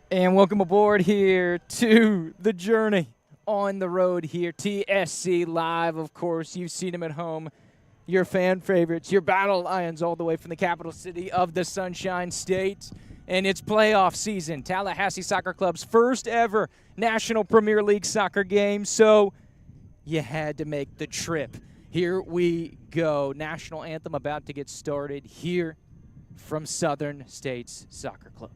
And welcome aboard here to the journey on the road here. TSC Live, of course. You've seen them at home. Your fan favorites, your Battle Lions, all the way from the capital city of the Sunshine State. And it's playoff season. Tallahassee Soccer Club's first ever National Premier League soccer game. So you had to make the trip. Here we go. National anthem about to get started here from Southern States Soccer Club.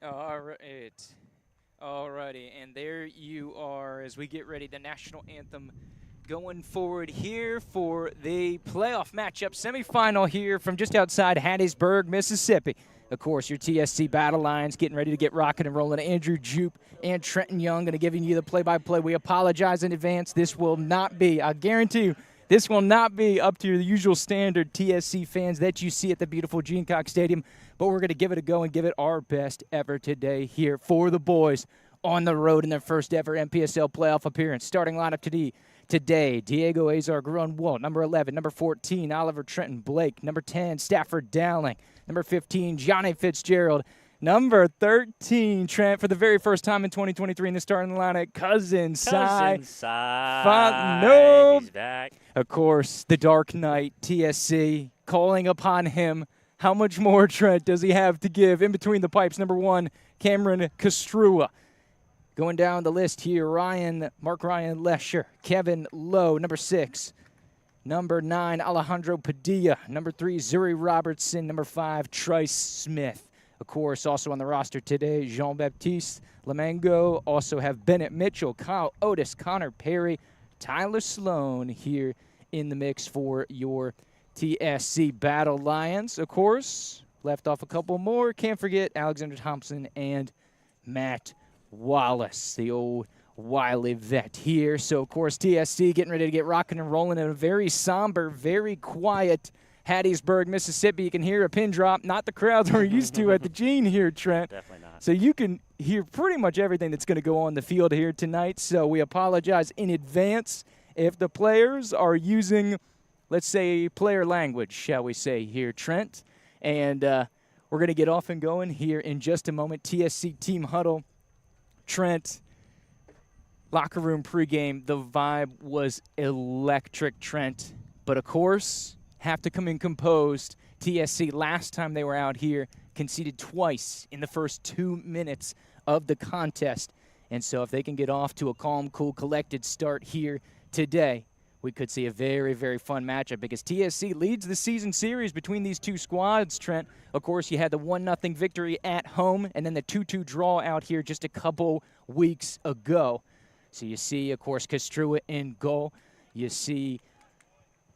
All right. Alrighty, and there you are as we get ready. The national anthem going forward here for the playoff matchup semifinal here from just outside Hattiesburg, Mississippi. Of course, your TSC Battle Lions getting ready to get rocking and rolling. Andrew Jupe and Trenton Young going to giving you the play-by-play. We apologize in advance. This will not be, I guarantee you, this will not be up to the usual standard TSC fans that you see at the beautiful Gene Cox Stadium, but we're going to give it a go and give it our best ever today here for the boys on the road in their first ever MPSL playoff appearance. Starting lineup today, Diego Azar Grunwald, number 11, number 14, Oliver Trenton Blake, number 10, Stafford Dowling, number 15, Johnny Fitzgerald, number 13, Trent, for the very first time in 2023 in the starting lineup, Cousin Cy. He's back. Of course, the Dark Knight, TSC, calling upon him. How much more, Trent, does he have to give? In between the pipes, number 1, Cameron Castrua. Going down the list here, Mark Ryan Lesher, Kevin Lowe, number 6. Number 9, Alejandro Padilla. Number 3, Zuri Robertson. Number 5, Trice Smith. Of course, also on the roster today, Jean-Baptiste Lamango. Also have Bennett Mitchell, Kyle Otis, Connor Perry, Tyler Sloan here in the mix for your TSC Battle Lions. Of course, left off a couple more. Can't forget Alexander Thompson and Matt Wallace, the old wily vet here. So, of course, TSC getting ready to get rocking and rolling in a very somber, very quiet Hattiesburg, Mississippi. You can hear a pin drop, not the crowds we're used to at the Gene here, Trent. Definitely not. So you can hear pretty much everything that's going to go on the field here tonight. So we apologize in advance if the players are using, let's say, player language, shall we say here, Trent. And we're going to get off and going here in just a moment. TSC Team Huddle, Trent, locker room pregame, the vibe was electric, Trent. But, of course, have to come in composed. TSC, last time they were out here, conceded twice in the first 2 minutes of the contest. And so if they can get off to a calm, cool, collected start here today, we could see a very, very fun matchup because TSC leads the season series between these two squads, Trent. Of course, you had the 1-0 victory at home and then the 2-2 draw out here just a couple weeks ago. So you see, of course, Castrua in goal. You see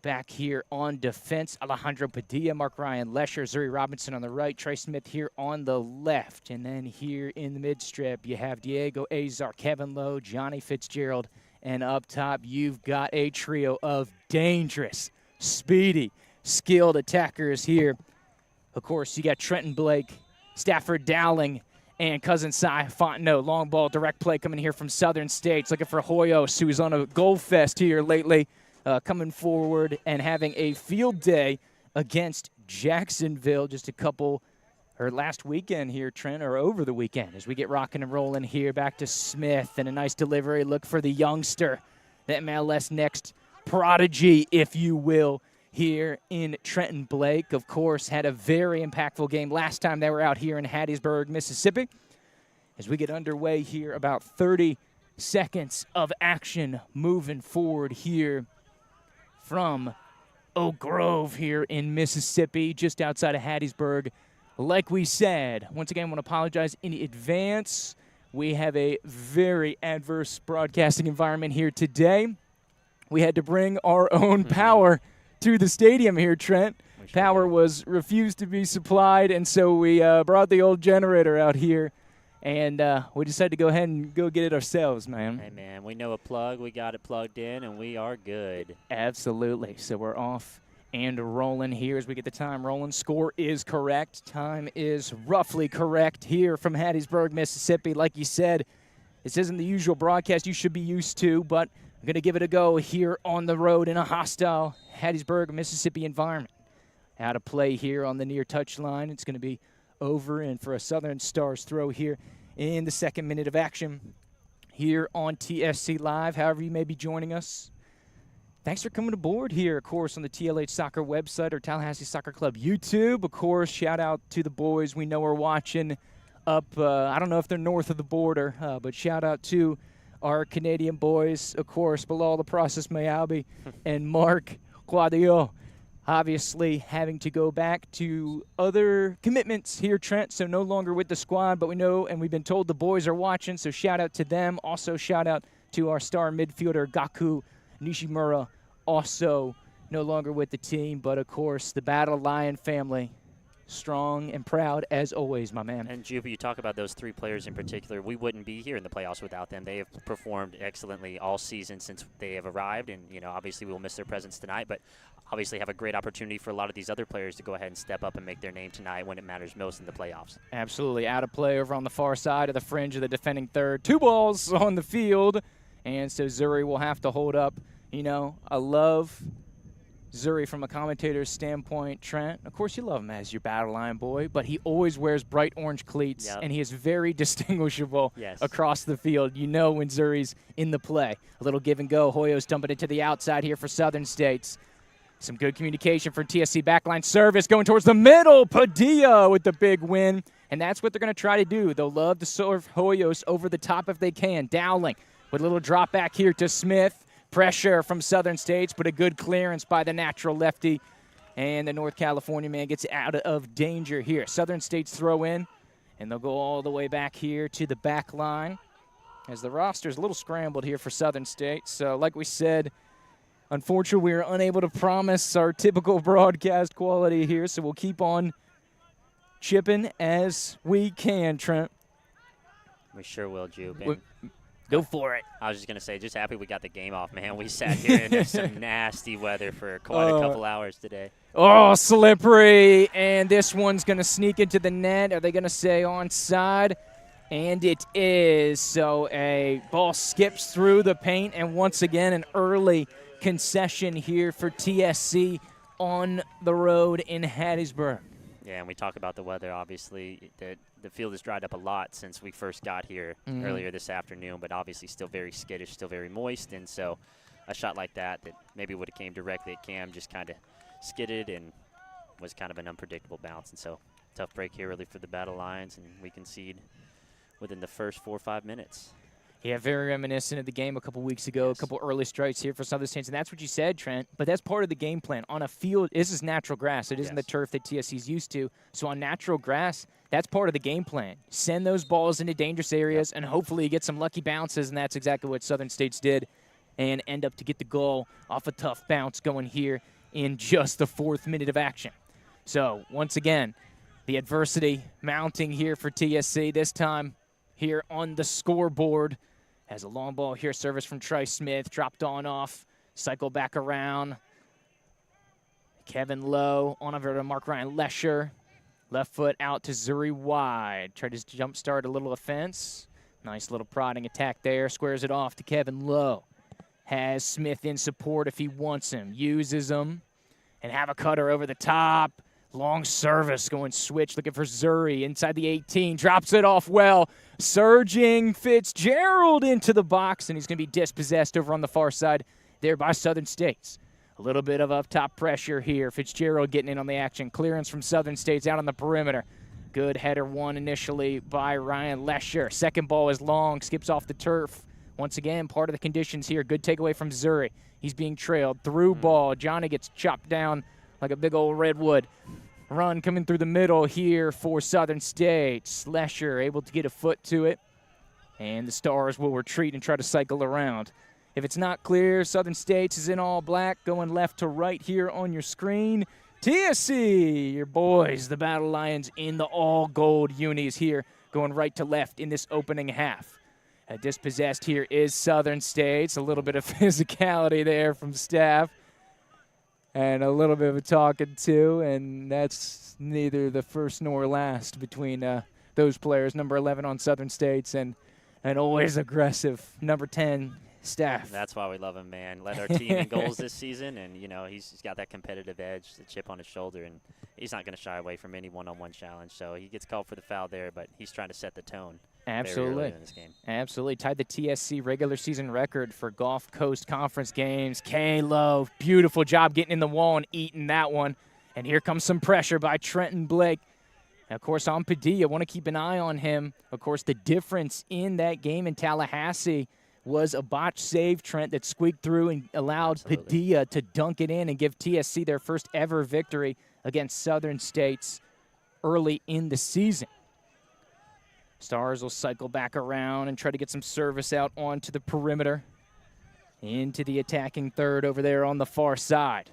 back here on defense, Alejandro Padilla, Mark Ryan Lesher, Zuri Robinson on the right, Trey Smith here on the left. And then here in the midstrip, you have Diego Azar, Kevin Lowe, Johnny Fitzgerald. And up top, you've got a trio of dangerous, speedy, skilled attackers here. Of course, you got Trenton Blake, Stafford Dowling, and Cousin Cy Fontenot. Long ball, direct play coming here from Southern States. Looking for Hoyos, who's on a goal fest here lately, coming forward and having a field day against Jacksonville just a couple or last weekend here, Trent, or over the weekend, as we get rocking and rolling here. Back to Smith, and a nice delivery. Look for the youngster, the MLS Next prodigy, if you will, here in Trenton. Blake, of course, had a very impactful game last time they were out here in Hattiesburg, Mississippi. As we get underway here, about 30 seconds of action moving forward here from Oak Grove here in Mississippi, just outside of Hattiesburg. Like we said, once again, I want to apologize in advance. We have a very adverse broadcasting environment here today. We had to bring our own power to the stadium here, Trent. Power was refused to be supplied, and so we brought the old generator out here, and we decided to go ahead and go get it ourselves, man. Hey, man, we know a plug. We got it plugged in, and we are good. Absolutely. So we're off and rolling here as we get the time rolling. Score is correct. Time is roughly correct here from Hattiesburg, Mississippi. Like you said, this isn't the usual broadcast you should be used to, but I'm going to give it a go here on the road in a hostile Hattiesburg, Mississippi environment. Out of play here on the near touchline. It's going to be over and for a Southern Stars throw here in the second minute of action here on TSC Live. However you may be joining us, thanks for coming aboard here, of course, on the TLH Soccer website or Tallahassee Soccer Club YouTube. Of course, shout out to the boys we know are watching up, I don't know if they're north of the border, but shout out to our Canadian boys, of course, below the process Mayalbi and Mark Claudio. Obviously having to go back to other commitments here, Trent, so no longer with the squad, but we know and we've been told the boys are watching, so shout out to them. Also shout out to our star midfielder, Gaku Nishimura, also no longer with the team, but of course the Battle Lion family, strong and proud as always, my man. And Juba, you talk about those three players in particular. We wouldn't be here in the playoffs without them. They have performed excellently all season since they have arrived, and obviously we will miss their presence tonight, but obviously have a great opportunity for a lot of these other players to go ahead and step up and make their name tonight when it matters most in the playoffs. Absolutely. Out of play over on the far side of the fringe of the defending third. 2 balls on the field, and so Zuri will have to hold up. I love Zuri from a commentator's standpoint, Trent. Of course, you love him as your Battle Line boy, but he always wears bright orange cleats, and he is very distinguishable across the field. When Zuri's in the play. A little give and go. Hoyo's dumping it to the outside here for Southern States. Some good communication from TSC backline service going towards the middle. Padilla with the big win, and that's what they're going to try to do. They'll love to serve Hoyos over the top if they can. Dowling with a little drop back here to Smith. Pressure from Southern States, but a good clearance by the natural lefty. And the North California man gets out of danger here. Southern States throw in, and they'll go all the way back here to the back line as the roster's a little scrambled here for Southern States. So like we said, unfortunately, we are unable to promise our typical broadcast quality here, so we'll keep on chipping as we can, Trent. We sure will, Jupe. Go for it. I was just going to say, just happy we got the game off, man. We sat here in some nasty weather for quite a couple hours today. Oh, slippery. And this one's going to sneak into the net. Are they going to say onside? And it is. So a ball skips through the paint. And once again, an early concession here for TSC on the road in Hattiesburg. Yeah, and we talk about the weather, obviously. The field has dried up a lot since we first got here earlier this afternoon, but obviously still very skittish, still very moist. And so a shot like that maybe would have came directly at Cam just kind of skidded and was kind of an unpredictable bounce. And so tough break here really for the Battle Lions, and we concede within the first 4 or 5 minutes. Yeah, very reminiscent of the game a couple weeks ago, a couple early strikes here for Southern States, and that's what you said, Trent, but that's part of the game plan. On a field, this is natural grass. It isn't the turf that TSC's used to, so on natural grass, that's part of the game plan. Send those balls into dangerous areas, and hopefully you get some lucky bounces, and that's exactly what Southern States did, and end up to get the goal off a tough bounce going here in just the 4th minute of action. So, once again, the adversity mounting here for TSC, this time here on the scoreboard. Has a long ball here, service from Trice Smith, dropped on off, cycle back around. Kevin Lowe on over to Mark Ryan Lesher. Left foot out to Zuri wide. Tried to jump start a little offense. Nice little prodding attack there. Squares it off to Kevin Lowe. Has Smith in support if he wants him. Uses him. And have a cutter over the top. Long service going switch, looking for Zuri inside the 18. Drops it off well. Surging Fitzgerald into the box, and he's going to be dispossessed over on the far side there by Southern States. A little bit of up-top pressure here. Fitzgerald getting in on the action. Clearance from Southern States out on the perimeter. Good header one initially by Ryan Lesher. Second ball is long, skips off the turf. Once again, part of the conditions here. Good takeaway from Zuri. He's being trailed. Through ball. Johnny gets chopped down like a big old redwood. Run coming through the middle here for Southern States. Lesher able to get a foot to it. And the Stars will retreat and try to cycle around. If it's not clear, Southern States is in all black, going left to right here on your screen. TSC, your boys, the Battle Lions in the all-gold unis here, going right to left in this opening half. Dispossessed here is Southern States. A little bit of physicality there from staff. And a little bit of a talking to, and that's neither the first nor last between those players. Number 11 on Southern States and an always aggressive number 10 staff. That's why we love him, man. Led our team in goals this season, and, you know, he's got that competitive edge, the chip on his shoulder, and he's not going to shy away from any one-on-one challenge. So he gets called for the foul there, but he's trying to set the tone. Absolutely. In this game. Absolutely. Tied the TSC regular season record for Gulf Coast Conference games. K-Lo, beautiful job getting in the wall and eating that one. And here comes some pressure by Trenton Blake. And of course, on Padilla, want to keep an eye on him. Of course, the difference in that game in Tallahassee was a botch save, Trent, that squeaked through and allowed Padilla to dunk it in and give TSC their first ever victory against Southern States early in the season. Stars will cycle back around and try to get some service out onto the perimeter. Into the attacking third over there on the far side.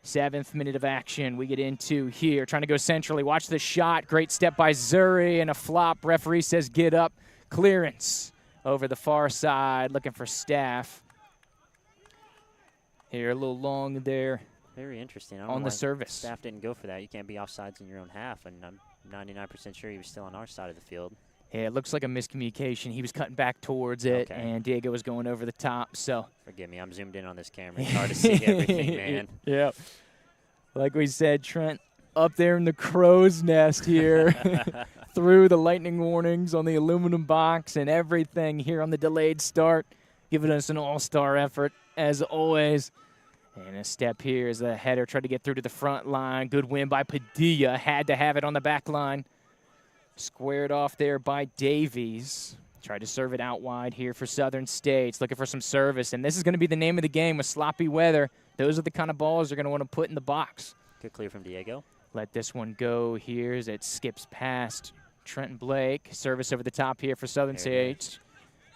7th minute of action we get into here. Trying to go centrally. Watch the shot. Great step by Zuri and a flop. Referee says get up. Clearance over the far side, looking for staff. Here, a little long there. Very interesting. I don't on know the why service. Staff didn't go for that. You can't be offsides in your own half, and I'm 99% sure he was still on our side of the field. Yeah, it looks like a miscommunication. He was cutting back towards it, and Diego was going over the top. So forgive me, I'm zoomed in on this camera. It's hard to see everything, man. Yeah. Like we said, Trent, up there in the crow's nest here. Through the lightning warnings on the aluminum box and everything here on the delayed start, giving us an all-star effort as always. And a step here as the header tried to get through to the front line. Good win by Padilla. Had to have it on the back line. Squared off there by Davies. Tried to serve it out wide here for Southern States. Looking for some service. And this is going to be the name of the game with sloppy weather. Those are the kind of balls they're going to want to put in the box. Good clear from Diego. Let this one go here as it skips past Trenton Blake. Service over the top here for Southern States.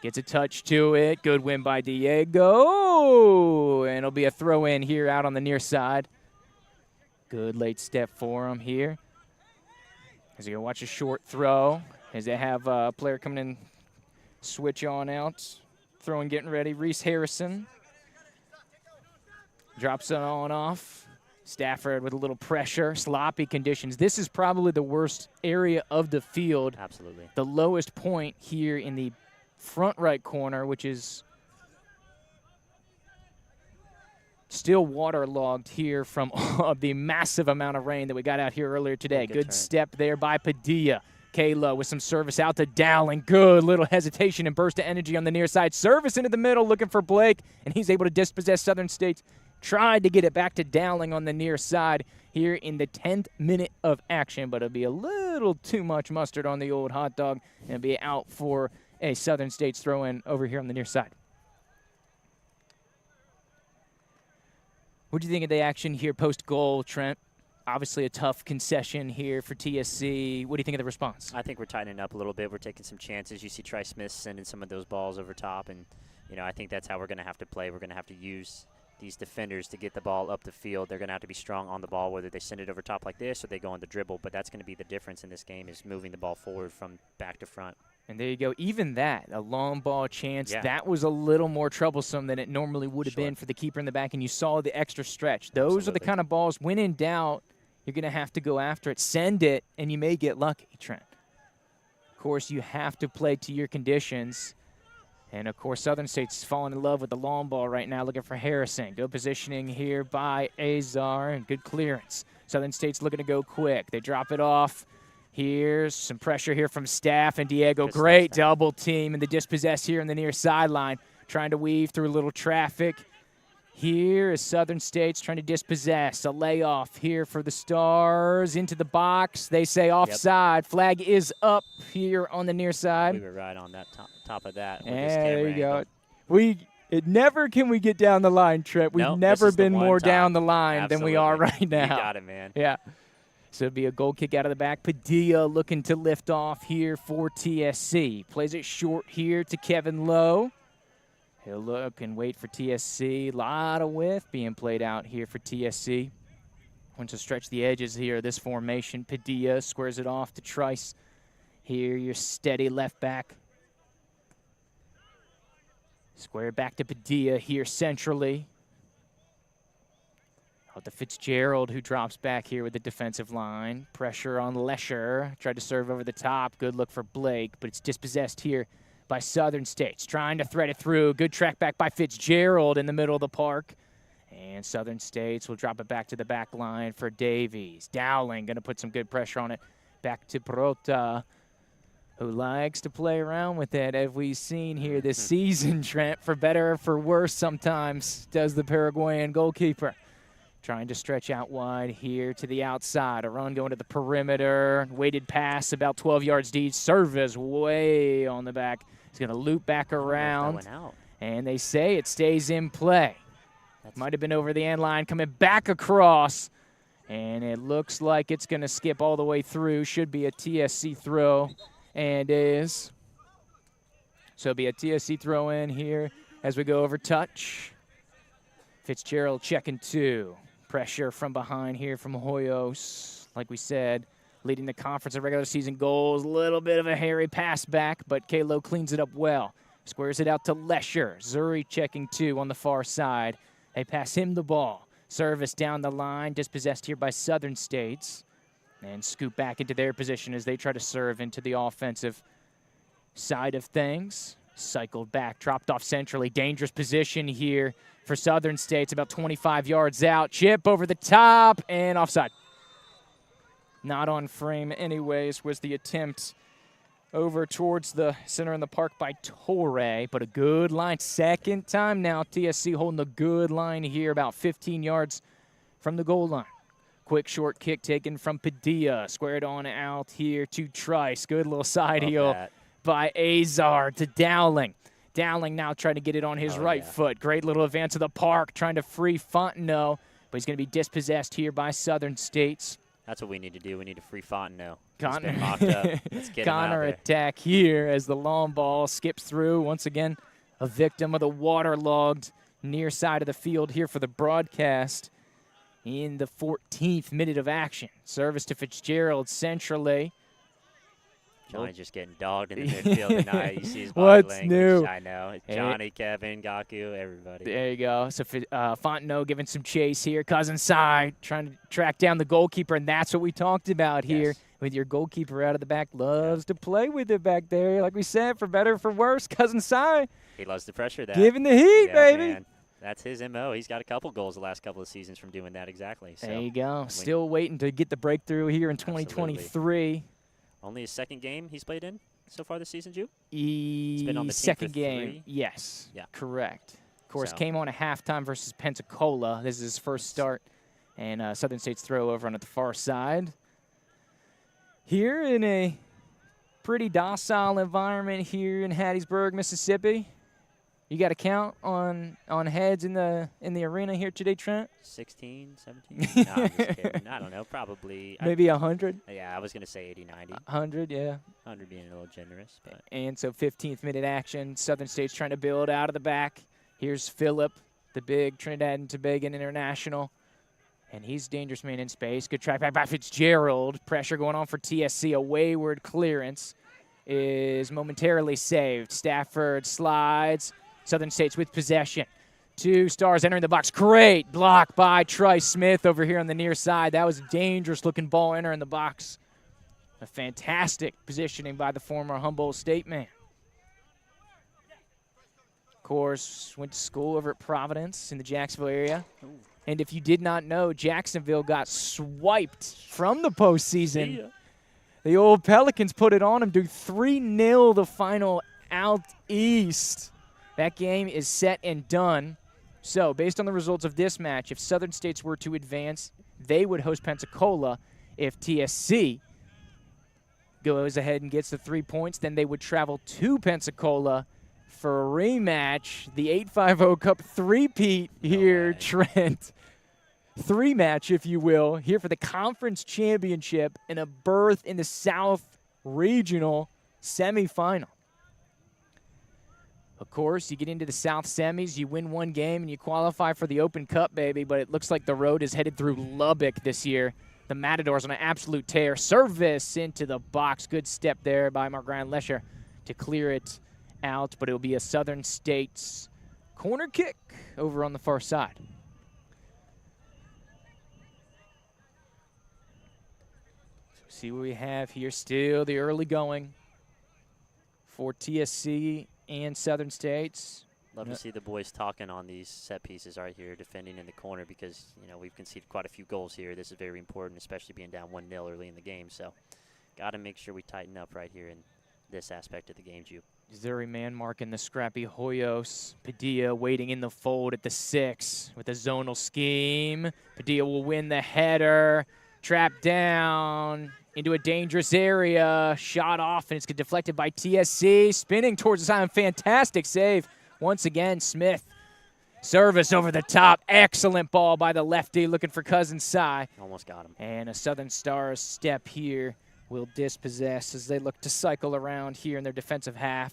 Gets a touch to it. Good win by Diego. And it'll be a throw in here out on the near side. Good late step for him here. As you watch a short throw. As they have a player coming in, switch on out. Throwing, getting ready. Reese Harrison. Drops it on off. Stafford with a little pressure, sloppy conditions. This is probably the worst area of the field. Absolutely. The lowest point here in the front right corner, which is still waterlogged here from the massive amount of rain that we got out here earlier today. Good step there by Padilla. Kayla with some service out to Dowling. Good little hesitation and burst of energy on the near side. Service into the middle looking for Blake, and he's able to dispossess Southern States. Tried to get it back to Dowling on the near side here in the 10th minute of action, but it'll be a little too much mustard on the old hot dog and be out for a Southern States throw-in over here on the near side. What do you think of the action here post-goal, Trent? Obviously a tough concession here for TSC. What do you think of the response? I think we're tightening up a little bit. We're taking some chances. You see Tri Smith sending some of those balls over top, and, you know, I think that's how we're going to have to play. We're going to have to use these defenders to get the ball up the field. They're going to have to be strong on the ball, whether they send it over top like this or they go on the dribble. But that's going to be the difference in this game, is moving the ball forward from back to front. And there you go. Even that, a long ball chance, that was a little more troublesome than it normally would have been for the keeper in the back, and you saw the extra stretch. Those are the kind of balls, when in doubt, you're going to have to go after it. Send it, and you may get lucky, Trent. Of course, you have to play to your conditions. And, of course, Southern State's falling in love with the long ball right now, looking for Harrison. Good positioning here by Azar and good clearance. Southern State's looking to go quick. They drop it off. Here's some pressure here from Staff and Diego. Great double team, and the dispossessed here in the near sideline, trying to weave through a little traffic. Here is Southern State's trying to dispossess. A layoff here for the Stars into the box. They say offside. Yep. Flag is up here on the near side. We were right on that top of that. And there you go. Never can we get down the line, Trent. We've never been more down the line than we are right now. You got it, man. Yeah. So it'll be a goal kick out of the back. Padilla looking to lift off here for TSC. Plays it short here to Kevin Lowe. He'll look and wait for TSC. A lot of width being played out here for TSC. Wants to stretch the edges here of this formation. Padilla squares it off to Trice. Here, your steady left back. Square back to Padilla here centrally. Out to Fitzgerald, who drops back here with the defensive line. Pressure on Lesher. Tried to serve over the top. Good look for Blake, but it's dispossessed here by Southern States. Trying to thread it through. Good track back by Fitzgerald in the middle of the park. And Southern States will drop it back to the back line for Davies. Dowling going to put some good pressure on it. Back to Perota, who likes to play around with it, as we've seen here this season, Trent. For better or for worse sometimes, does the Paraguayan goalkeeper. Trying to stretch out wide here to the outside. A run going to the perimeter. Weighted pass about 12 yards deep. Service way on the back. He's going to loop back around. That went out. And they say it stays in play. Might have been over the end line. Coming back across. And it looks like it's going to skip all the way through. Should be a TSC throw. And is. So it'll be a TSC throw in here as we go over touch. Fitzgerald checking two. Pressure from behind here from Hoyos, like we said, leading the conference in regular season goals. A little bit of a hairy pass back, but Kalo cleans it up well. Squares it out to Lesher. Zuri checking two on the far side. They pass him the ball. Service down the line, dispossessed here by Southern States. And scoop back into their position as they try to serve into the offensive side of things. Cycled back, dropped off centrally. Dangerous position here for Southern States, about 25 yards out. Chip over the top and offside. Not on frame anyways was the attempt over towards the center in the park by Torre, but a good line. Second time now, TSC holding a good line here, about 15 yards from the goal line. Quick short kick taken from Padilla. Squared on out here to Trice. Good little side heel by Azar to Dowling. Dowling now trying to get it on his right foot. Great little advance of the park, trying to free Fontenot, but he's going to be dispossessed here by Southern States. That's what we need to do. We need to free Fontenot. He's been mocked up. Let's get him out Connor there. attack here as the long ball skips through. Once again, a victim of the waterlogged near side of the field here for the broadcast in the 14th minute of action. Service to Fitzgerald centrally. Johnny just getting dogged in the midfield tonight. You see his body What's language. new? I know. It's Johnny, Kevin, Gaku, everybody. There you go. So Fontenot giving some chase here. Cousin side trying to track down the goalkeeper, and that's what we talked about here. With your goalkeeper out of the back, loves to play with it back there. Like we said, for better or for worse, Cousin Sai. He loves the pressure that. Giving the heat, baby. Man. That's his MO. He's got a couple goals the last couple of seasons from doing that exactly. So there you go. Still waiting to get the breakthrough here in 2023. Only his second game he's played in so far this season, Ju? He's been on the team second for game. 3? Yes. Yeah. Correct. Of course, So. came on at halftime versus Pensacola. This is his first start. And Southern State's throw over on the far side. Here in a pretty docile environment here in Hattiesburg, Mississippi. You got to count on heads in the arena here today, Trent? 16, 17? No, I'm just kidding. I don't know. Probably. Maybe 100? Yeah, I was going to say 80, 90. 100, yeah. 100 being a little generous. But. And so 15th minute action. Southern State's trying to build out of the back. Here's Phillip, the big Trinidad and Tobago international. And he's dangerous man in space. Good track back by Fitzgerald. Pressure going on for TSC. A wayward clearance is momentarily saved. Stafford slides. Southern State's with possession. 2 Stars entering the box. Great block by Trice Smith over here on the near side. That was a dangerous-looking ball entering the box. A fantastic positioning by the former Humboldt State man. course, went to school over at Providence in the Jacksonville area. And if you did not know, Jacksonville got swiped from the postseason. The old Pelicans put it on them, do 3-0 the final out east. That game is set and done. So, based on the results of this match, if Southern States were to advance, they would host Pensacola. If TSC goes ahead and gets the 3 points, then they would travel to Pensacola for a rematch. The 850 Cup three-peat here, Trent. Three-match, if you will, here for the conference championship and a berth in the South Regional semifinal. Of course, you get into the South semis, you win one game, and you qualify for the Open Cup, baby, but it looks like the road is headed through Lubbock this year. The Matadors on an absolute tear. Service into the box. Good step there by Margran Lesher to clear it out, but it will be a Southern States corner kick over on the far side. So see what we have here. Still the early going for TSC and Southern States. Love to see the boys talking on these set pieces right here, defending in the corner because, you know, we've conceded quite a few goals here. This is very important, especially being down 1-0 early in the game. So got to make sure we tighten up right here in this aspect of the game, Jupe. Missouri man marking the scrappy Hoyos. Padilla waiting in the fold at the 6 with a zonal scheme. Padilla will win the header. Trapped down into a dangerous area. Shot off, and it's deflected by TSC. Spinning towards the side. Fantastic save. Once again, Smith. Service over the top. Excellent ball by the lefty looking for Cousin Cy. Almost got him. And a Southern Stars step here will dispossess as they look to cycle around here in their defensive half.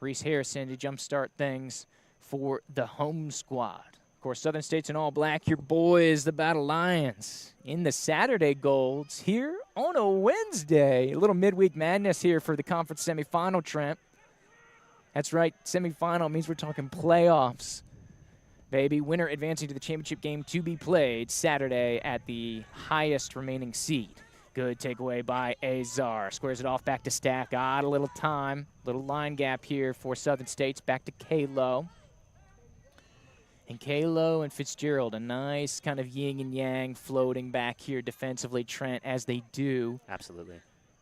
Reese Harrison to jumpstart things for the home squad. Of course, Southern State's in all black. Your boys, the Battle Lions, in the Saturday golds here on a Wednesday. A little midweek madness here for the conference semifinal, Trent. That's right, semifinal means we're talking playoffs. Baby, winner advancing to the championship game to be played Saturday at the highest remaining seed. Good takeaway by Azar. Squares it off back to Stack. Got a little time. Little line gap here for Southern States. Back to Kalo. And Kalo and Fitzgerald, a nice kind of yin and yang floating back here defensively, Trent, as they do. Absolutely.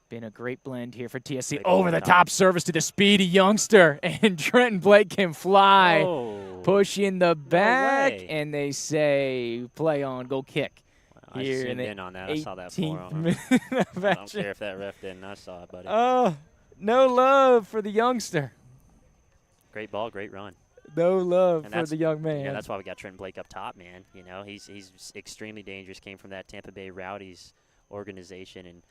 Been a great blend here for TSC. Over the top service to the speedy youngster. And Trenton Blake can fly. Oh, Push in the back. way. And they say play on, go kick. I Here zoomed in in on that. I saw that 18th forearm. minute of I don't action. care if that ref didn't. I saw it, buddy. Oh, no love for the youngster. Great ball, great run. No love And for the young man. Yeah, that's why we got Trent Blake up top, man. You know, he's extremely dangerous. Came from that Tampa Bay Rowdies organization, and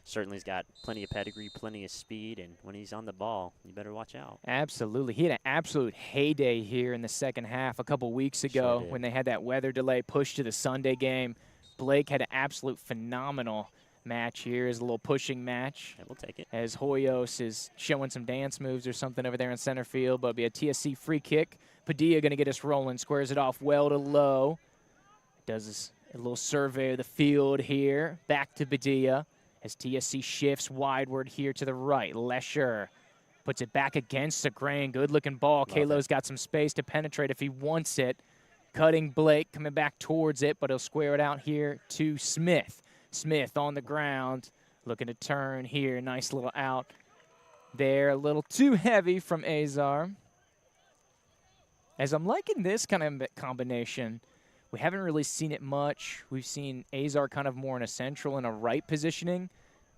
certainly has got plenty of pedigree, plenty of speed. And when he's on the ball, you better watch out. Absolutely. He had an absolute heyday here in the second half a couple weeks ago when they had that weather delay pushed to the Sunday game. Blake had an absolute phenomenal match here as a little pushing match. Yeah, we'll take it. As Hoyos is showing some dance moves or something over there in center field, but it'll be a TSC free kick. Padilla going to get us rolling, squares it off well to low. Does a little survey of the field here. Back to Padilla as TSC shifts wideward here to the right. Lesher puts it back against the grain. Good-looking ball. Kalo's got some space to penetrate if he wants it. Cutting Blake, coming back towards it, but he'll square it out here to Smith. Smith on the ground, looking to turn here. Nice little out there. A little too heavy from Azar. As I'm liking this kind of combination, we haven't really seen it much. We've seen Azar kind of more in a central and a right positioning,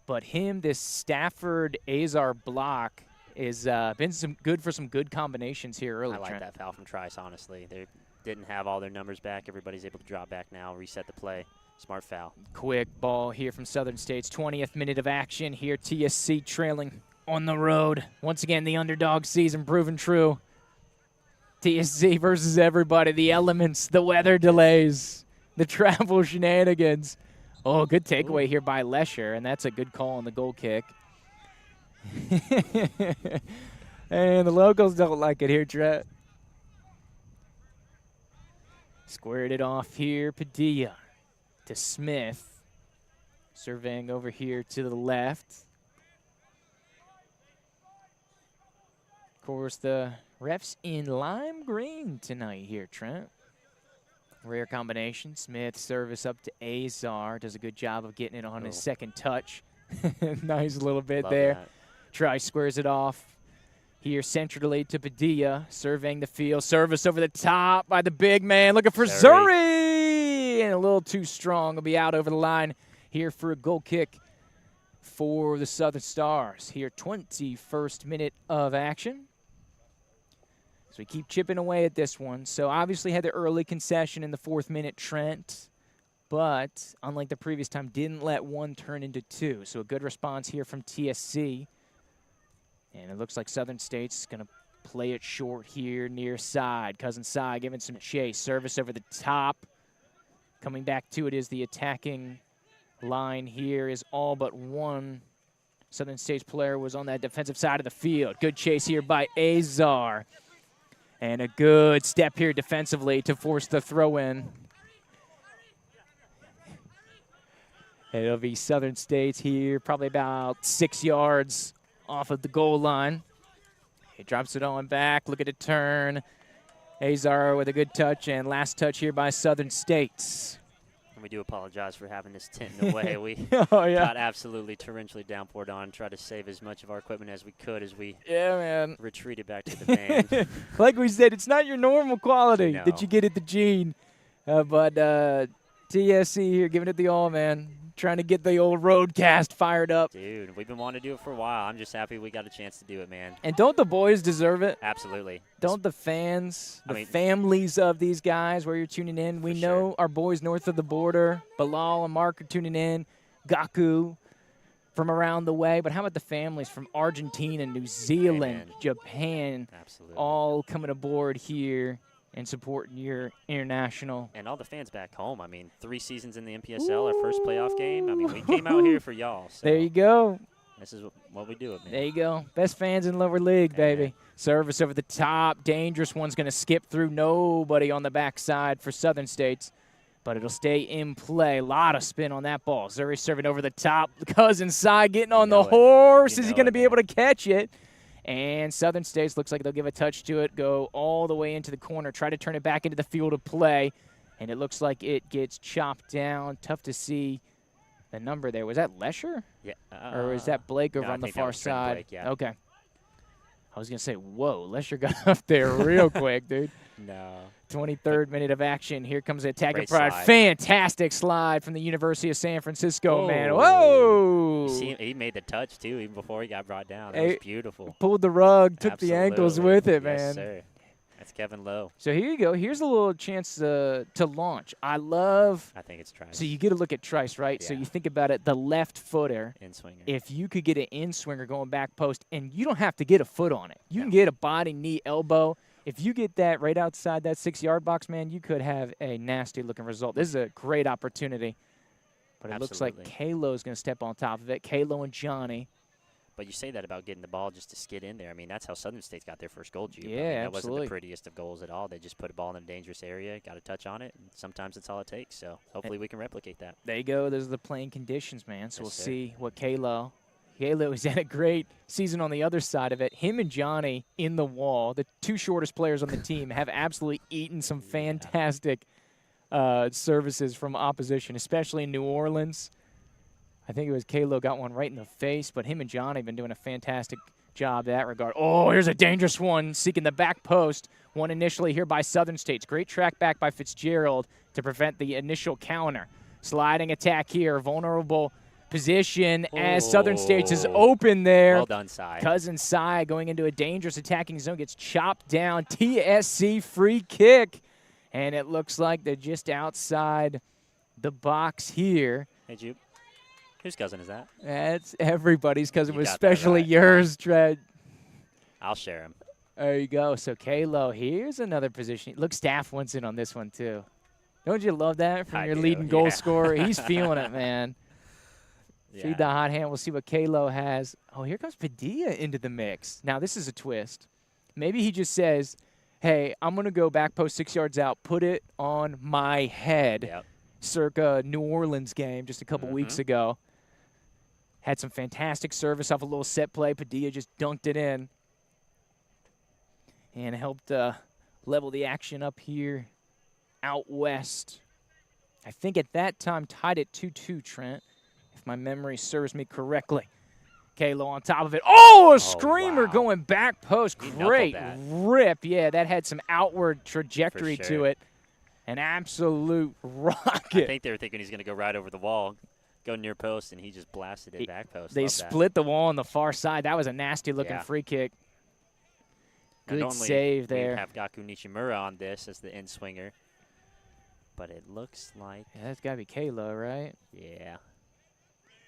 but this Stafford-Azar block has been good for some good combinations here early. I like Trent. that foul from Trice, honestly. They didn't have all their numbers back. Everybody's able to drop back now, reset the play. Smart foul. Quick ball here from Southern States. 20th minute of action here. TSC trailing on the road. Once again, the underdog season proven true. TSC versus everybody. The elements, the weather delays, the travel shenanigans. Oh, good takeaway here by Lesher, and that's a good call on the goal kick. And the locals don't like it here, Trent. Squared it off here. Padilla to Smith. Surveying over here to the left. Of course, the Refs in lime green tonight here, Trent. Rare combination. Smith service up to Azar. Does a good job of getting it on his second touch. Nice little bit Love there. that. Trice squares it off. Here centrally to Padilla. Surveying the field. Service over the top by the big man. Looking for Zuri. And a little too strong. Will be out over the line here for a goal kick for the Southern Stars. Here, 21st minute of action. So we keep chipping away at this one. So obviously had the early concession in the 4th minute, Trent. But unlike the previous time, didn't let one turn into two. So a good response here from TSC. And it looks like Southern State's going to play it short here near side. Cousin Sai giving some chase. Service over the top. Coming back to it is the attacking line here is all but one Southern State's player was on that defensive side of the field. Good chase here by Azar. And a good step here defensively to force the throw in. It'll be Southern State's here, probably about 6 yards off of the goal line. He drops it on back. Look at it turn. Azar with a good touch, and last touch here by Southern State's. And we do apologize for having this tent in the way. We got absolutely torrentially downpoured on, tried to save as much of our equipment as we could as we retreated back to the van. Like we said, it's not your normal quality that you get at the Gene. But TSC here giving it the all, man. Trying to get the old roadcast fired up. Dude, we've been wanting to do it for a while. I'm just happy we got a chance to do it, man. And don't the boys deserve it? Absolutely. Don't the fans, families of these guys where you're tuning in? We know our boys north of the border, Bilal and Mark are tuning in, Gaku from around the way. But how about the families from Argentina, New Zealand, Japan, all coming aboard here and supporting your international. And all the fans back home. I mean, 3 seasons in the MPSL, our first playoff game. I mean, we came out here for y'all. So there you go. This is what we do, man. There you go. Best fans in lower league, baby. Service over the top. Dangerous one's going to skip through. Nobody on the backside for Southern States. But it'll stay in play. A lot of spin on that ball. Zuri serving over the top. Cousin Sai getting on the horse. Is he going to be able to catch it? And Southern States looks like they'll give a touch to it, go all the way into the corner, try to turn it back into the field of play. And it looks like it gets chopped down. Tough to see the number there. Was that Lesher? Yeah. Or was that Blake over on the far side? Blake, yeah. Okay. I was going to say, whoa, Lesher got up there real quick, dude. No. 23rd minute of action. Here comes the attack of Pride. Pride. Fantastic slide from the University of San Francisco, man. Whoa! You see, he made the touch, too, even before he got brought down. That was beautiful. Pulled the rug, took the ankles with it, man. Yes, sir. That's Kevin Lowe. So here you go. Here's a little chance to launch. I think it's Trice. So you get to look at Trice, right? Yeah. So you think about it, the left footer. In-swinger. If you could get an in-swinger going back post, and you don't have to get a foot on it. You can get a body, knee, elbow. If you get that right outside that 6-yard box, man, you could have a nasty-looking result. This is a great opportunity. But it looks like Kalo's going to step on top of it. Kalo and Johnny. But you say that about getting the ball just to skid in there. I mean, that's how Southern State's got their first goal, Jude. Yeah, I mean, that absolutely. wasn't the prettiest of goals at all. They just put a ball in a dangerous area, got a touch on it, and sometimes it's all it takes. So hopefully we can replicate that. There you go. Those are the playing conditions, man. So we'll see what Kalo has had a great season on the other side of it. Him and Johnny in the wall, the 2 shortest players on the team, have absolutely eaten some fantastic services from opposition, especially in New Orleans. I think it was Kalo got one right in the face, but him and Johnny have been doing a fantastic job in that regard. Oh, here's a dangerous one, seeking the back post. One initially here by Southern States. Great track back by Fitzgerald to prevent the initial counter. Sliding attack here, vulnerable position as Southern States is open there. Well done, Sai. Cousin Sai going into a dangerous attacking zone, gets chopped down. TSC free kick. And it looks like they're just outside the box here. Hey, Jude. Whose cousin is that? That's everybody's cousin, but especially yours, Dred. I'll share him. There you go. So Kalo, here's another position. Look, Staff wants in on this one, too. Don't you love that from your leading goal scorer? He's feeling it, man. Feed the hot hand. We'll see what Kalo has. Oh, here comes Padilla into the mix. Now, this is a twist. Maybe he just says, hey, I'm going to go back post 6 yards out, put it on my head, circa New Orleans game just a couple weeks ago. Had some fantastic service off a little set play. Padilla just dunked it in. and helped level the action up here out west. I think at that time tied it 2-2, Trent, if my memory serves me correctly. Kalo on top of it. Oh, a screamer wow. going back post. Great rip. Yeah, that had some outward trajectory to it. An absolute rocket. I think they were thinking he's going to go right over the wall, go near post, and he just blasted it back post. They split the wall on the far side. That was a nasty-looking free kick. Good save there. We have Gaku Nishimura on this as the end swinger, but it looks like that's got to be Kalo, right? Yeah.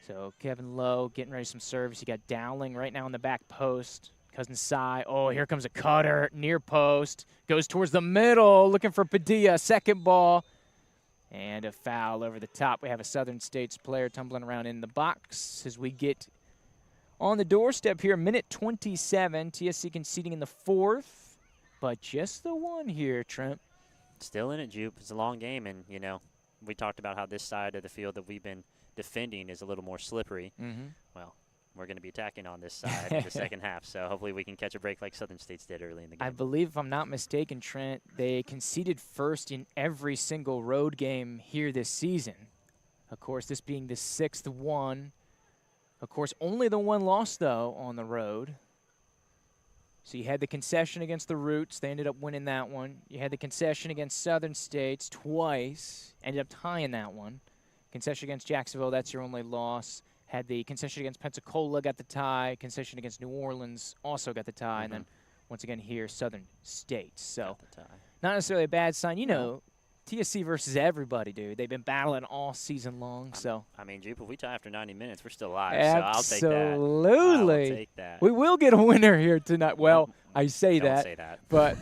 So Kevin Lowe getting ready some service. You got Dowling right now on the back post. Cousin Sai. Oh, here comes a cutter near post. Goes towards the middle, looking for Padilla. Second ball. And a foul over the top. We have a Southern States player tumbling around in the box as we get on the doorstep here. Minute 27. TSC conceding in the fourth, but just the one here, Trent. Still in it, Jupe. It's a long game, and, you know, we talked about how this side of the field that we've been defending is a little more slippery. Well, we're going to be attacking on this side in the second half, so hopefully we can catch a break like Southern States did early in the game. I believe, if I'm not mistaken, Trent, they conceded first in every single road game here this season. Of course, this being the sixth one. Of course, only the one loss, though, on the road. So you had the concession against the Roots. They ended up winning that one. You had the concession against Southern States twice. Ended up tying that one. Concession against Jacksonville, that's your only loss. Had the concession against Pensacola, got the tie. Concession against New Orleans also got the tie. And then, once again, here, Southern States. So, not necessarily a bad sign. You know, TSC versus everybody, dude. They've been battling all season long. So I mean, Jupe, if we tie after 90 minutes, we're still alive. Absolutely. So I'll take that. We will get a winner here tonight. Well, I say don't that. Say that. But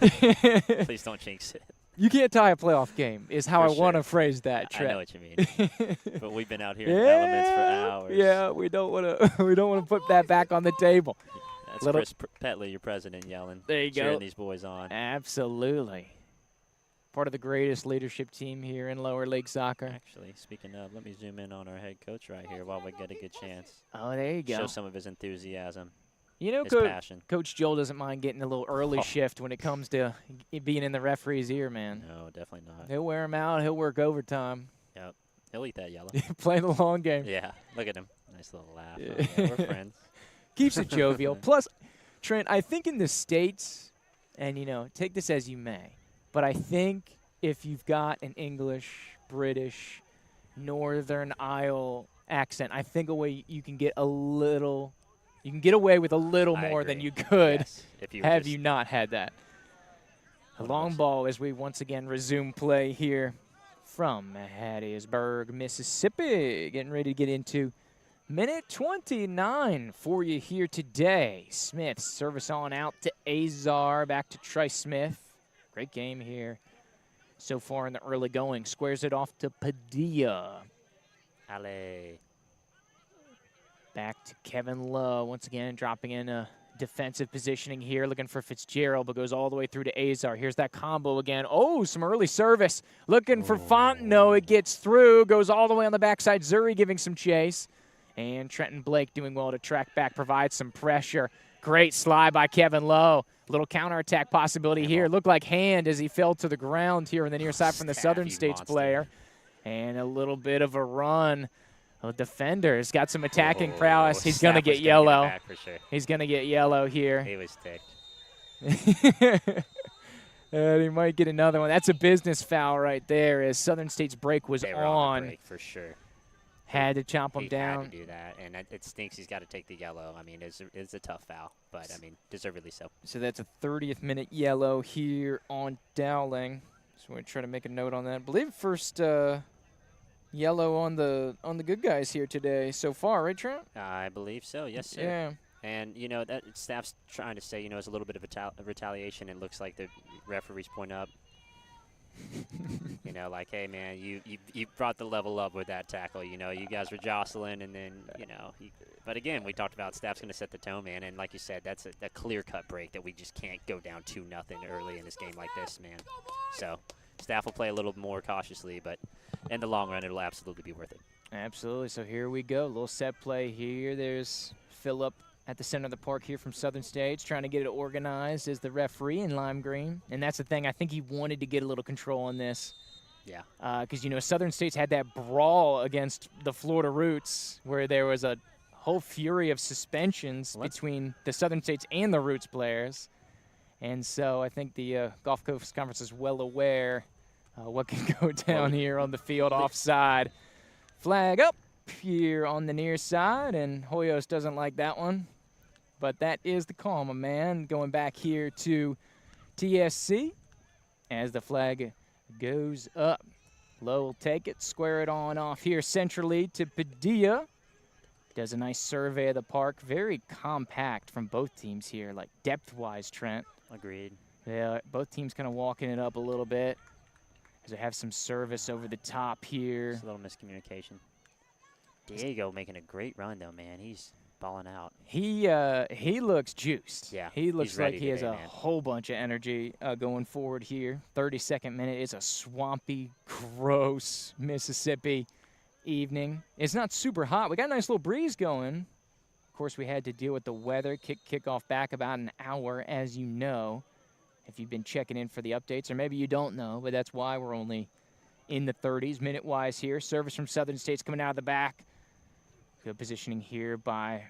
please don't jinx it. You can't tie a playoff game, is how I want to phrase that, Trent. I know what you mean. But we've been out here in elements for hours. Yeah, we don't want to. We don't want to put that back on the table. That's Chris Petley, your president, yelling. There you cheering go. These boys on. Absolutely. Part of the greatest leadership team here in lower league soccer. Actually, speaking of, let me zoom in on our head coach right here while we get a good chance. Oh, there you go. Show some of his enthusiasm. You know, Coach Joel doesn't mind getting a little early shift when it comes to being in the referee's ear, man. No, definitely not. He'll wear him out. He'll work overtime. Yep. He'll eat that yellow. Play the long game. Yeah. Look at him. Nice little laugh. Yeah. Oh, yeah, we're friends. Keeps it jovial. Plus, Trent, I think in the States, and, you know, take this as you may, but I think if you've got an English, British, Northern Isle accent, I think you can get a little – you can get away with a little more than you could have you not had that. A long ball as we once again resume play here from Hattiesburg, Mississippi. Getting ready to get into minute 29 for you here today. Smith service on out to Azar, back to Trice Smith. Great game here so far in the early going. Squares it off to Padilla. Ale. Back to Kevin Lowe, once again dropping in a defensive positioning here, looking for Fitzgerald, but goes all the way through to Azar. Here's that combo again. Oh, some early service. Looking for Fontenot. It gets through, goes all the way on the backside. Zuri giving some chase. And Trenton Blake doing well to track back, provide some pressure. Great slide by Kevin Lowe. Little counterattack possibility here. Looked like hand as he fell to the ground here on the near side from the Southern States player. And a little bit of a run. The defender's got some attacking prowess. He's going to get yellow. He's going to get yellow here. He was ticked. And he might get another one. That's a business foul right there as Southern State's break was on. Break for sure. Had to chomp him down. Had to do that, and it stinks he's got to take the yellow. I mean, it's a tough foul, but, I mean, deservedly so. So that's a 30th minute yellow here on Dowling. So we're going to try to make a note on that. I believe first yellow on the good guys here today so far, right, Trent? I believe so, yes, sir. Yeah. And, you know, that staff's trying to say, you know, it's a little bit of a retaliation. It looks like the referees point up. You know, like, hey, man, you brought the level up with that tackle. You know, you guys were jostling, and then, you know. But, again, we talked about staff's going to set the tone, man. And, like you said, that's a clear-cut break that we just can't go down 2-0 early in this game like this, man. So staff will play a little more cautiously, but in the long run, it'll absolutely be worth it. Absolutely. So here we go. A little set play here. There's Phillip at the center of the park here from Southern States, trying to get it organized as the referee in lime green. And that's the thing. I think he wanted to get a little control on this. Yeah. Because, Southern States had that brawl against the Florida Roots where there was a whole fury of suspensions between the Southern States and the Roots players. And so I think the Gulf Coast Conference is well aware what can go down here on the field offside. Flag up here on the near side, and Hoyos doesn't like that one. But that is the call, my man. Going back here to TSC as the flag goes up. Low will take it, square it on off here centrally to Padilla. Does a nice survey of the park. Very compact from both teams here, like depth-wise, Trent. Agreed. Yeah, both teams kind of walking it up a little bit as they have some service over the top here. Just a little miscommunication. Diego making a great run, though, man. He's balling out. He looks juiced. Yeah, he looks like he has today, a whole bunch of energy going forward here. 32nd minute is a swampy, gross Mississippi evening. It's not super hot. We got a nice little breeze going. Of course, we had to deal with the weather. Kickoff back about an hour, as you know, if you've been checking in for the updates, or maybe you don't know, but that's why we're only in the 30s minute-wise here. Service from Southern States coming out of the back. Good positioning here by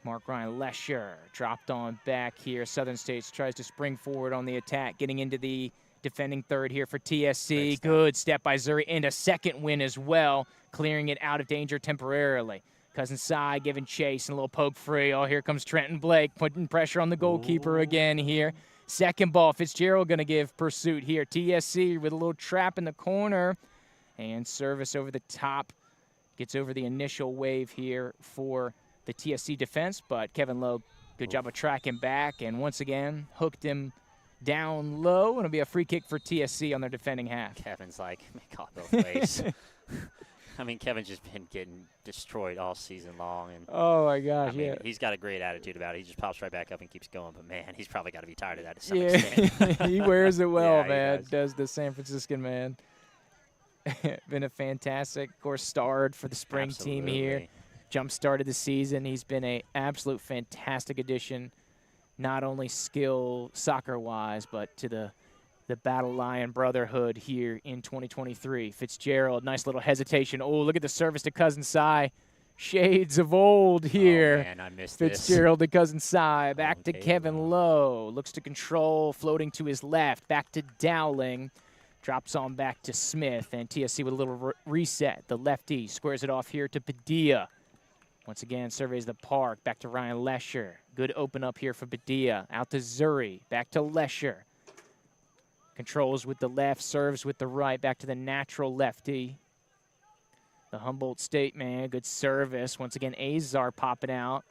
Mark Ryan Lesher. Dropped on back here. Southern States tries to spring forward on the attack, getting into the defending third here for TSC. Good step by Zuri, and a second win as well, clearing it out of danger temporarily. Cousin Cy giving chase and a little poke free. Oh, here comes Trenton Blake putting pressure on the goalkeeper again here. Second ball, Fitzgerald going to give pursuit here. TSC with a little trap in the corner. And service over the top. Gets over the initial wave here for the TSC defense, but Kevin Lowe, good job of tracking back, and once again, hooked him down low. It'll be a free kick for TSC on their defending half. Kevin's like, caught both ways. I mean, Kevin's just been getting destroyed all season long. And oh, my gosh, I mean, he's got a great attitude about it. He just pops right back up and keeps going, but, man, he's probably got to be tired of that to some extent. He wears it well, Yeah, man, does the San Franciscan man. Been a fantastic, of course, starred for the spring team here. Jump-started the season. He's been an absolute fantastic addition, not only skill soccer-wise, but to the Battle Lion Brotherhood here in 2023. Fitzgerald, nice little hesitation. Oh, look at the service to Cousin Cy. Shades of old here. Oh, man, I missed Fitzgerald to Cousin Cy. Back to Kevin Lowe. Looks to control, floating to his left. Back to Dowling. Drops on back to Smith, and TSC with a little reset. The lefty squares it off here to Padilla. Once again, surveys the park. Back to Ryan Lesher. Good open up here for Padilla. Out to Zuri. Back to Lesher. Controls with the left, serves with the right. Back to the natural lefty. The Humboldt State man, good service. Once again, Azar popping out.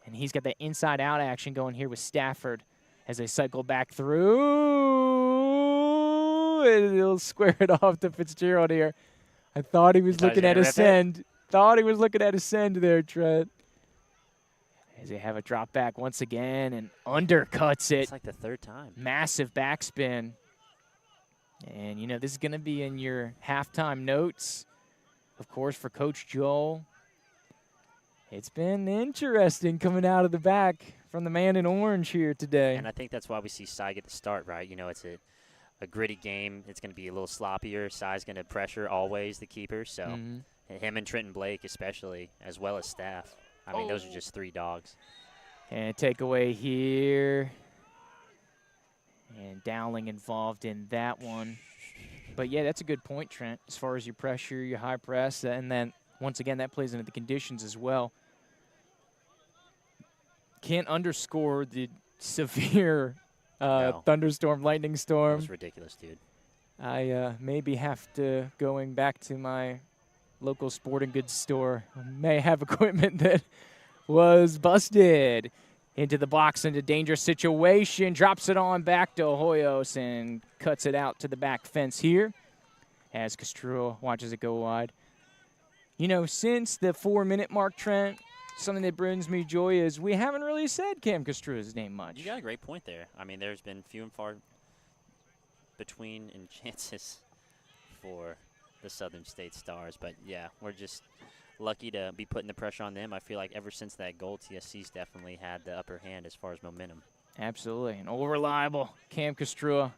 And he's got the inside-out action going here with Stafford as they cycle back through. And he'll square it off to Fitzgerald here. I thought he was looking at his send. Thought he was looking at his send there, Trent. As they have a drop back once again and undercuts it. It's like the third time. Massive backspin. And, this is going to be in your halftime notes, of course, for Coach Joel. It's been interesting coming out of the back from the man in orange here today. And I think that's why we see Cy get the start, right? It's a gritty game. It's going to be a little sloppier. Cy's going to pressure always the keeper. So him and Trenton Blake especially, as well as Staff. I mean, those are just three dogs. And takeaway here. And Dowling involved in that one. But, yeah, that's a good point, Trent, as far as your pressure, your high press. And then, once again, that plays into the conditions as well. Can't underscore the severe thunderstorm, lightning storm. That was ridiculous, dude. I maybe have to, going back to my local sporting goods store, may have equipment that was busted. Into the box, into dangerous situation, drops it on back to Hoyos and cuts it out to the back fence here as Castro watches it go wide. Since the 4-minute mark, Trent, something that brings me joy is we haven't really said Cam Castro's name much. You got a great point there. I mean, there's been few and far between in chances for the Southern State Stars. But, yeah, lucky to be putting the pressure on them. I feel like ever since that goal, TSC's definitely had the upper hand as far as momentum. Absolutely. And all reliable Cam Castrua.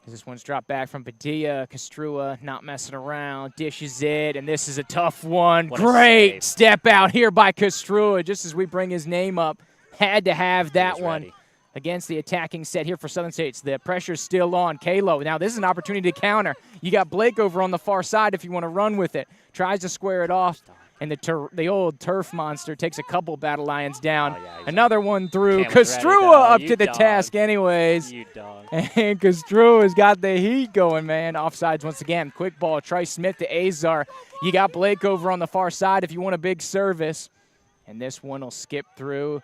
This one's dropped back from Padilla. Castrua not messing around, dishes it, and this is a tough one. What Great step out here by Castrua, just as we bring his name up. Had to have that one ready against the attacking set here for Southern States. The pressure's still on. Kalo, now this is an opportunity to counter. You got Blake over on the far side if you want to run with it. Tries to square it off, and the old turf monster takes a couple Battle Lions down. Another one through. Castrua up to the task anyways. You dog. And Castrua's got the heat going, man. Offsides once again. Quick ball. Trice Smith to Azar. You got Blake over on the far side if you want a big service. And this one will skip through.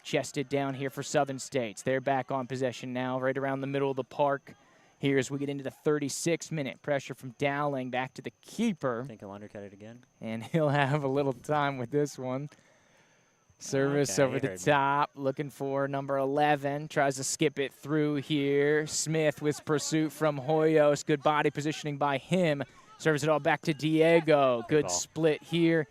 Chested down here for Southern States. They're back on possession now, right around the middle of the park. Here as we get into the 36-minute pressure from Dowling back to the keeper. I think he'll undercut it again. And he'll have a little time with this one. Service over the top, looking for number 11. Tries to skip it through here. Smith with pursuit from Hoyos. Good body positioning by him. Serves it all back to Diego. Good split here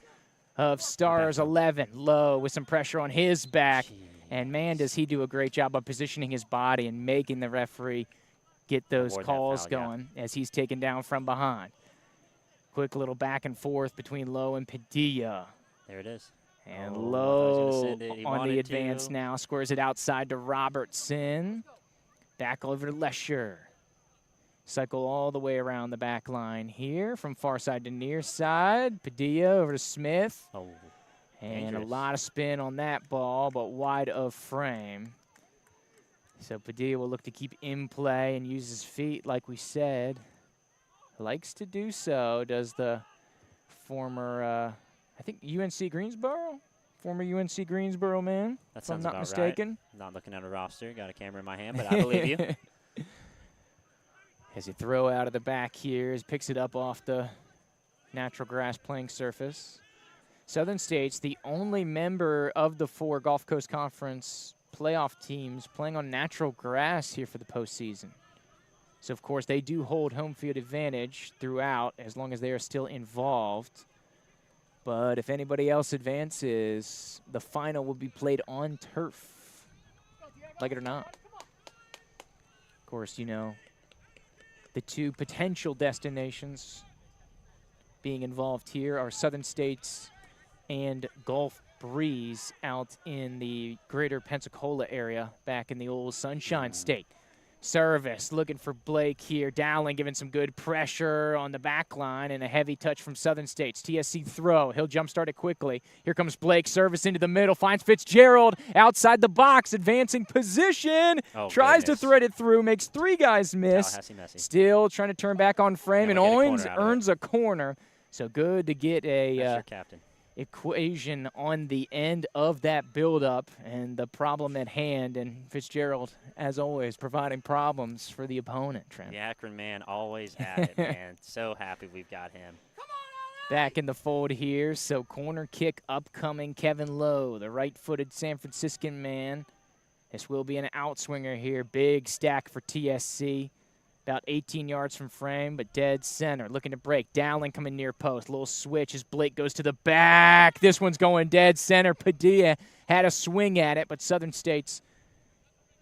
of Stars 11. Low with some pressure on his back. And, man, does he do a great job of positioning his body and making the referee get those calls going as he's taken down from behind. Quick little back and forth between Lowe and Padilla. There it is. And Lowe on the advance now. Squares it outside to Robertson. Back over to Lesher. Cycle all the way around the back line here from far side to near side. Padilla over to Smith. And a lot of spin on that ball, but wide of frame. So Padilla will look to keep in play and use his feet, like we said. Likes to do so, does the former, I think, UNC Greensboro? Former UNC Greensboro man, if I'm not mistaken. Right. Not looking at a roster. Got a camera in my hand, but I believe you. As you throw out of the back here, picks it up off the natural grass playing surface. Southern State's the only member of the 4 Gulf Coast Conference playoff teams playing on natural grass here for the postseason. So, of course, they do hold home field advantage throughout as long as they are still involved. But if anybody else advances, the final will be played on turf, like it or not. Of course, you know, the 2 potential destinations being involved here are Southern States and Gulf Breeze out in the greater Pensacola area back in the old Sunshine State. Service looking for Blake here. Dowling giving some good pressure on the back line and a heavy touch from Southern States. TSC throw. He'll jumpstart it quickly. Here comes Blake. Service into the middle. Finds Fitzgerald outside the box. Advancing position. Tries to thread it through. Makes 3 guys miss. Still trying to turn back on frame. And Owens earns a corner. So good to get a equation on the end of that buildup and the problem at hand. And Fitzgerald, as always, providing problems for the opponent, Trent. The Akron man always at it, man. So happy we've got him. Back in the fold here, so corner kick upcoming. Kevin Lowe, the right-footed San Franciscan man. This will be an outswinger here. Big stack for TSC. About 18 yards from frame, but dead center. Looking to break. Dowling coming near post. Little switch as Blake goes to the back. This one's going dead center. Padilla had a swing at it, but Southern State's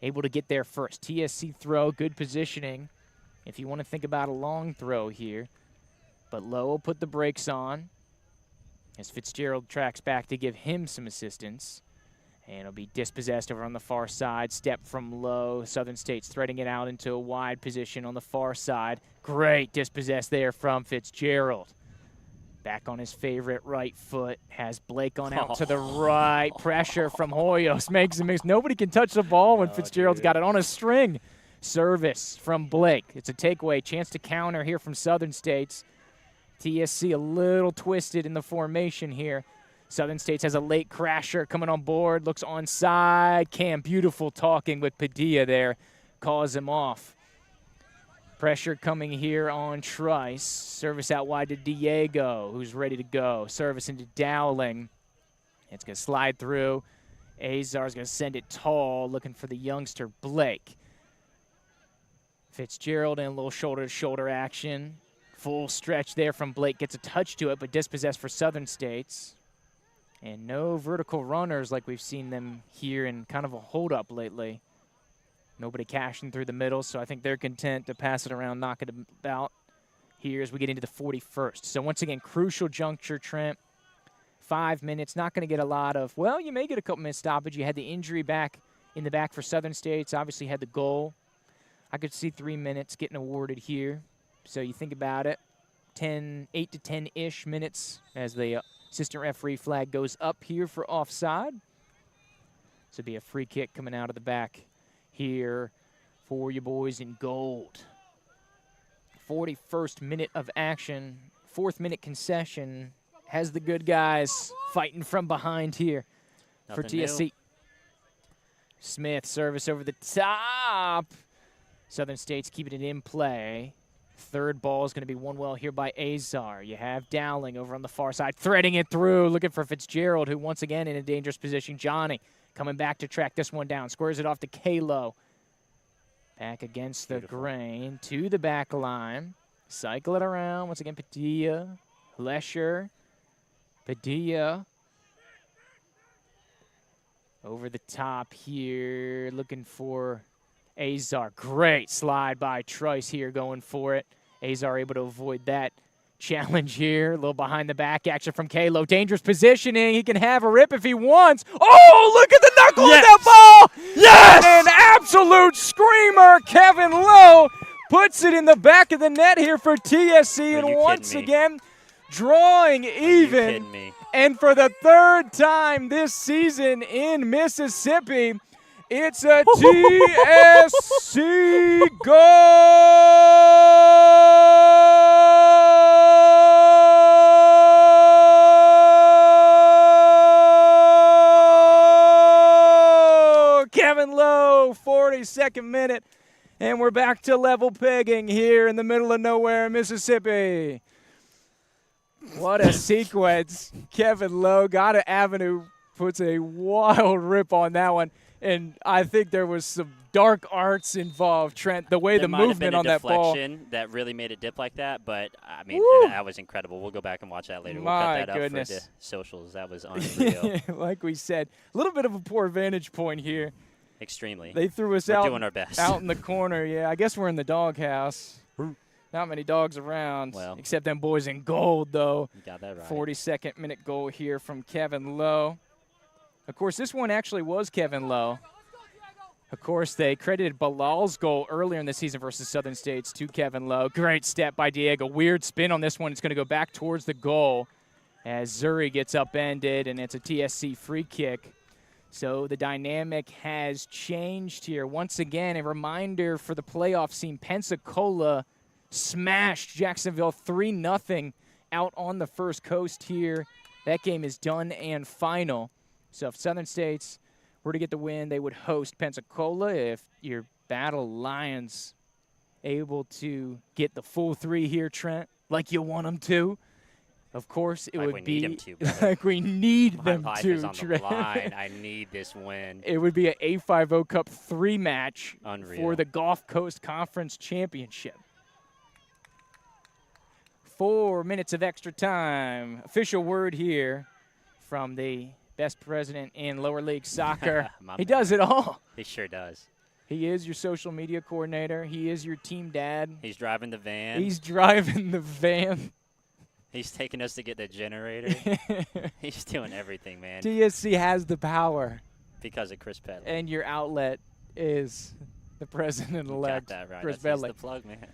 able to get there first. TSC throw, good positioning if you want to think about a long throw here. But Lowe will put the brakes on as Fitzgerald tracks back to give him some assistance. And it'll be dispossessed over on the far side. Step from Lowe. Southern State's threading it out into a wide position on the far side. Great dispossessed there from Fitzgerald. Back on his favorite right foot. Has Blake on out to the right. Pressure from Hoyos. Makes a miss. Nobody can touch the ball when Fitzgerald's got it on a string. Service from Blake. It's a takeaway. Chance to counter here from Southern State's. TSC a little twisted in the formation here. Southern States has a late crasher coming on board. Looks onside. Cam, beautiful talking with Padilla there. Calls him off. Pressure coming here on Trice. Service out wide to Diego, who's ready to go. Service into Dowling. It's going to slide through. Azar's going to send it tall, looking for the youngster Blake. Fitzgerald in a little shoulder-to-shoulder action. Full stretch there from Blake. Gets a touch to it, but dispossessed for Southern States. And no vertical runners like we've seen them here in kind of a hold-up lately. Nobody cashing through the middle, so I think they're content to pass it around, knock it about here as we get into the 41st. So once again, crucial juncture, Trent. 5 minutes, not going to get a lot of, well, you may get a couple minutes stoppage. You had the injury back in the back for Southern States, obviously had the goal. I could see 3 minutes getting awarded here. So you think about it, 8 to 10-ish minutes as the assistant referee flag goes up here for offside. This would be a free kick coming out of the back here for you boys in gold. 41st minute of action, 4th minute concession. Has the good guys fighting from behind here for TSC. New. Smith, service over the top. Southern State's keeping it in play. Third ball is going to be won well here by Azar. You have Dowling over on the far side, threading it through, looking for Fitzgerald, who once again in a dangerous position. Johnny coming back to track this one down. Squares it off to Kalo. Back against the grain to the back line. Cycle it around. Once again, Padilla, Lesher, Padilla. Over the top here, looking for Azar. Great slide by Trice here, going for it. Azar able to avoid that challenge here. A little behind the back action from Kalo. Dangerous positioning. He can have a rip if he wants. Oh, look at the knuckle of that ball. Yes! And an absolute screamer. Kevin Lowe puts it in the back of the net here for TSC. And once again, drawing even. Are you kidding me? And for the third time this season in Mississippi, it's a TSC goal! Kevin Lowe, 42nd minute, and we're back to level pegging here in the middle of nowhere, Mississippi. What a sequence. Kevin Lowe got an avenue, puts a wild rip on that one. And I think there was some dark arts involved, Trent, the way the movement on that ball. That really made it dip like that, but, I mean, that was incredible. We'll go back and watch that later. We'll cut that up for the socials. That was unreal. Like we said, a little bit of a poor vantage point here. Extremely. They threw us We're doing our best. out in the corner. Yeah, I guess we're in the doghouse. Not many dogs around, except them boys in gold, though. You got that right. 42nd minute goal here from Kevin Lowe. Of course, this one actually was Kevin Lowe. Of course, they credited Bilal's goal earlier in the season versus Southern States to Kevin Lowe. Great step by Diego. Weird spin on this one. It's going to go back towards the goal as Zuri gets upended, and it's a TSC free kick. So the dynamic has changed here. Once again, a reminder for the playoff scene. Pensacola smashed Jacksonville 3-0 out on the First Coast here. That game is done and final. So if Southern States were to get the win, they would host Pensacola. If your Battle Lions able to get the full 3 here, Trent, like you want them to, of course it would be like we need them to, Trent. I need this win. It would be an A50 Cup 3 match for the Gulf Coast Conference Championship. 4 minutes of extra time. Official word here from the best president in lower league soccer. He does it all. He sure does. He is your social media coordinator. He is your team dad. He's driving the van. He's driving the van. He's taking us to get the generator. He's doing everything, man. TSC has the power. Because of Chris Pedley. And your outlet is the president-elect, got that right. Chris That's Pedley. the plug, man.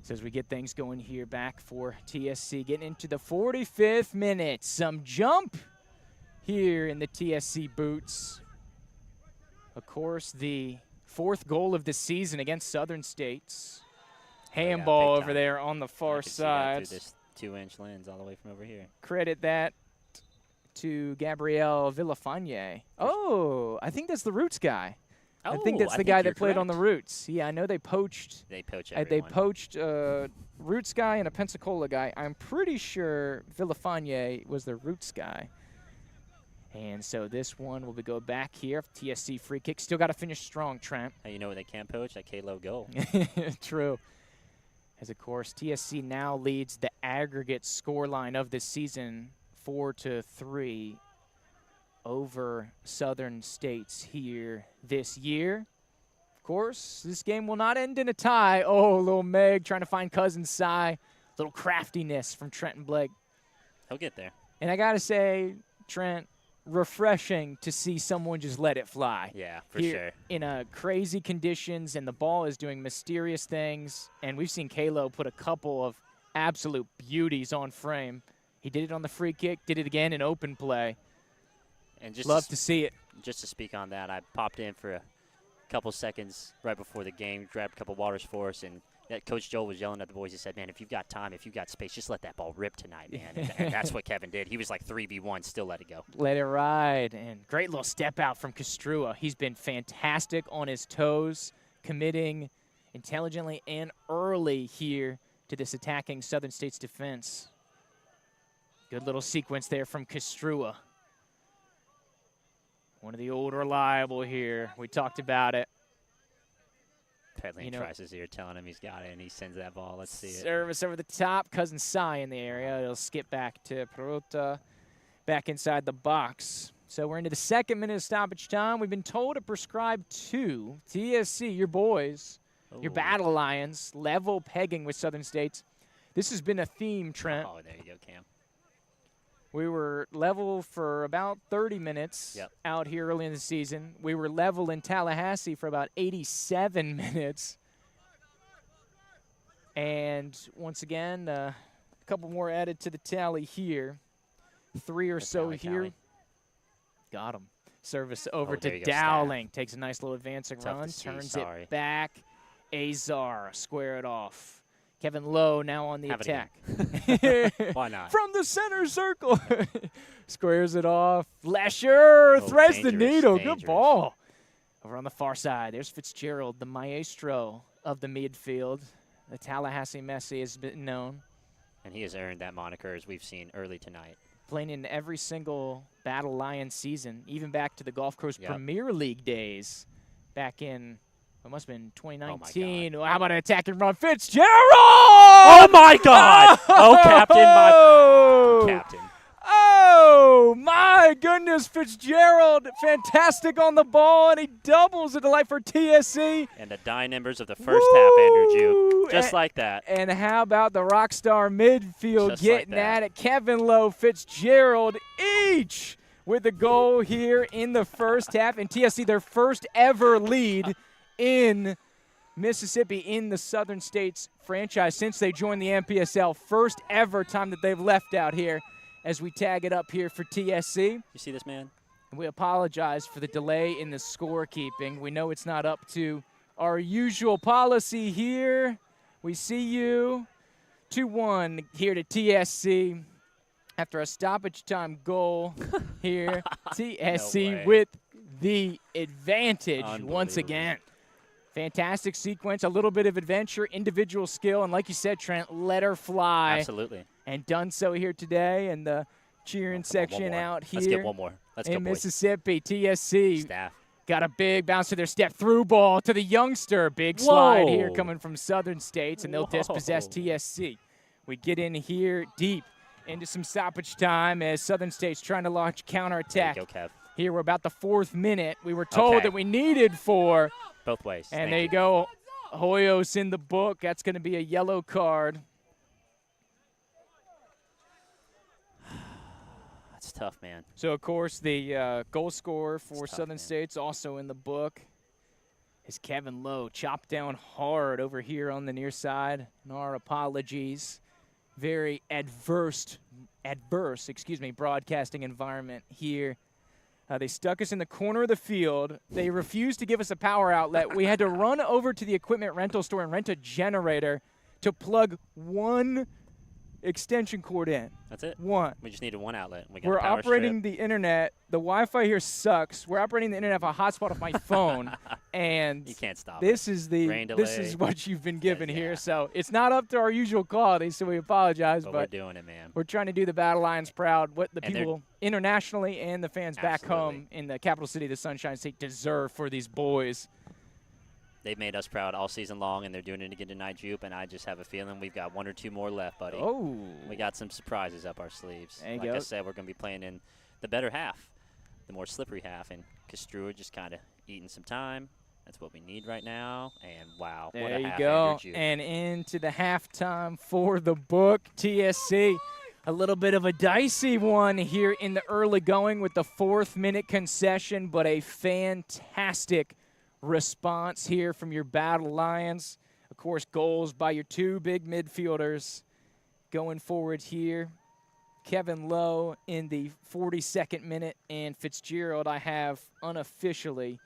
So as we get things going here back for TSC, getting into the 45th minute. Some jump here in the TSC boots. Of course, the 4th goal of the season against Southern States. Handball over there on the far side. Through this 2-inch lens all the way from over here. Credit that to Gabriel Villafañe. Oh, I think that's the Roots guy. I think that's the guy that played on the Roots. Yeah, I know they poached. They poach everyone. They poached a Roots guy and a Pensacola guy. I'm pretty sure Villafañe was the Roots guy. And so this one will go back here. TSC free kick. Still got to finish strong, Trent. Hey, you know what they can't poach? That K-Lo goal. True. As, of course, TSC now leads the aggregate scoreline of this season 4-3 over Southern States here this year. Of course, this game will not end in a tie. Oh, little Meg trying to find Cousin Cy. Little craftiness from Trenton Blake. He'll get there. And I got to say, Trent, refreshing to see someone just let it fly. Yeah, for Here sure. In crazy conditions, and the ball is doing mysterious things. And we've seen Kalo put a couple of absolute beauties on frame. He did it on the free kick, did it again in open play. And just Love to see it. Just to speak on that, I popped in for a couple seconds right before the game, grabbed a couple waters for us, and Coach Joel was yelling at the boys. He said, man, if you've got time, if you've got space, just let that ball rip tonight, man. And that's what Kevin did. He was like 3v1, still let it go. Let it ride. And great little step out from Castrua. He's been fantastic on his toes, committing intelligently and early here to this attacking Southern States defense. Good little sequence there from Castrua. One of the old reliable here. We talked about it. Pedling tries his ear, telling him he's got it, and he sends that ball. Let's see it. Service over the top. Cousin Cy in the area. It'll skip back to Perota, back inside the box. So we're into the 2nd minute of stoppage time. We've been told to prescribe 2. TSC, your boys, your Battle Lions, level pegging with Southern States. This has been a theme, Trent. Oh, there you go, Cam. We were level for about 30 minutes out here early in the season. We were level in Tallahassee for about 87 minutes. And once again, a couple more added to the tally here. 3 or so here. Got him. Service over to Dowling. Takes a nice little advancing run. Turns it back. Azar, square it off. Kevin Lowe now on the attack. Why not? From the center circle. Squares it off. Lesher threads the needle. Dangerous. Good ball. Over on the far side, there's Fitzgerald, the maestro of the midfield. The Tallahassee Messi has been known. And he has earned that moniker, as we've seen early tonight. Playing in every single Battle Lions season, even back to the Gulf Coast Premier League days back in, it must have been 2019. How about an attacking run? Fitzgerald! Oh, my God! Oh, Captain. Captain. Oh, my goodness. Fitzgerald, fantastic on the ball, and he doubles a delight for TSC. And the dying embers of the first half, Andrew Jew. Just like that. And how about the rock star midfield getting at it? Kevin Lowe, Fitzgerald, each with the goal here in the first half. And TSC, their first ever lead in Mississippi in the Southern States franchise since they joined the MPSL. First ever time that they've left out here as we tag it up here for TSC. You see this, man? And we apologize for the delay in the scorekeeping. We know it's not up to our usual policy here. We see you. 2-1 here to TSC after a stoppage time goal here. TSC with the advantage once again. Fantastic sequence, a little bit of adventure, individual skill, and like you said, Trent, let her fly. Absolutely. And done so here today, and the cheering section out here. Let's get one more. Let's go, boys. In Mississippi, TSC. Staff. Got a big bounce to their step through ball to the youngster. Big slide here coming from Southern States, and they'll dispossess TSC. We get in here deep into some stoppage time as Southern States trying to launch counterattack. There you go, Kev. Here we're about the 4th minute. We were told that we needed 4. Both ways. And there you go. Hoyos in the book. That's going to be a yellow card. That's tough, man. So, of course, the goal scorer for Southern States also in the book is Kevin Lowe. Chopped down hard over here on the near side. And our apologies. Very adverse broadcasting environment here. They stuck us in the corner of the field. They refused to give us a power outlet. We had to run over to the equipment rental store and rent a generator to plug one extension cord in. That's it? One. We just needed one outlet. We're operating the internet. The Wi-Fi here sucks. We're operating the internet off a hotspot off my phone. And you can't stop this is what you've been given here. So it's not up to our usual quality, so we apologize. But we're doing it, man. We're trying to do the Battle Lions proud. What the people internationally and the fans back home in the capital city of the Sunshine State deserve for these boys. They've made us proud all season long, and they're doing it again tonight, Jupe, and I just have a feeling we've got 1 or 2 more left, buddy. Oh. We got some surprises up our sleeves. There you like go. I said, we're going to be playing in the better half, the more slippery half, and Castrua just kind of eating some time. That's what we need right now, and wow, what There a you half, go. Andrew Jupe. And into the halftime for the book, TSC. A little bit of a dicey one here in the early going with the 4th-minute concession, but a fantastic response here from your Battle Lions. Of course, goals by your 2 big midfielders going forward here. Kevin Lowe in the 42nd minute, and Fitzgerald I have unofficially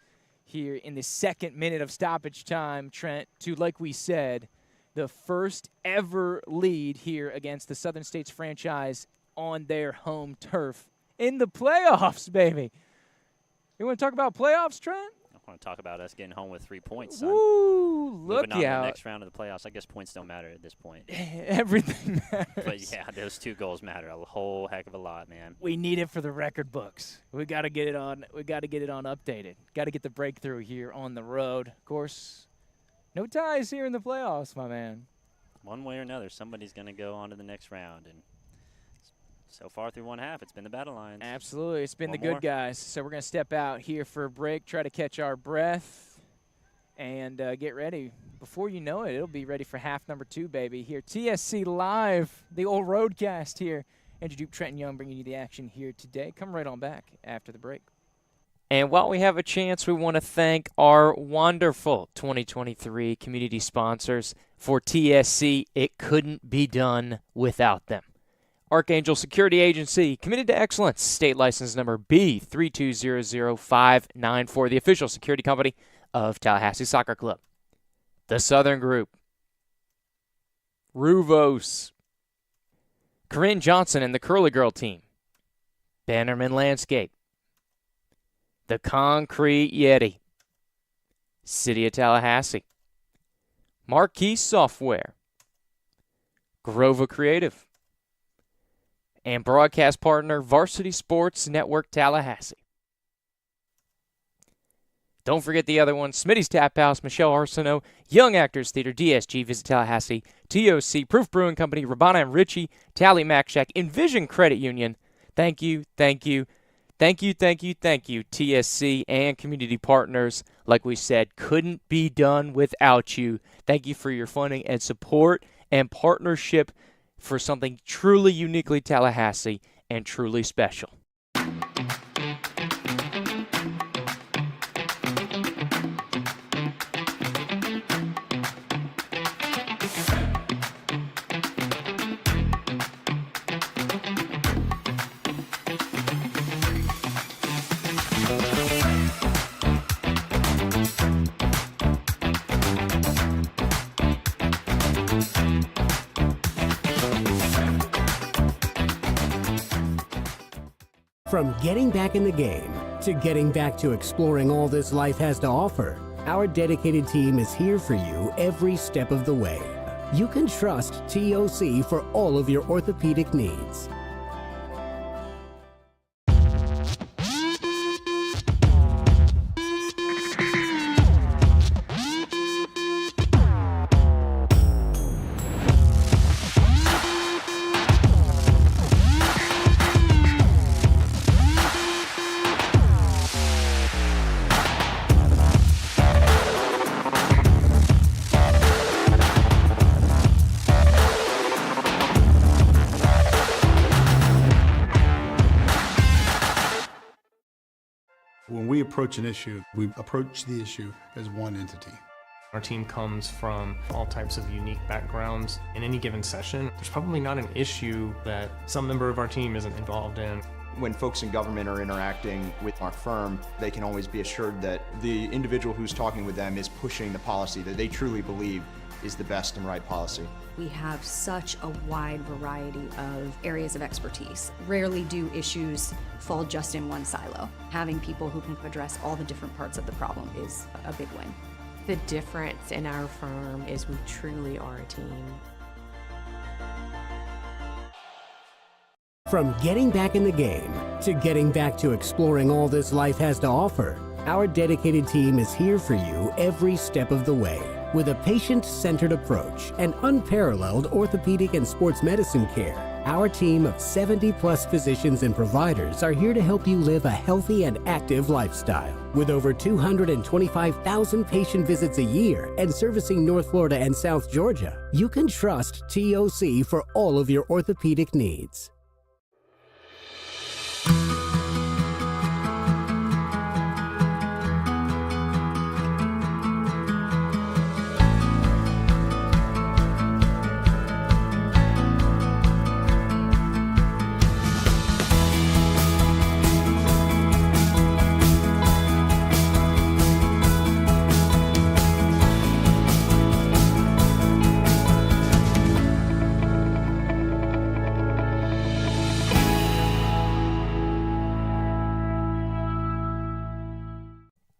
here in the 2nd minute of stoppage time, Trent, to, like we said, the first ever lead here against the Southern States franchise on their home turf in the playoffs, baby. You want to talk about playoffs, Trent? I want to talk about us getting home with 3 points, son. Woo, look Moving on to out. the next round of the playoffs. I guess points don't matter at this point. Everything matters. But, yeah, those 2 goals matter a whole heck of a lot, man. We need it for the record books. We got to get it on. We got to get it on updated. Got to get the breakthrough here on the road. Of course, no ties here in the playoffs, my man. One way or another, somebody's going to go on to the next round. And so far through 1 half, it's been the Battle Lions. Absolutely. It's been One the good more. guys. So we're going to step out here for a break, try to catch our breath, and get ready. Before you know it, it'll be ready for half number 2, baby. Here, TSC Live, the old roadcast here. Andrew Duke, Trenton Young bringing you the action here today. Come right on back after the break. And while we have a chance, we want to thank our wonderful 2023 community sponsors. For TSC, it couldn't be done without them. Archangel Security Agency, committed to excellence, state license number B3200594, the official security company of Tallahassee Soccer Club. The Southern Group, Ruvos, Corinne Johnson and the Curly Girl team, Bannerman Landscape, The Concrete Yeti, City of Tallahassee, Marquee Software, Grova Creative, and broadcast partner Varsity Sports Network Tallahassee. Don't forget the other ones, Smitty's Tap House, Michelle Arsenault, Young Actors Theater, DSG, Visit Tallahassee, TOC, Proof Brewing Company, Rabana and Ritchie, Tally Mac Shack, Envision Credit Union. Thank you, thank you, thank you, thank you, thank you, TSC and community partners. Like we said, couldn't be done without you. Thank you for your funding and support and partnership for something truly uniquely Tallahassee and truly special. From getting back in the game to getting back to exploring all this life has to offer, our dedicated team is here for you every step of the way. You can trust TOC for all of your orthopedic needs. When we approach an issue, we approach the issue as one entity. Our team comes from all types of unique backgrounds. In any given session, there's probably not an issue that some member of our team isn't involved in. When folks in government are interacting with our firm, they can always be assured that the individual who's talking with them is pushing the policy that they truly believe is the best and right policy. We have such a wide variety of areas of expertise. Rarely do issues fall just in one silo. Having people who can address all the different parts of the problem is a big win. The difference in our firm is we truly are a team. From getting back in the game to getting back to exploring all this life has to offer, Our dedicated team is here for you every step of the way. With a patient-centered approach and unparalleled orthopedic and sports medicine care, our team of 70-plus physicians and providers are here to help you live a healthy and active lifestyle. With over 225,000 patient visits a year and servicing North Florida and South Georgia, you can trust TOC for all of your orthopedic needs.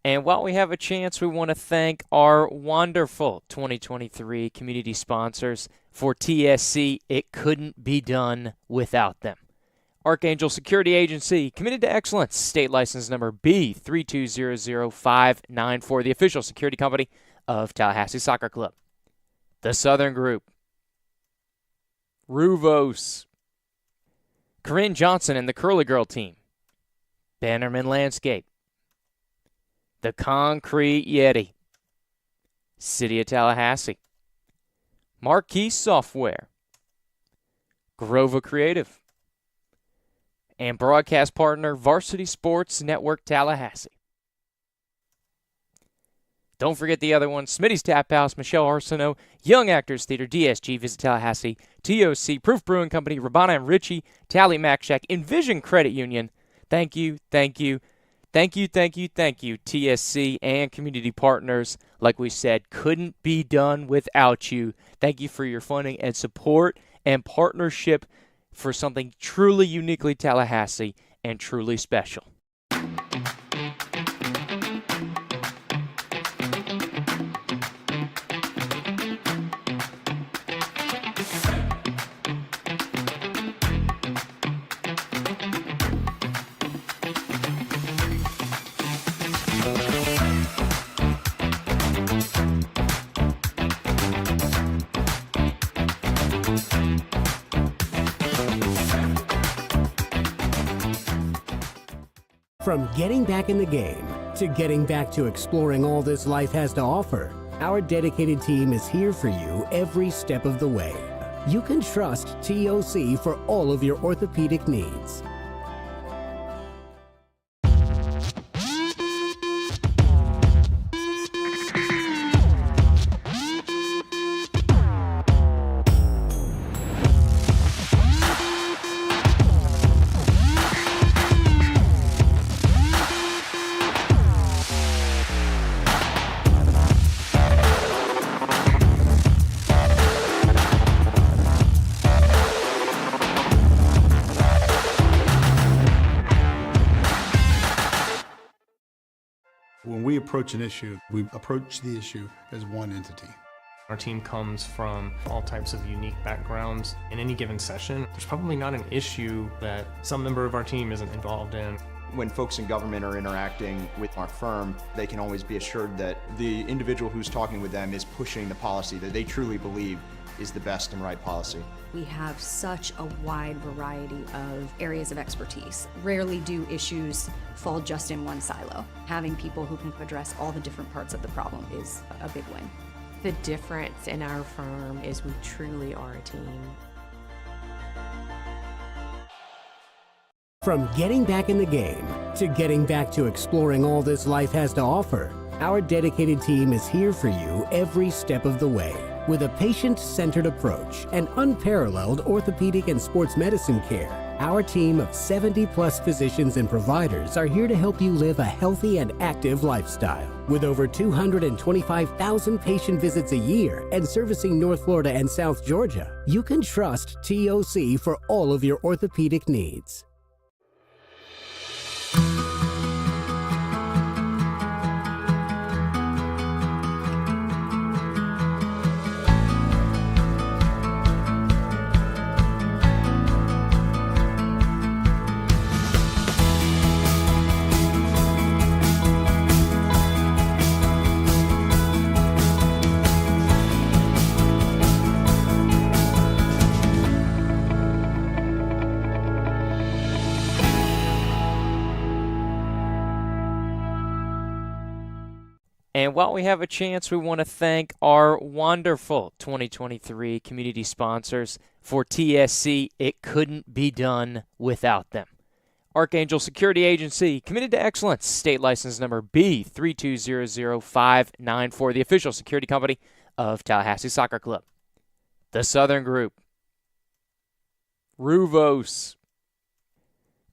And while we have a chance, we want to thank our wonderful 2023 community sponsors. For TSC, it couldn't be done without them. Archangel Security Agency, committed to excellence, state license number B3200594, the official security company of Tallahassee Soccer Club. The Southern Group, Ruvos, Corinne Johnson and the Curly Girl team, Bannerman Landscape, The Concrete Yeti, City of Tallahassee, Marquee Software, Grova Creative, and broadcast partner Varsity Sports Network Tallahassee. Don't forget the other ones: Smitty's Tap House, Michelle Arsenault, Young Actors Theater, DSG, Visit Tallahassee, TOC, Proof Brewing Company, Rabana and Ritchie, Tally Mac Shack, Envision Credit Union. Thank you, thank you, thank you, thank you, thank you, TSC and community partners. Like we said, couldn't be done without you. Thank you for your funding and support and partnership for something truly uniquely Tallahassee and truly special. From getting back in the game to getting back to exploring all this life has to offer, our dedicated team is here for you every step of the way. You can trust TOC for all of your orthopedic needs. When we approach an issue, we approach the issue as one entity. Our team comes from all types of unique backgrounds. In any given session, there's probably not an issue that some member of our team isn't involved in. When folks in government are interacting with our firm, they can always be assured that the individual who's talking with them is pushing the policy that they truly believe is the best and right policy. We have such a wide variety of areas of expertise. Rarely do issues fall just in one silo. Having people who can address all the different parts of the problem is a big win. The difference in our firm is we truly are a team. From getting back in the game to getting back to exploring all this life has to offer, our dedicated team is here for you every step of the way. With a patient-centered approach and unparalleled orthopedic and sports medicine care, our team of 70-plus physicians and providers are here to help you live a healthy and active lifestyle. With over 225,000 patient visits a year and servicing North Florida and South Georgia, you can trust TOC for all of your orthopedic needs. And while we have a chance, we want to thank our wonderful 2023 community sponsors. For TSC, it couldn't be done without them. Archangel Security Agency, committed to excellence, state license number B3200594, the official security company of Tallahassee Soccer Club. The Southern Group, Ruvos,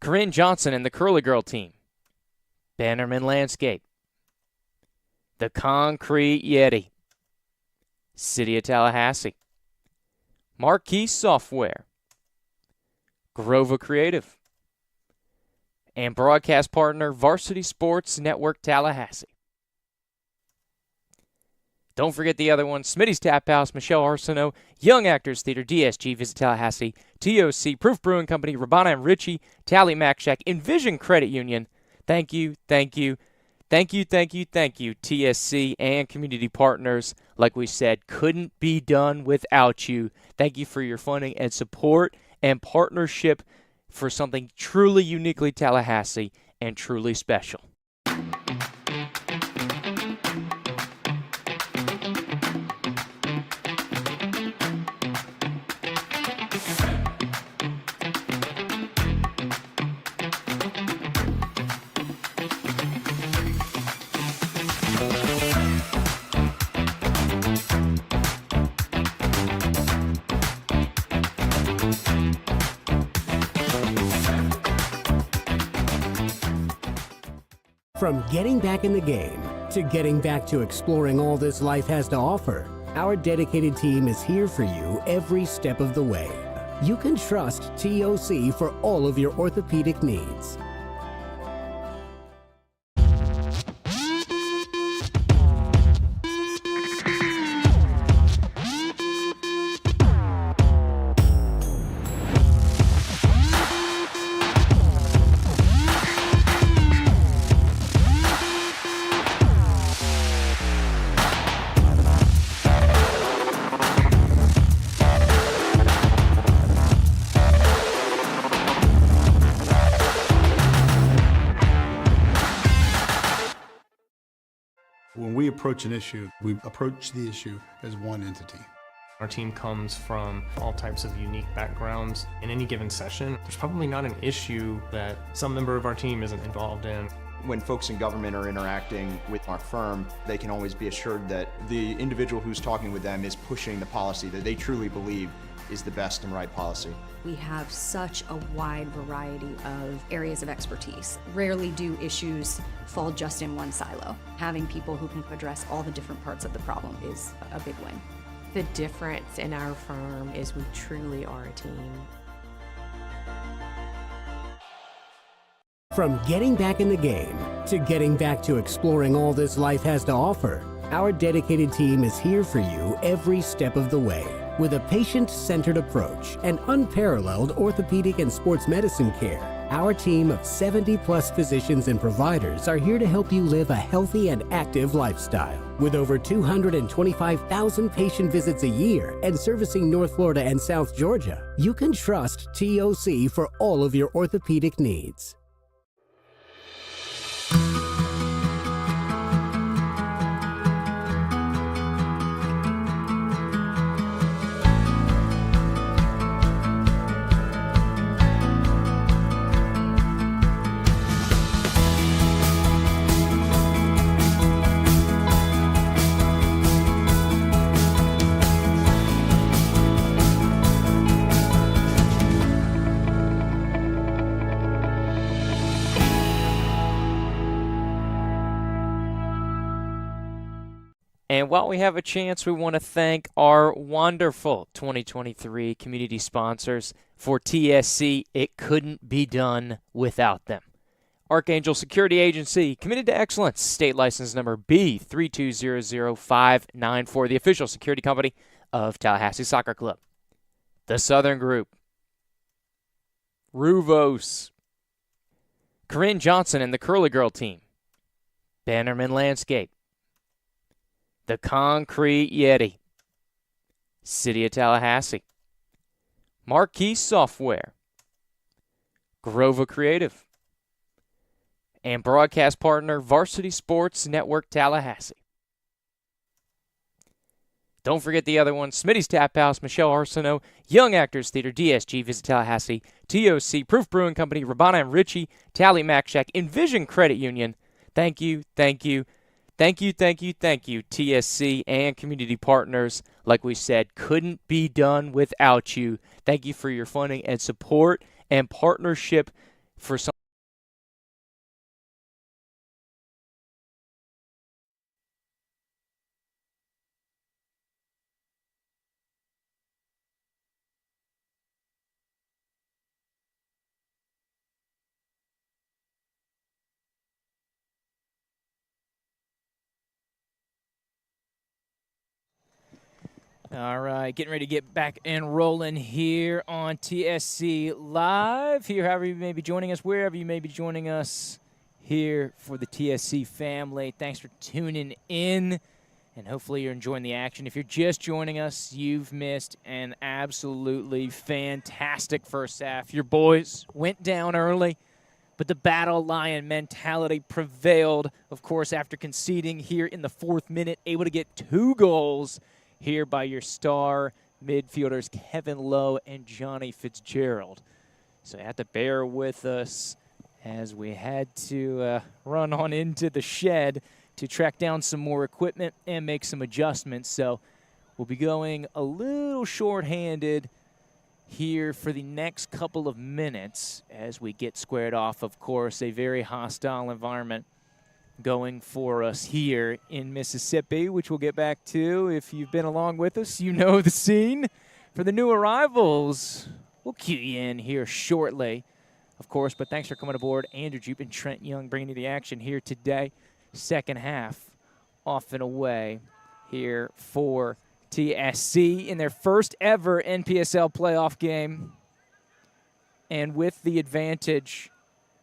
Corinne Johnson and the Curly Girl team, Bannerman Landscape, The Concrete Yeti, City of Tallahassee, Marquee Software, Grova Creative, and broadcast partner Varsity Sports Network Tallahassee. Don't forget the other ones: Smitty's Tap House, Michelle Arsenault, Young Actors Theater, DSG, Visit Tallahassee, TOC, Proof Brewing Company, Rabana and Ritchie, Tally Mac Shack, Envision Credit Union. Thank you, thank you, thank you, thank you, thank you, TSC and community partners. Like we said, couldn't be done without you. Thank you for your funding and support and partnership for something truly uniquely Tallahassee and truly special. From getting back in the game to getting back to exploring all this life has to offer, our dedicated team is here for you every step of the way. You can trust TOC for all of your orthopedic needs. When we approach an issue, we approach the issue as one entity. Our team comes from all types of unique backgrounds. In any given session, there's probably not an issue that some member of our team isn't involved in. When folks in government are interacting with our firm, they can always be assured that the individual who's talking with them is pushing the policy that they truly believe is the best and right policy. We have such a wide variety of areas of expertise. Rarely do issues fall just in one silo. Having people who can address all the different parts of the problem is a big win. The difference in our firm is we truly are a team. From getting back in the game to getting back to exploring all this life has to offer, our dedicated team is here for you every step of the way. With a patient-centered approach and unparalleled orthopedic and sports medicine care, our team of 70-plus physicians and providers are here to help you live a healthy and active lifestyle. With over 225,000 patient visits a year and servicing North Florida and South Georgia, you can trust TOC for all of your orthopedic needs. And while we have a chance, we want to thank our wonderful 2023 community sponsors. For TSC, it couldn't be done without them. Archangel Security Agency, committed to excellence, state license number B3200594, the official security company of Tallahassee Soccer Club. The Southern Group, Ruvos, Corinne Johnson and the Curly Girl team, Bannerman Landscape, The Concrete Yeti, City of Tallahassee, Marquee Software, Grova Creative, and broadcast partner Varsity Sports Network Tallahassee. Don't forget the other ones, Smitty's Tap House, Michelle Arsenault, Young Actors Theater, DSG, Visit Tallahassee, TOC, Proof Brewing Company, Rabana and Ritchie, Tally Mac Shack, Envision Credit Union. Thank you, thank you, thank you, thank you, thank you, TSC and community partners. Like we said, couldn't be done without you. Thank you for your funding and support and partnership for some. All right, getting ready to get back and rolling here on TSC Live. Here, however you may be joining us, wherever you may be joining us here for the TSC family. Thanks for tuning in, and hopefully you're enjoying the action. If you're just joining us, you've missed an absolutely fantastic first half. Your boys went down early, but the Battle Lion mentality prevailed, of course, after conceding here in the 4th minute, able to get 2 goals here by your star midfielders Kevin Lowe and Johnny Fitzgerald. So you have to bear with us as we had to run on into the shed to track down some more equipment and make some adjustments. So we'll be going a little short-handed here for the next couple of minutes as we get squared off, of course, a very hostile environment going for us here in Mississippi, which we'll get back to. If you've been along with us, you know the scene. For the new arrivals, we'll cue you in here shortly, of course, but thanks for coming aboard. Andrew Jupe and Trent Young bringing you the action here today. Second half off and away here for TSC in their first ever NPSL playoff game. And with the advantage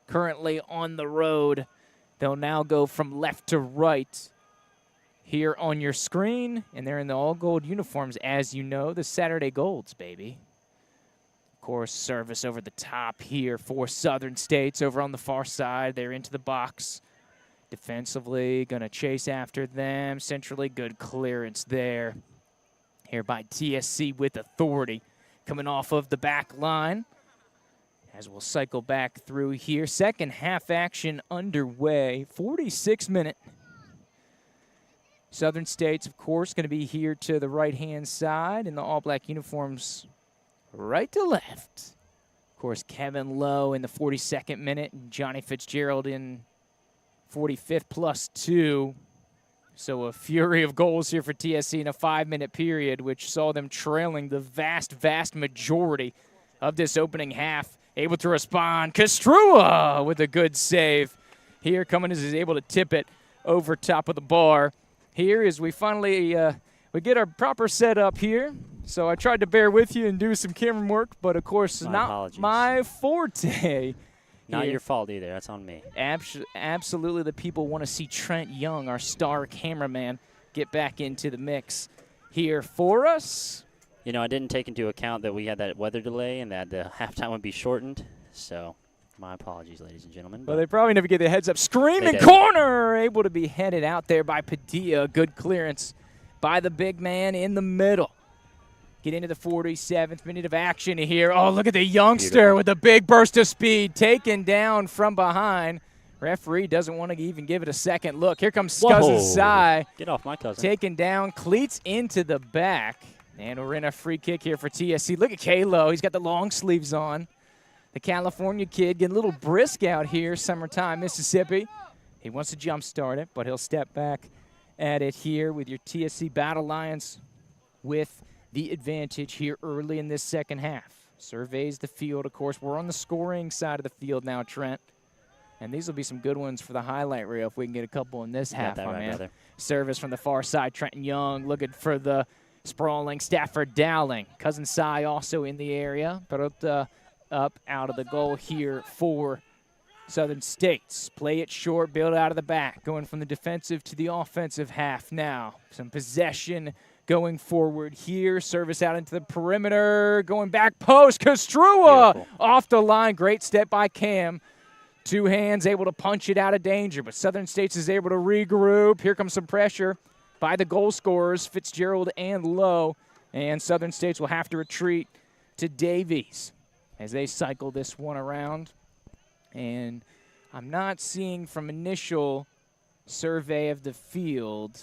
currently on the road, they'll now go from left to right here on your screen, and they're in the all-gold uniforms, as you know, the Saturday Golds, baby. Of course, service over the top here for Southern States over on the far side. They're into the box. Defensively, going to chase after them. Centrally, good clearance there. Here by TSC with authority. Coming off of the back line. As we'll cycle back through here. Second half action underway. 46 minute. Southern States, of course, going to be here to the right-hand side in the all-black uniforms right to left. Of course, Kevin Lowe in the 42nd minute and Johnny Fitzgerald in 45th +2. So a fury of goals here for TSC in a 5-minute period, which saw them trailing the vast majority of this opening half. Able to respond. Kastrua with a good save. Here Cummins is able to tip it over top of the bar. Here as we finally we get our proper setup here. So I tried to bear with you and do some camera work, but of course not my forte. Not your fault either. That's on me. Absolutely, the people want to see Trent Young, our star cameraman, get back into the mix here for us. You know, I didn't take into account that we had that weather delay and that the halftime would be shortened. So my apologies, ladies and gentlemen. Well, they probably never get the heads up. Screaming corner, able to be headed out there by Padilla. Good clearance by the big man in the middle. Get into the 47th minute of action here. Oh, look at the youngster with a big burst of speed, taken down from behind. Referee doesn't want to even give it a second look. Here comes Cousin Sai. Get off my cousin. Taken down, cleats into the back. And we're in a free kick here for TSC. Look at Kalo. He's got the long sleeves on. The California kid getting a little brisk out here, summertime Mississippi. He wants to jump start it, but he'll step back at it here with your TSC Battle Lions with the advantage here early in this second half. Surveys the field, of course. We're on the scoring side of the field now, Trent. And these will be some good ones for the highlight reel if we can get a couple in this half, my man. Brother. Service from the far side. Trenton Young looking for the sprawling Stafford Dowling. Cousin Sai also in the area. But up out of the goal here for Southern States. Play it short, build out of the back. Going from the defensive to the offensive half now. Some possession going forward here. Service out into the perimeter. Going back post. Kastrua off the line. Great step by Cam. Two hands able to punch it out of danger. But Southern States is able to regroup. Here comes some pressure by the goal scorers, Fitzgerald and Lowe. And Southern States will have to retreat to Davies as they cycle this one around. And I'm not seeing from initial survey of the field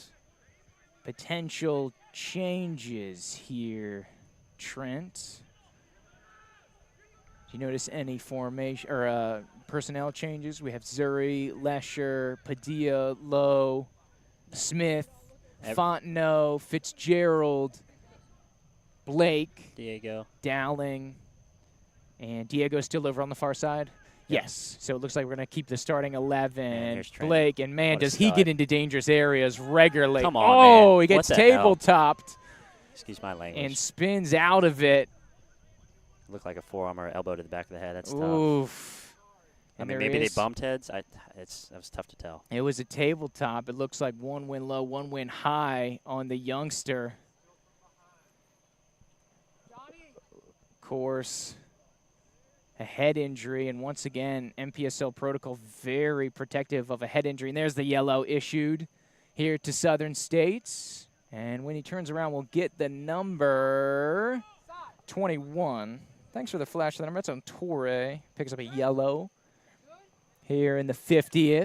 potential changes here, Trent. Do you notice any formation or personnel changes? We have Zuri, Lesher, Padilla, Lowe, Smith, Fontenot, Fitzgerald, Blake, Diego, Dowling, and Diego's still over on the far side. Yep. Yes, so it looks like we're going to keep the starting 11. here's Trent. Blake, and man, What a does he stud. get into dangerous areas regularly. Come on, oh, man. he gets What the hell? table-topped Excuse my language. and spins out of it. Looked like a forearm or elbow to the back of the head. That's tough. Oof. I And mean, there maybe they is- bumped heads. That was tough to tell. It was a tabletop. It looks like one win low, one win high on the youngster. Of course, a head injury, and once again, MPSL protocol very protective of a head injury. And there's the yellow issued here to Southern States. And when he turns around, we'll get the number 21. Thanks for the flash of the number. That's on Torre. Picks up a yellow here in the 50th.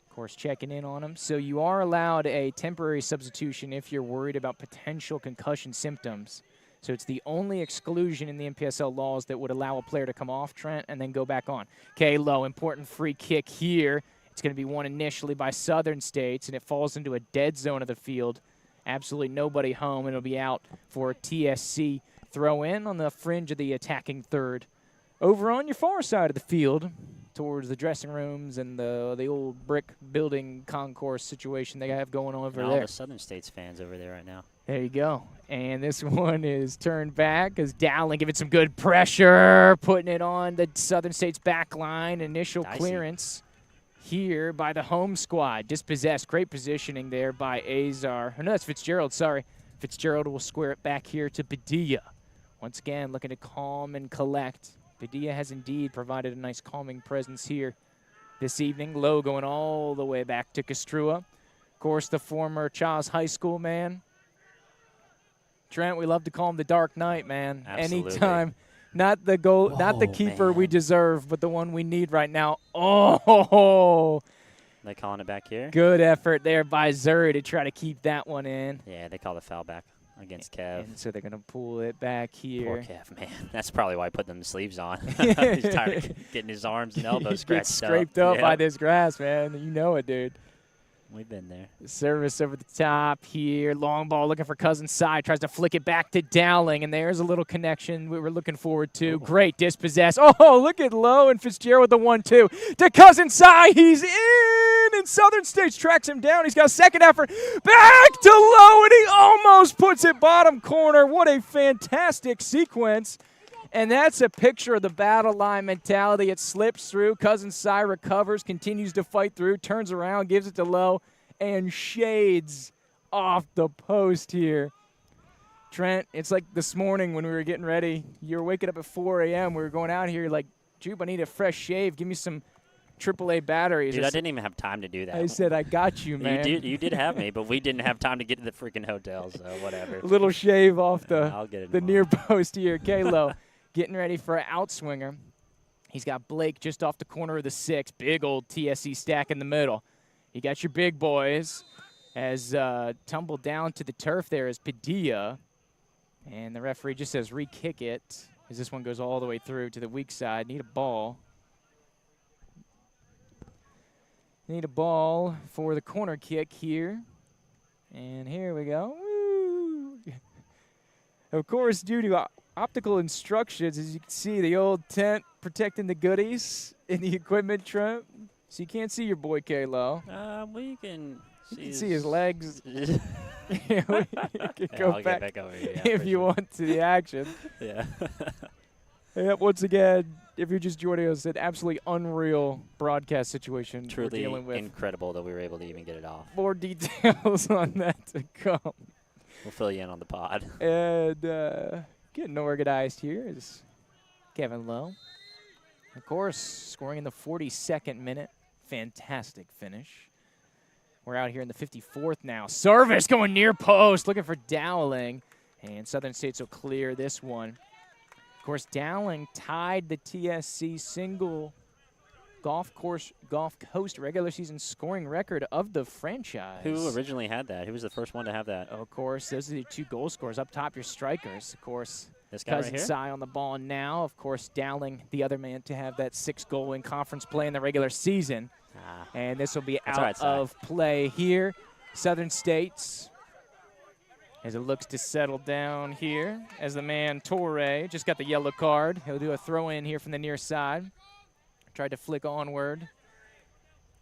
Of course, checking in on him. So you are allowed a temporary substitution if you're worried about potential concussion symptoms. So it's the only exclusion in the MPSL laws that would allow a player to come off, Trent, and then go back on. Okay, Lowe, important free kick here. It's going to be won initially by Southern States, and it falls into a dead zone of the field. Absolutely nobody home, and it'll be out for TSC. Throw in on the fringe of the attacking third. Over on your far side of the field, towards the dressing rooms and the old brick building concourse situation they have going on over And there. all the Southern States fans over there right now. There you go. And this one is turned back as Dowling giving some good pressure, putting it on the Southern States back line. Initial Dicey. clearance here by the home squad. Dispossessed. Great positioning there by Azar. Oh, no, that's Fitzgerald. Sorry. Fitzgerald will square it back here to Padilla. Once again, looking to calm and collect. Padilla has indeed provided a nice calming presence here this evening. Lowe going all the way back to Castrua. Of course, the former Charles High School man. Trent, we love to call him the Dark Knight, man. Absolutely. Anytime. Not the goal, not the Oh, keeper we man. deserve, but the one we need right now. Oh, They calling it back here? good effort there by Zuri to try to keep that one in. Yeah, they call the foul back against Kev. And so they're going to pull it back Poor here. Kev, man. That's probably why he put them sleeves on. He's tired of getting his arms and elbows He gets scratched scraped up by Yep. this grass, man. You know it, dude. We've been there. Service over the top here. Long ball looking for Cousin Side. Tries to flick it back to Dowling, and there's a little connection we were looking forward to. Great dispossess. Oh, look at Lowe and Fitzgerald with the 1-2. To Cousin Side. He's in, and Southern States tracks him down. He's got a second effort. Back to Lowe, and he almost puts it bottom corner. What a fantastic sequence. And that's a picture of the battle line mentality. It slips through. Cousin Cy recovers, continues to fight through, turns around, gives it to Lowe, and shades off the post here. Trent, it's like this morning when we were getting ready. You were waking up at 4 a.m. We were going out here like, Jupe, I need a fresh shave. Give me some AAA batteries. Dude, I didn't even have time to do that. I said, I got you, man. You did have me, but we didn't have time to get to the freaking hotel, so whatever. A little shave off I'll get it the tomorrow. near post here. K-Lo getting ready for an outswinger. He's got Blake just off the corner of the 6. Big old TSC stack in the middle. You got your big boys as tumbled down to the turf there is Padilla. And the referee just says re-kick it as this one goes all the way through to the weak side. Need a ball. Need a ball for the corner kick here. And here we go. Woo. Of course, due to optical instructions, as you can see, the old tent protecting the goodies in the equipment trim. So you can't see your boy K-Lo. We can You can see his legs. yeah, We can go I'll back, get back over here. Yeah, if for you sure. want to the action. Yeah. Yep, once again, if you're just joining us, an absolutely unreal broadcast situation we're Truly dealing with. incredible that we were able to even get it off. More details on that to come. We'll fill you in on the pod. And getting organized here is Kevin Lowe. Of course, scoring in the 42nd minute. Fantastic finish. We're out here in the 54th now. Service going near post, looking for Dowling. And Southern States will clear this one. Of course, Dowling tied the TSC single Gulf Coast regular season scoring record of the franchise. Who originally had that? Who was the first one to have that? Of course, those are the 2 goal scorers. Up top, your strikers. Of course, This guy right Cousin here? Cy on the ball now. Of course, Dowling, the other man to have that 6-goal in conference play in the regular season. And this will be That's out all right, Cy. of play here. Southern States, as it looks to settle down here, as the man Torre just got the yellow card. He'll do a throw-in here from the near side. Tried to flick onward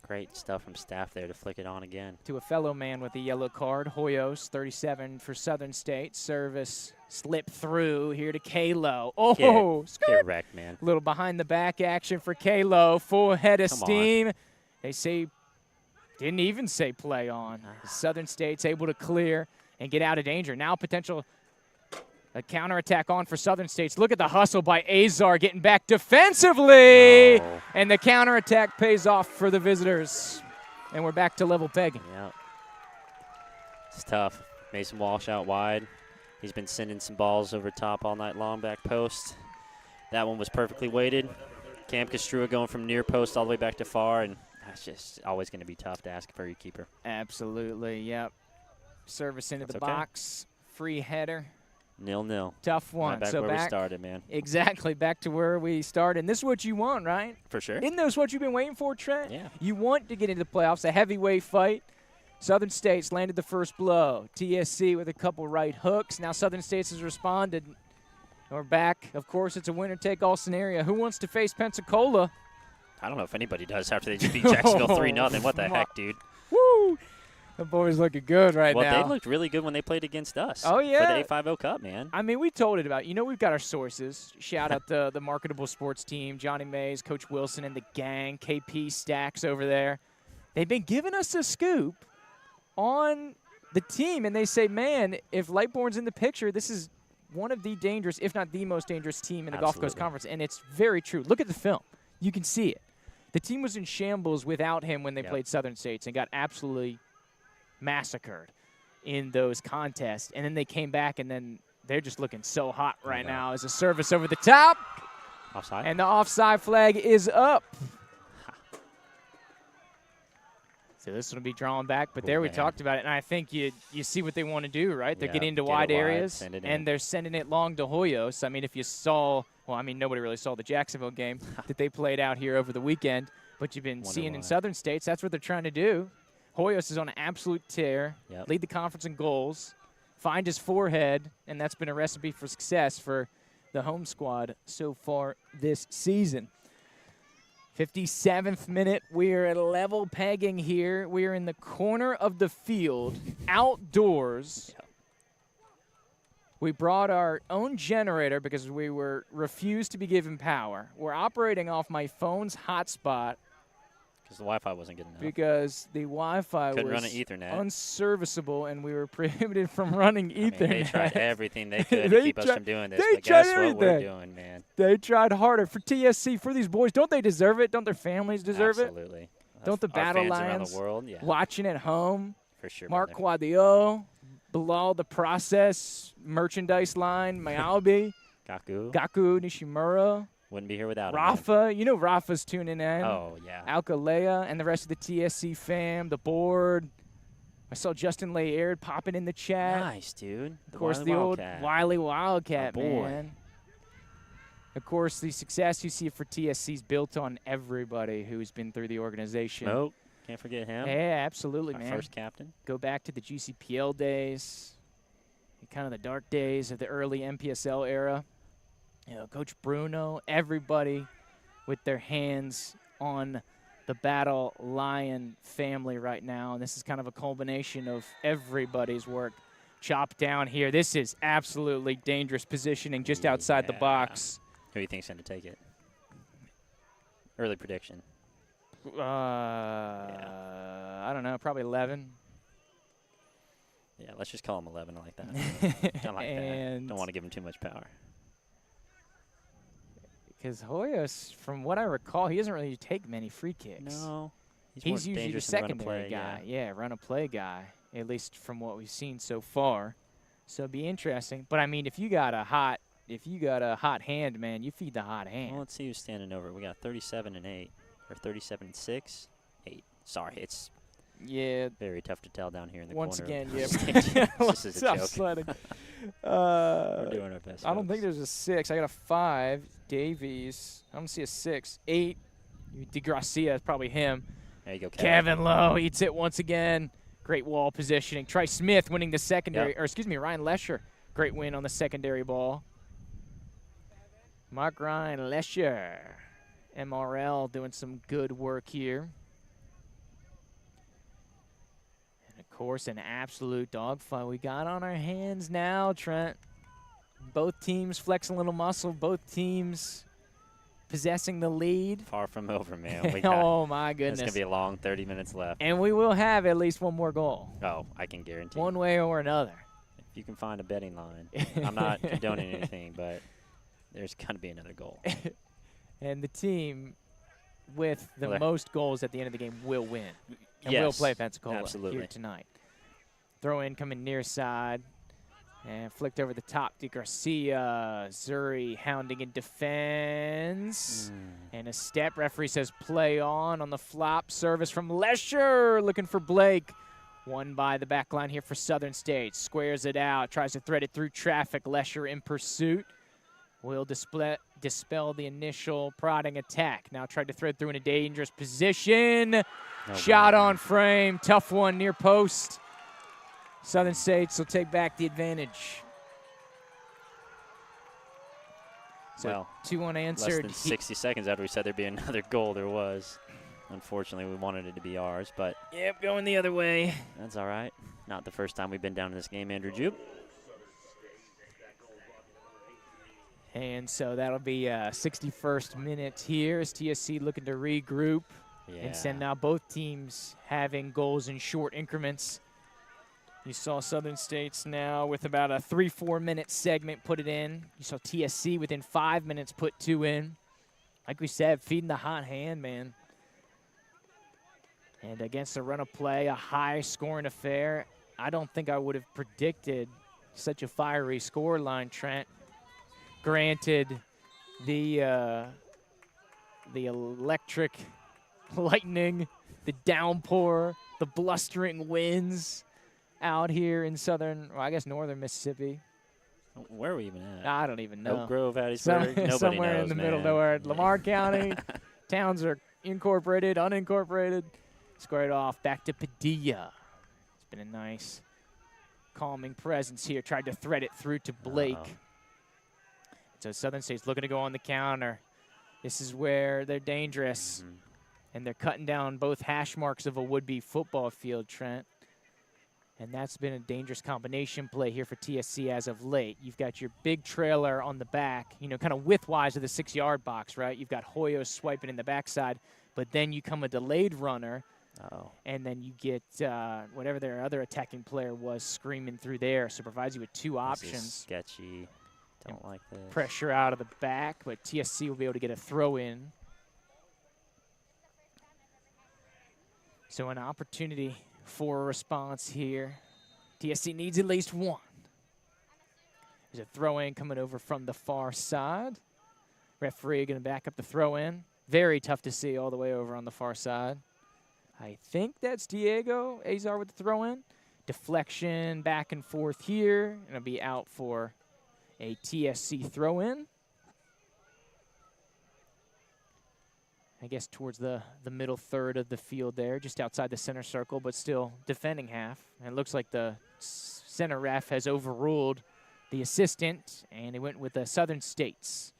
Great stuff from staff there to flick it on again. to a fellow man with a yellow card. Hoyos, 37 for Southern State. Service slip through here to Kalo. Oh, Get wrecked, man. little behind-the-back action for Kalo. Full head of Come on. steam. They say, didn't even say play on. Southern State's able to clear and get out of danger. Now potential a counterattack on for Southern States. Look at the hustle by Azar getting back defensively. No. And the counterattack pays off for the visitors. And we're back to level pegging. Yeah. It's tough. Mason Walsh out wide. He's been sending some balls over top all night long, back post. That one was perfectly weighted. Cam Castrua going from near post all the way back to far, and that's just always going to be tough to ask for your keeper. Absolutely, yep. Service into That's the okay. box. Free header. 0-0. Tough one. Right back so where we back started, man. Exactly, back to where we started. And this is what you want, right? For sure. Isn't this what you've been waiting for, Trent? Yeah. You want to get into the playoffs, a heavyweight fight. Southern States landed the first blow. TSC with a couple right hooks. Now Southern States has responded. We're back. Of course, it's a winner-take-all scenario. Who wants to face Pensacola? I don't know if anybody does after they just beat Jacksonville 3-0. What the heck, dude? Woo! The boys looking good right Well, now. they looked really good when they played against us. Oh, yeah. For the 850 Cup, man. I mean, we told it about. We've got our sources. Shout out the marketable sports team, Johnny Mays, Coach Wilson, and the gang, KP Stacks over there. They've been giving us a scoop on the team, and they say, man, if Lightbourne's in the picture, this is one of the dangerous, if not the most dangerous team in the Gulf Coast Absolutely. Conference, and it's very true. Look at the film. You can see it. The team was in shambles without him when they Yep. played Southern States and got absolutely massacred in those contests. And then they came back, and then they're just looking so hot right now as a service over the top. Offside? And the offside flag is up. So this will be drawn back, but there we man. talked about it, and I think you see what they want to do, right? They're Yeah, getting into get it wide wide, areas, send it and in. they're sending it long to Hoyos. I mean, if you saw, nobody really saw the Jacksonville game that they played out here over the weekend, but you've been Wonder seeing in why. Southern States, that's what they're trying to do. Hoyos is on an absolute tear, Yep. lead the conference in goals, find his forehead, and that's been a recipe for success for the home squad so far this season. 57th minute, we're at level pegging here. We're in the corner of the field, outdoors. Yep. We brought our own generator because we were refused to be given power. We're operating off my phone's hotspot Because the Wi-Fi wasn't good enough. because the Wi-Fi Couldn't was run an Ethernet. unserviceable, and we were prohibited from running Ethernet. I mean, they tried everything they could They to keep us tried- from doing this, they but guess tried what we're everything. doing, man? They tried harder for TSC, for these boys. Don't they deserve it? Don't their families deserve it? Absolutely. Don't the Our Battle fans around Lions the world, yeah, watching at home? for sure. Mark man. Quadio, Bilal the Process, merchandise line, Miyabi, Gaku Gaku Nishimura, wouldn't be here without him. man. Rafa. You know Rafa's tuning in. Oh, yeah. Alcalea and the rest of the TSC fam, the board. I saw Justin Laird popping in the chat. Nice, dude. Of course, Wily the Wildcat. old Wiley Wildcat, My boy. man. Of course, the success you see for TSC is built on everybody who's been through the organization. Smoke. Can't forget him. Yeah, absolutely, Our man. first captain. Go back to the GCPL days, kind of the dark days of the early MPSL era. Coach Bruno, everybody with their hands on the Battle Lion family right now. And this is kind of a culmination of everybody's work. Chop down here. This is absolutely dangerous positioning just outside the Yeah. box. Who do you think's going to take it? Early prediction. I don't know, probably 11. Yeah, let's just call him 11. I like that. I like that. And Don't want to give him too much power. because Hoyos, from what I recall, he doesn't really take many free kicks. No. He's more usually the dangerous in run of secondary play, guy. Yeah, run-a-play guy, at least from what we've seen so far. So it'd be interesting. But, I mean, if you got a hot hand, man, you feed the hot hand. Well, let's see who's standing over. We got 37 and 8, or 37 and 6, 8. Sorry, it's very tough to tell down here in the once corner. again, yeah. This is a Tough joke. sledding. We're doing our best. I don't think there's a 6. I got a 5. Davies. I don't see a 6. 8. DeGracia is probably him. There you go, Kevin Lowe eats it once again. Great wall positioning. Tri Smith winning the secondary, or excuse me, Ryan Lesher. Great win on the secondary ball. Mark Ryan Lesher. MRL doing some good work here. And, of course, an absolute dogfight we got on our hands now, Trent. Both teams flexing a little muscle. Both teams possessing the lead. Far from over, man. Oh, my goodness. It's going to be a long 30 minutes left. And we will have at least one more goal. Oh, I can guarantee. One way or another. If you can find a betting line. I'm not condoning anything, but there's going to be another goal. And the team with the most goals at the end of the game will win. And Yes, will play Pensacola absolutely. here tonight. Throw in coming near side. And flicked over the top to Garcia. Zuri hounding in defense. And a step. Referee says play on the flop. Service from Lesher. Looking for Blake. Won by the back line here for Southern State. Squares it out. Tries to thread it through traffic. Lesher in pursuit. Will dispel the initial prodding attack. Now tried to thread through in a dangerous position. Shot on frame. Tough one near post. Southern States will take back the advantage. So well, 2 unanswered. Less than 60 seconds after we said there'd be another goal, there was. Unfortunately, we wanted it to be ours, but Yep, going the other way. That's all right. Not the first time we've been down in this game, Andrew Jupe. And so that'll be 61st minute here as TSC looking to regroup. And send now both teams having goals in short increments. You saw Southern States now with about a 3-4 minute segment put it in. You saw TSC within 5 minutes put 2 in. Like we said, feeding the hot hand, man. And against a run of play, a high scoring affair, I don't think I would have predicted such a fiery score line, Trent. Granted, the electric lightning, the downpour, the blustering winds out here in northern Mississippi. Where are we even at? I don't even know. Oak Grove, Hattiesburg? Nobody somewhere knows, in the middle man. nowhere. Lamar County, towns are incorporated, unincorporated. Squared off back to Padilla. It's been a nice calming presence here. Tried to thread it through to Blake. So Southern State's looking to go on the counter. This is where they're dangerous. And they're cutting down both hash marks of a would-be football field, Trent. And that's been a dangerous combination play here for TSC as of late. You've got your big trailer on the back, kind of widthwise of the 6-yard box, right? You've got Hoyo swiping in the backside, but then you come a delayed runner, and then you get whatever their other attacking player was screaming through there. So it provides you with 2 options. This is sketchy. Don't like this. Pressure out of the back, but TSC will be able to get a throw in. So an opportunity for a response here. TSC needs at least 1. There's a throw-in coming over from the far side. Referee going to back up the throw-in. Very tough to see all the way over on the far side. I think that's Diego Azar with the throw-in. Deflection back and forth here. And it'll be out for a TSC throw-in. I guess towards the middle third of the field there, just outside the center circle, but still defending half. And it looks like the center ref has overruled the assistant, and he went with the Southern States.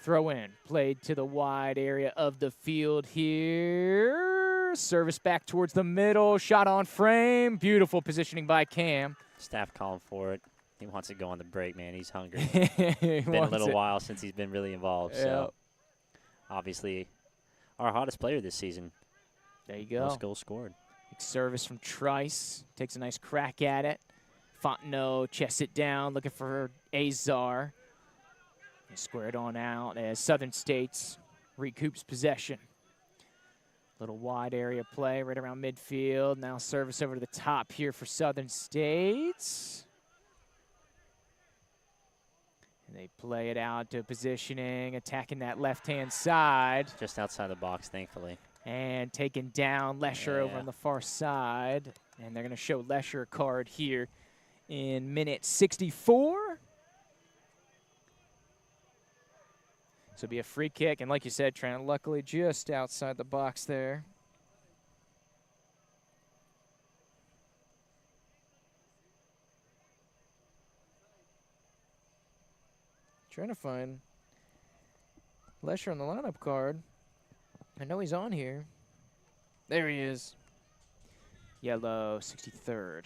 Throw in, played to the wide area of the field here. Service back towards the middle, shot on frame. Beautiful positioning by Cam. Staff calling for it. He wants to go on the break, man. He's hungry. It's been a little while since he's been really involved. So obviously our hottest player this season. There you go. Most goals scored. Big service from Trice. Takes a nice crack at it. Fontenot chests it down, looking for Azar. Squared on out as Southern States recoups possession. Little wide area play right around midfield. Now service over to the top here for Southern States. And they play it out to positioning, attacking that left-hand side. Just outside the box, thankfully. And taking down Lesher over on the far side. And they're going to show Lesher a card here in minute 64. So it'll be a free kick. And like you said, Trent, luckily just outside the box there. Trying to find Lesher on the lineup card. I know he's on here. There he is. Yellow, 63rd.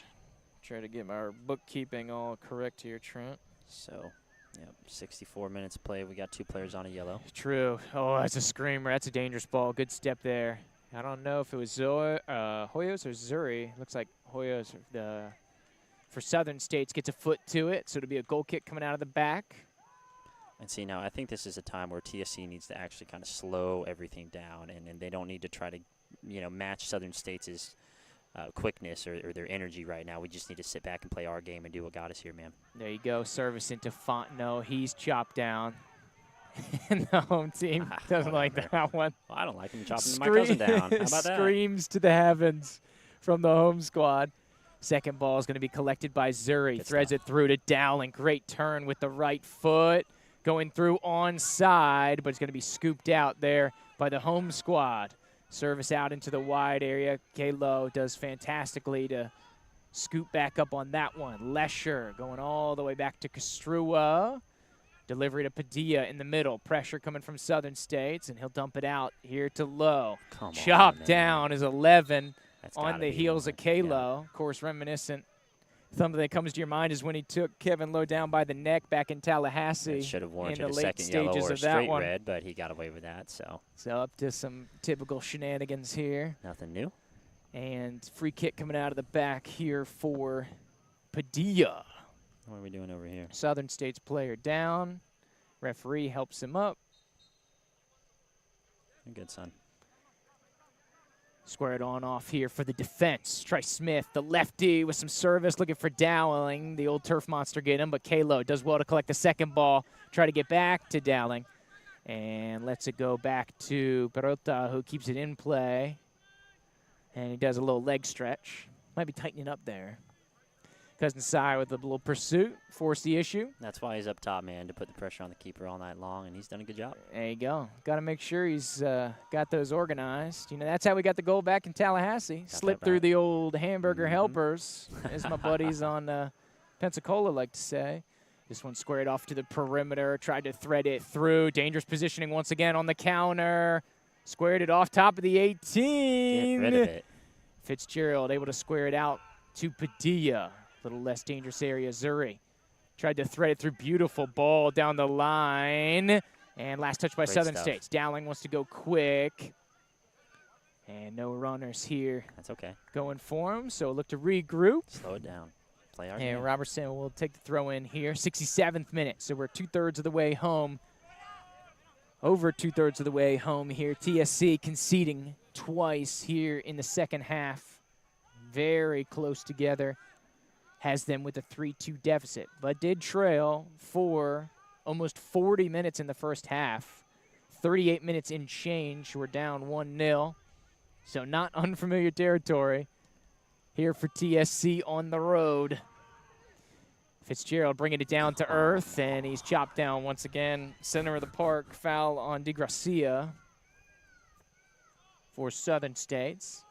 Try to get my bookkeeping all correct here, Trent. So, yep, 64 minutes played. We got 2 players on a yellow. True. Oh, that's a screamer. That's a dangerous ball. Good step there. I don't know if it was Hoyos or Zuri. Looks like Hoyos for Southern States gets a foot to it, so it'll be a goal kick coming out of the back. And see, now I think this is a time where TSC needs to actually kind of slow everything down, and they don't need to try to, match Southern States' quickness or their energy right now. We just need to sit back and play our game and do what got us here, man. There you go. Service into Fontenot. He's chopped down. And the home team doesn't like that one. Well, I don't like him chopping my cousin down. How about that? Screams to the heavens from the home squad. Second ball is going to be collected by Zuri. Good Threads stuff. it through to Dowling. Great turn with the right foot. Going through onside, but it's going to be scooped out there by the home squad. Service out into the wide area. Kalo does fantastically to scoop back up on that one. Lesher going all the way back to Kastrua. Delivery to Padilla in the middle. Pressure coming from Southern States, and he'll dump it out here to Lowe. Come Chopped on, down is 11 That's on gotta the be heels one. of Kalo. Of course, reminiscent. Something that comes to your mind is when he took Kevin Lowe down by the neck back in Tallahassee. It should have in warranted the a late second yellow stages or a of that straight one. red, but he got away with that, so So up to some typical shenanigans here. nothing new. And free kick coming out of the back here for Padilla. What are we doing over here? Southern States player down. Referee helps him up. You're good, son. Square it on off here for the defense. Try Smith, the lefty, with some service, looking for Dowling. The old turf monster get him, but Kalo does well to collect the second ball. Try to get back to Dowling. And lets it go back to Perota, who keeps it in play. And he does a little leg stretch. Might be tightening up there. Cousin Sai with a little pursuit, force the issue. That's why he's up top, man, to put the pressure on the keeper all night long, and he's done a good job. There you go. Got to make sure he's got those organized. That's how we got the goal back in Tallahassee. Slipped through the old hamburger helpers, as my buddies on Pensacola like to say. This one squared off to the perimeter, tried to thread it through. Dangerous positioning once again on the counter. Squared it off top of the 18. Get rid of it. Fitzgerald able to square it out to Padilla. A little less dangerous area. Zuri tried to thread it through. Beautiful ball down the line. And last touch by Great Southern stuff. States. Dowling wants to go quick. And no runners here That's okay. going for him. So look to regroup. Slow it down. Play our And game. Robertson will take the throw in here. 67th minute. So we're 2/3 of the way home. Over 2/3 of the way home here. TSC conceding twice here in the second half. Very close together. Has them with a 3-2 deficit, but did trail for almost 40 minutes in the first half. 38 minutes in change. We're down 1-0. So not unfamiliar territory here for TSC on the road. Fitzgerald bringing it down to earth, and he's chopped down once again. Center of the park, foul on DeGracia for Southern States.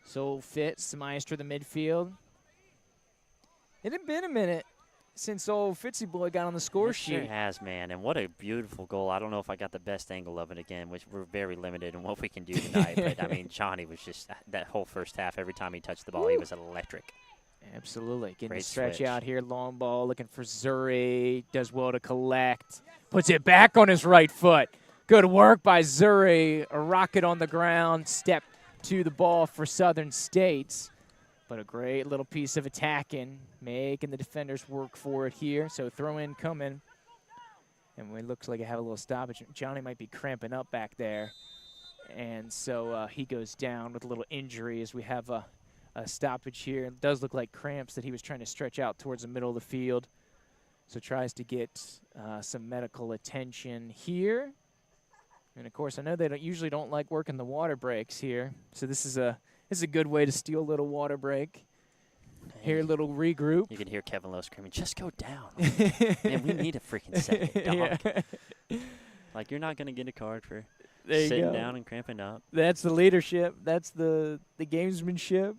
So Fitz, the maestro of the midfield. It had been a minute since old Fitzy boy got on the score It sheet. sure has, man. And what a beautiful goal. I don't know if I got the best angle of it again, which we're very limited in what we can do tonight. But, I mean, Johnny was just that whole first half, every time he touched the ball, he was electric. Absolutely. Getting Great the stretch switch. out here. Long ball looking for Zuri. Does well to collect. Puts it back on his right foot. Good work by Zuri. A rocket on the ground. Step to the ball for Southern States. But a great little piece of attacking. Making the defenders work for it here. So throw in coming. And it looks like I have a little stoppage. Johnny might be cramping up back there And so he goes down with a little injury as we have a stoppage here. It does look like cramps that he was trying to stretch out towards the middle of the field. So tries to get some medical attention here. And, of course, I know they usually don't like working the water breaks here. So this is a good way to steal a little water break. Here, a little regroup. You can hear Kevin Lowe screaming, just go down. Man, we need a freaking second, dog. Yeah. Like, you're not going to get a card for There sitting you go. down and cramping up. That's the leadership. That's the gamesmanship.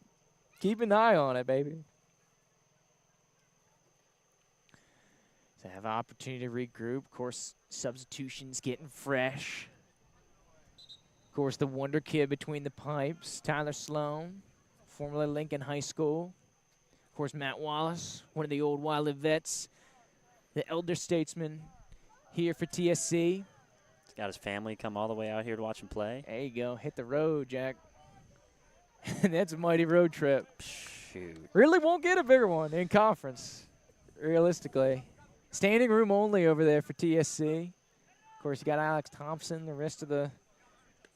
Keep an eye on it, baby. So have an opportunity to regroup. Of course, substitutions getting fresh. Of course, the wonder kid between the pipes, Tyler Sloan, formerly Lincoln High School. Of course, Matt Wallace, one of the old Wiley vets, the elder statesman here for TSC. He's got his family come all the way out here to watch him play. There you go. Hit the road, Jack. That's a mighty road trip. Shoot. Really won't get a bigger one in conference, realistically. Standing room only over there for TSC. Of course, you got Alex Thompson, the rest of the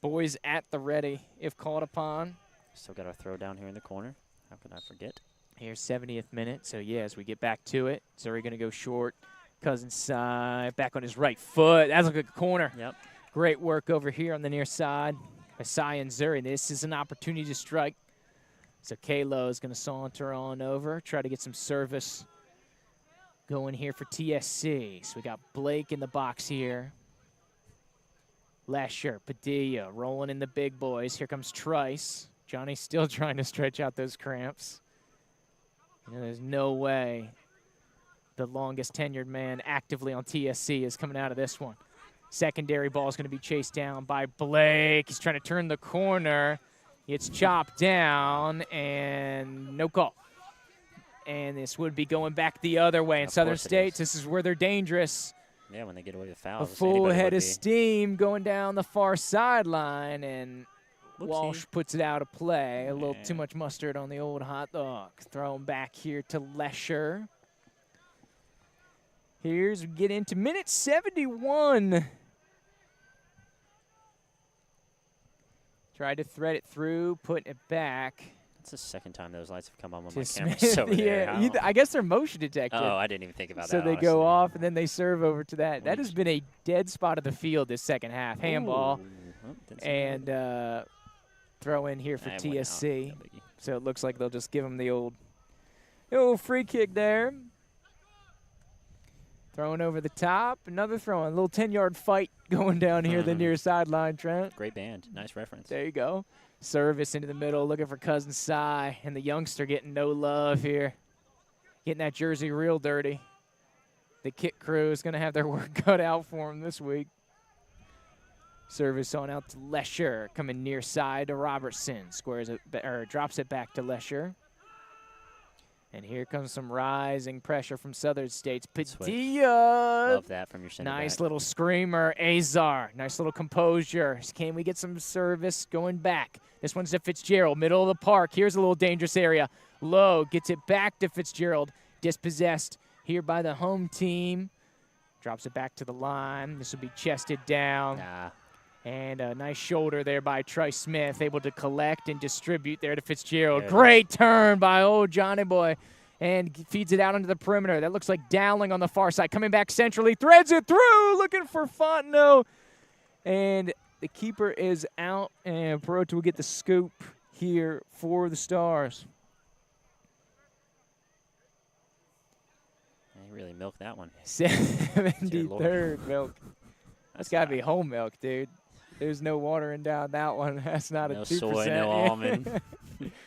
boys at the ready if called upon. Still got our throw down here in the corner. How could I forget? Here's 70th minute. So, yeah, as we get back to it, Zuri going to go short. Cousins side, back on his right foot. That's a good corner. Yep. Great work over here on the near side. Asai and Zuri. This is an opportunity to strike. So Kalo is going to saunter on over, try to get some service going here for TSC. So we got Blake in the box here. Lesher, Padilla rolling in the big boys. Here comes Trice. Johnny's still trying to stretch out those cramps. You know, there's no way the longest tenured man actively on TSC is coming out of this one. Secondary ball is going to be chased down by Blake. He's trying to turn the corner. It's chopped down, and no call. And this would be going back the other way. In Southern States, this is where they're dangerous. Yeah, when they get away with A fouls. full head of steam going down the far sideline, and Whoopsie. Walsh puts it out of play. A little too much mustard on the old hot dog. Thrown back here to Lesher. Here's we get into minute 71. Tried to thread it through, putting it back. That's the second time those lights have come on when to my Smith. camera's over there. Yeah, I guess they're motion detected. Oh, I didn't even think about so that. they honestly. go off, and then they serve over to that. That Ooh. has been a dead spot of the field this second half. Handball. Ooh. Oh, didn't see And that. throw in here for Nah, it went out. TSC. No biggie. So it looks like they'll just give him the old free kick there. Throwing over the top. Another throw in. A little 10-yard fight going down here the near sideline, Trent. Great band. Nice reference. There you go. Service into the middle, looking for Cousin Cy. And the youngster getting no love here. Getting that jersey real dirty. The kit crew is going to have their work cut out for him this week. Service on out to Lesher, coming near side to Robertson. Squares it, or drops it back to Lesher. And here comes some rising pressure from Southern States. Padilla. Love that from your center Nice back. little screamer. Azar. Nice little composure. Can we get some service going back? This one's to Fitzgerald, middle of the park. Here's a little dangerous area. Lowe gets it back to Fitzgerald. Dispossessed here by the home team. Drops it back to the line. This will be chested down. Nah. And a nice shoulder there by Trice Smith, able to collect and distribute there to Fitzgerald. There it Great turn by old Johnny Boy. And feeds it out into the perimeter. That looks like Dowling on the far side. Coming back centrally, threads it through, looking for Fontenot. And the keeper is out, and Perota will get the scoop here for the Stars. He really milked that one. 73rd milk. That's got to be whole milk, dude. There's no watering down that one. That's not No a 2%. soy, no almond,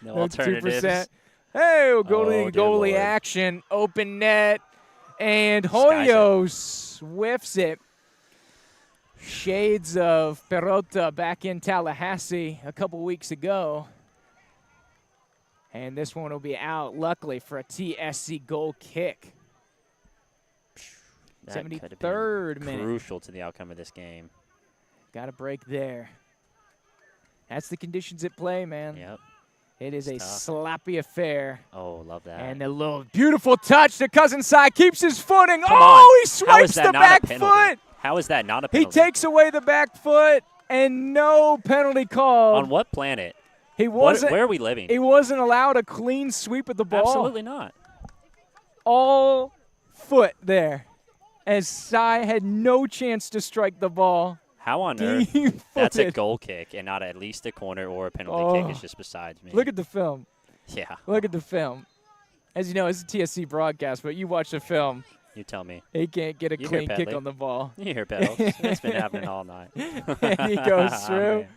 no That's alternatives. 2%. Hey, we'll go to Oh, the dear goalie Lord. action. Open net. And Skies it. Hoyos whiffs it. Shades of Perota back in Tallahassee a couple weeks ago. And this one will be out, luckily, for a TSC goal kick. That could have been 73rd minute. Crucial to the outcome of this game. Got a break there. That's the conditions at play, man. Yep. It is a It's tough. sloppy affair. Oh, love that. And a little beautiful touch to Cousin Cy. Keeps his footing. Come oh, on. he How is swipes that the not a back penalty? foot. How is that not a He penalty? takes away the back foot. and no penalty called. On what planet? He wasn't. Where are we living? He wasn't allowed a clean sweep of the ball. Absolutely not. All foot there, as Sai had no chance to strike the ball. How on earth Deep-footed. that's a goal kick and not at least a corner or a penalty kick is just besides me. Look at the film. Yeah. Look at the film. As you know, it's a TSC broadcast, but you watch the film. You tell me. He can't get a You clean hear kick Petley. on the ball. You hear pedals. It's been happening all night. And he goes through. Man,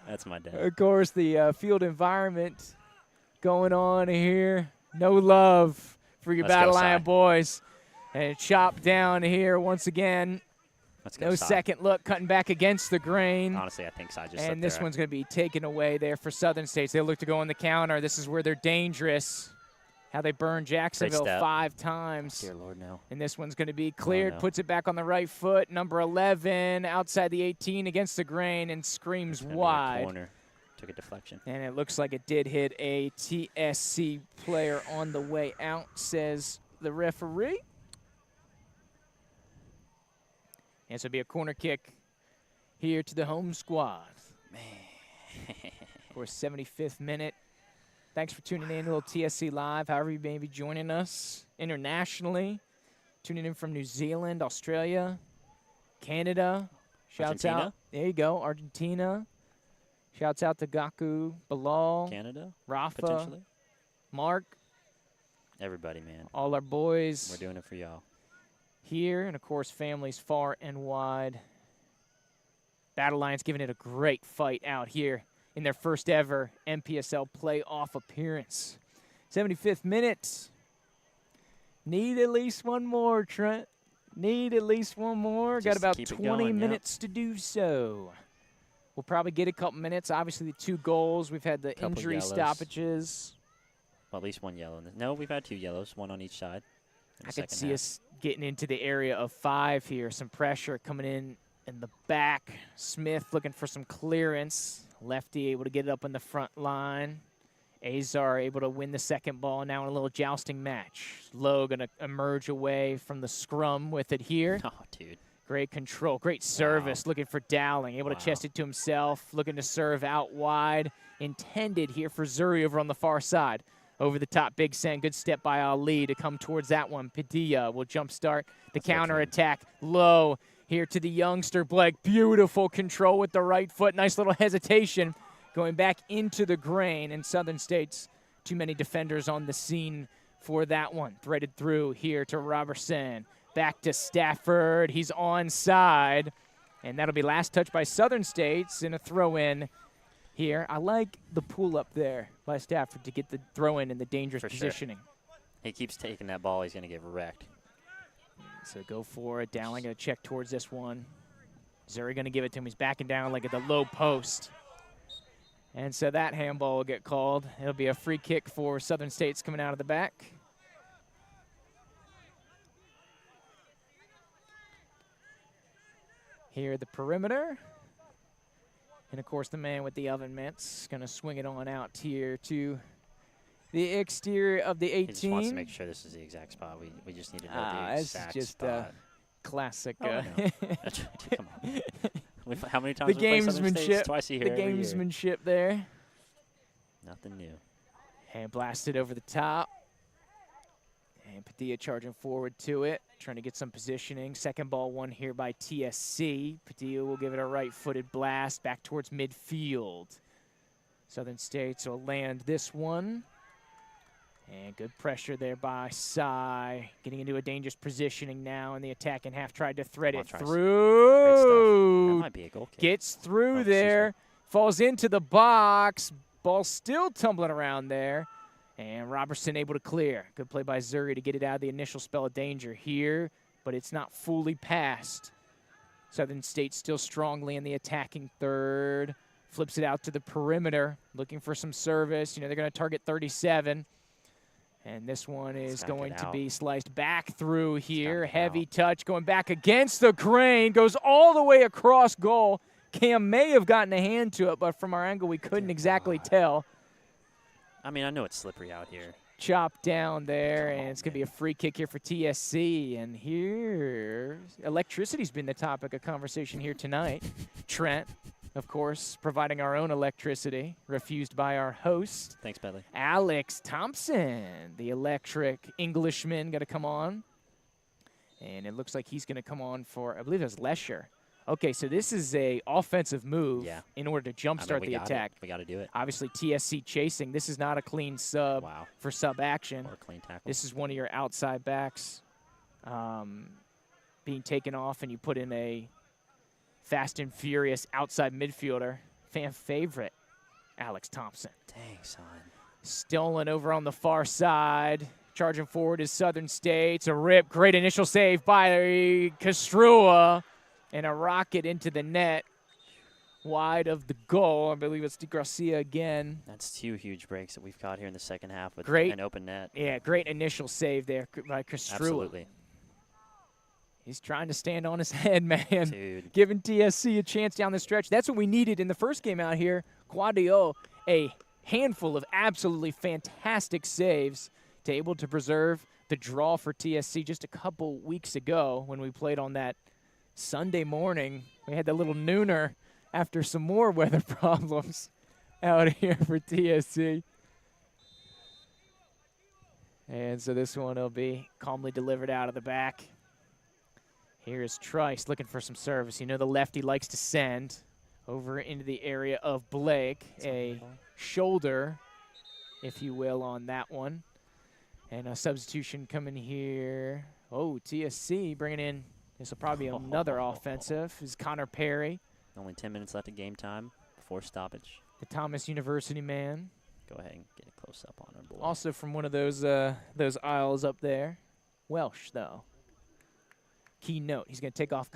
that's my dad. Of course, the field environment going on here. No love for your Let's go, Battle Cy. Lion boys. And chop down here once again. Let's go. No Cy. second look, cutting back against the grain. Honestly, I think Cy just And slipped this there. one's going to be taken away there for Southern States. They look to go on the counter. This is where they're dangerous. How they burn Jacksonville step. 5 times. Dear Lord, no. And this one's going to be cleared. no. Puts it back on the right foot. Number 11 outside the 18 against the grain and screams It's gonna be a wide. corner. Took a deflection. And it looks like it did hit a TSC player on the way out, says the referee. And so it'll be a corner kick here to the home squad. Of course, 75th minute. Thanks for tuning in to a little TSC Live, however you may be joining us internationally. Tuning in from New Zealand, Australia, Canada. Shouts Argentina? out. There you go, Argentina. Shouts out to Gaku, Bilal, Canada, Rafa, potentially. Mark, Everybody, man. all our boys We're doing it for y'all. here, and of course, families far and wide. Battle Lions giving it a great fight out here in their first ever MPSL playoff appearance. 75th minute. Need at least one more, Trent. Need at least one more. Got Just about keep it 20 going, yep. minutes to do so. We'll probably get a couple minutes. Obviously, the 2 goals. We've had the Couple injury yellows. stoppages. Well, at least one yellow. No, we've had 2 yellows, one on each side. in the I could second see half. us getting into the area of 5 here. Some pressure coming in the back. Smith looking for some clearance. Lefty able to get it up in the front line. Azar able to win the second ball. Now in a little jousting match. Lowe going to emerge away from the scrum with it here. Oh, dude. Great control. Great service. Looking for Dowling. Able to chest it to himself. Looking to serve out wide. Intended here for Zuri over on the far side. Over the top, Big Sen. Good step by Ali to come towards that one. Padilla will jumpstart the counter attack. Low here to the youngster, Blake. Beautiful control with the right foot. Nice little hesitation going back into the grain. And Southern States, too many defenders on the scene for that one. Threaded through here to Robertson. Back to Stafford. He's onside. And that'll be last touch by Southern States in a throw-in here. I like the pull up there by Stafford to get the throw in the dangerous For sure. positioning. He keeps taking that ball. He's going to get wrecked. So go for it. Dowling going to check towards this one. Zuri going to give it to him. He's backing down like at the low post. And so that handball will get called. It'll be a free kick for Southern States coming out of the back. Here at the perimeter. And, of course, the man with the oven mitts going to swing it on out here to the exterior of the 18. He just wants to make sure this is the exact spot. We just need to know the It's exact just spot. classic. Oh, I know. That's right. Come on. How many times The we play Southern States? gamesmanship. Twice a year. The every year. gamesmanship there. Nothing new. And blasted over the top. And Padilla charging forward to it, trying to get some positioning. Second ball won here by TSC. Padilla will give it a right-footed blast back towards midfield. Southern States will land this one. And good pressure there by Sai. Getting into a dangerous positioning now in the attacking half. Tried to thread it Great through. stuff. That might be a goal kick. Gets through excuse there. Falls into the box. Ball still tumbling around there. And Robertson able to clear. Good play by Zuri to get it out of the initial spell of danger here, but it's not fully passed. Southern State still strongly in the attacking third. Flips it out to the perimeter, looking for some service. You know, they're going to target 37. And this one is gotta going get to out. be sliced back through here. get Heavy out. touch going back against the grain. Goes all the way across goal. Cam may have gotten a hand to it, but from our angle, we couldn't exactly tell. I mean, I know it's slippery out here. Chopped down there, Come and on, it's going to be a man. free kick here for TSC. And here, electricity's been the topic of conversation here tonight. Trent, of course, providing our own electricity, refused by our host. Thanks, Bedley. Alex Thompson, the electric Englishman, going to come on. And it looks like he's going to come on for, I believe it was Lesher. Okay, so this is a offensive move in order to jumpstart the attack. We got to do it. Obviously, TSC chasing. This is not a clean sub for sub action. Or a clean tackle. This is one of your outside backs being taken off, and you put in a fast and furious outside midfielder. Fan favorite, Alex Thompson. Dang, son. Stolen over on the far side. Charging forward is Southern State's a rip. Great initial save by Castrua. And a rocket into the net. Wide of the goal. I believe it's DeGracia again. That's 2 huge breaks that we've got here in the second half with great, an open net. Yeah, great initial save there by Castrua. Absolutely. He's trying to stand on his head, man. Dude. Giving TSC a chance down the stretch. That's what we needed in the first game out here. Quadio, a handful of absolutely fantastic saves to able to preserve the draw for TSC just a couple weeks ago when we played on that Sunday morning. We had that little nooner after some more weather problems out here for TSC. And so this one will be calmly delivered out of the back. Here is Trice looking for some service. You know the lefty likes to send over into the area of Blake. A shoulder, if you will, on that one. And a substitution coming here. Oh, TSC bringing in, this will probably be another offensive, is Connor Perry. Only 10 minutes left of game time before stoppage. The Thomas University man. Go ahead and get a close-up on our boy. Also from one of those aisles up there. Welsh, though. Key note, he's going to take off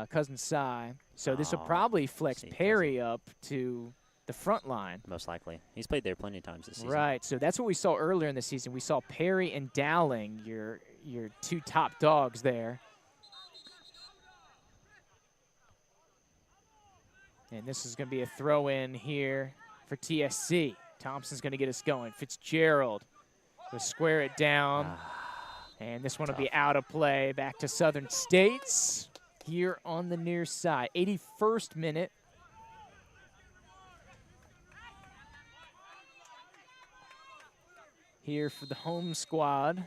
Cousin Cy. So this will probably flex Perry up to the front line. Most likely. He's played there plenty of times this season. Right, so that's what we saw earlier in the season. We saw Perry and Dowling, your 2 top dogs there. And this is going to be a throw-in here for TSC. Thompson's going to get us going. Fitzgerald will square it down. And this one will be out of play. Back to Southern States here on the near side. 81st minute. Here for the home squad.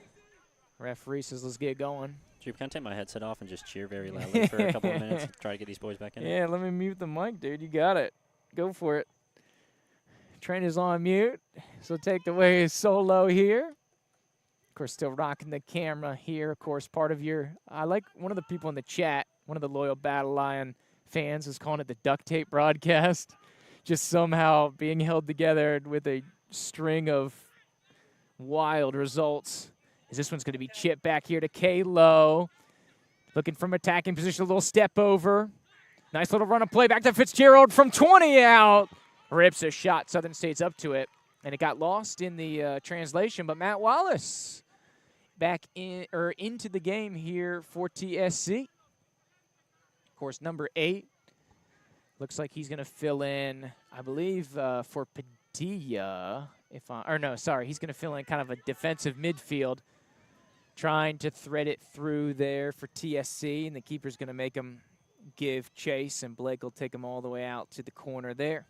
Referee says, let's get going. Drew, can I take my headset off and just cheer very loudly for a couple of minutes and try to get these boys back in? Yeah, let me mute the mic, dude. You got it. Go for it. Trent is on mute, so take away his solo here. Of course, still rocking the camera here. Of course, part of your, I like one of the people in the chat, one of the loyal Battle Lion fans is calling it the duct tape broadcast. Just somehow being held together with a string of wild results. As this one's going to be chipped back here to K-Low. Looking from attacking position, a little step over. Nice little run of play back to Fitzgerald from 20 out. Rips a shot. Southern State's up to it. And it got lost in the translation, but Matt Wallace back in into the game here for TSC. Of course, number 8. Looks like he's going to fill in, I believe, for Padilla. He's going to fill in kind of a defensive midfield, trying to thread it through there for TSC, and the keeper's going to make him give chase, and Blake will take him all the way out to the corner there.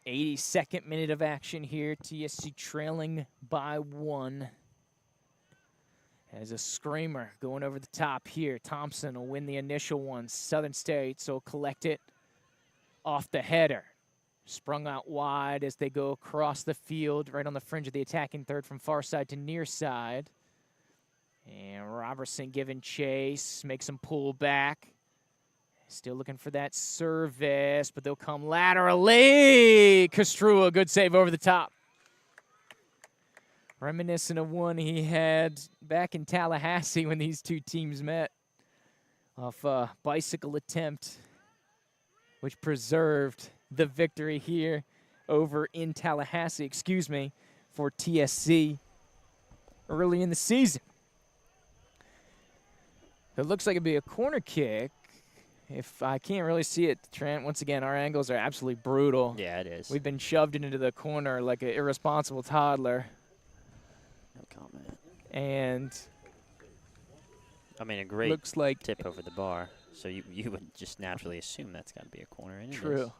82nd minute of action here. TSC trailing by 1. As a screamer going over the top here. Thompson will win the initial one. Southern State will collect it off the header. Sprung out wide as they go across the field, right on the fringe of the attacking third from far side to near side. And Robertson giving chase, makes him pull back. Still looking for that service, but they'll come laterally. Castrua, good save over the top. Reminiscent of one he had back in Tallahassee when these two teams met. Off a bicycle attempt, which preserved the victory here over in Tallahassee, for TSC early in the season. It looks like it'd be a corner kick. If I can't really see it, Trent, once again, our angles are absolutely brutal. Yeah, it is. We've been shoved into the corner like an irresponsible toddler. No comment. And I mean, a great looks like tip over the bar. So you would just naturally assume that's got to be a corner. And True.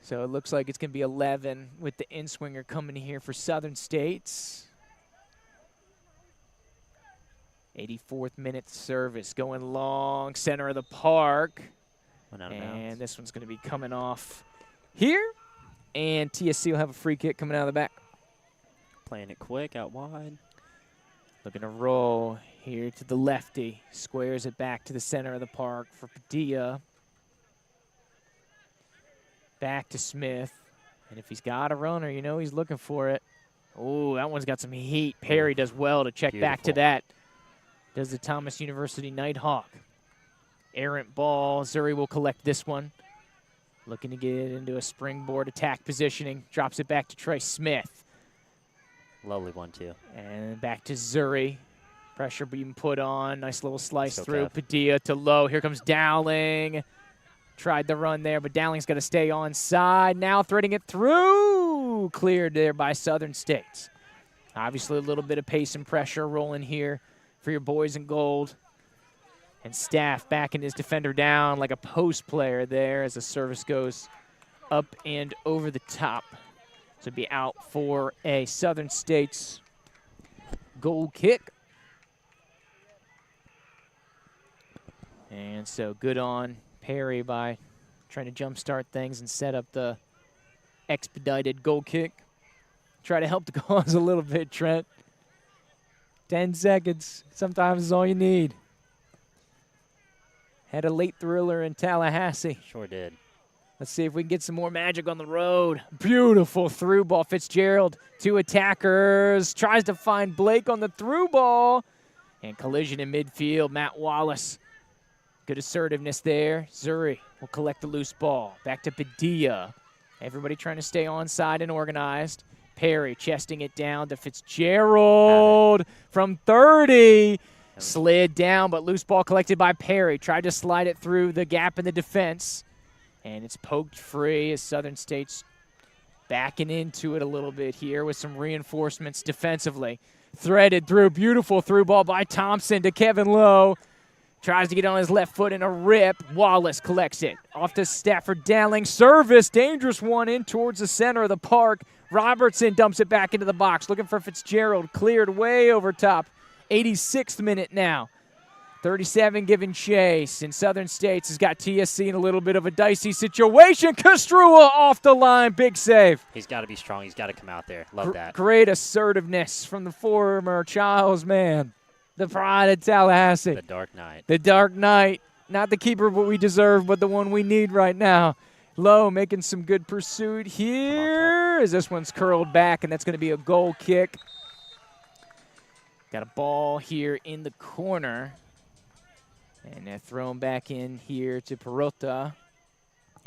So it looks like it's going to be 11 with the in-swinger coming here for Southern States. 84th minute service going long, center of the park. Went out of And bounds. this one's going to be coming off here. And TSC will have a free kick coming out of the back. Playing it quick out wide. Looking to roll here to the lefty. Squares it back to the center of the park for Padilla. Back to Smith. And if he's got a runner, you know he's looking for it. Oh, that one's got some heat. Perry does well to check back to Beautiful. that. Does the Thomas University Nighthawk. Errant ball. Zuri will collect this one. Looking to get it into a springboard attack positioning. Drops it back to Trey Smith. Lovely one, too. And back to Zuri. Pressure being put on. Nice little slice Still through. tough. Padilla to low. Here comes Dowling. Tried the run there, but Dowling's got to stay onside. Now threading it through. Cleared there by Southern States. Obviously a little bit of pace and pressure rolling here for your boys in gold. And Staff backing his defender down like a post player there as the service goes up and over the top. To be out for a Southern States goal kick. And so good on Perry by trying to jumpstart things and set up the expedited goal kick. Try to help the cause a little bit, Trent. 10 seconds sometimes is all you need. Had a late thriller in Tallahassee. Sure did. Let's see if we can get some more magic on the road. Beautiful through ball. Fitzgerald, two attackers. Tries to find Blake on the through ball. And collision in midfield. Matt Wallace. Good assertiveness there. Zuri will collect the loose ball. Back to Padilla. Everybody trying to stay onside and organized. Perry chesting it down to Fitzgerald from 30. Slid down, but loose ball collected by Perry. Tried to slide it through the gap in the defense. And it's poked free as Southern State's backing into it a little bit here with some reinforcements defensively. Threaded through. Beautiful through ball by Thompson to Kevin Lowe. Tries to get on his left foot in a rip. Wallace collects it. Off to Stafford Dowling. Service. Dangerous one in towards the center of the park. Robertson dumps it back into the box. Looking for Fitzgerald. Cleared way over top. 86th minute now. 37 giving chase. And Southern States has got TSC in a little bit of a dicey situation. Kastrua off the line. Big save. He's got to be strong. He's got to come out there. Love that. Great assertiveness from the former Childs man. The pride of Tallahassee. The Dark Knight. The Dark Knight. Not the keeper what we deserve, but the one we need right now. Lowe making some good pursuit here as this one's curled back, and that's going to be a goal kick. Got a ball here in the corner. And they're thrown back in here to Perota.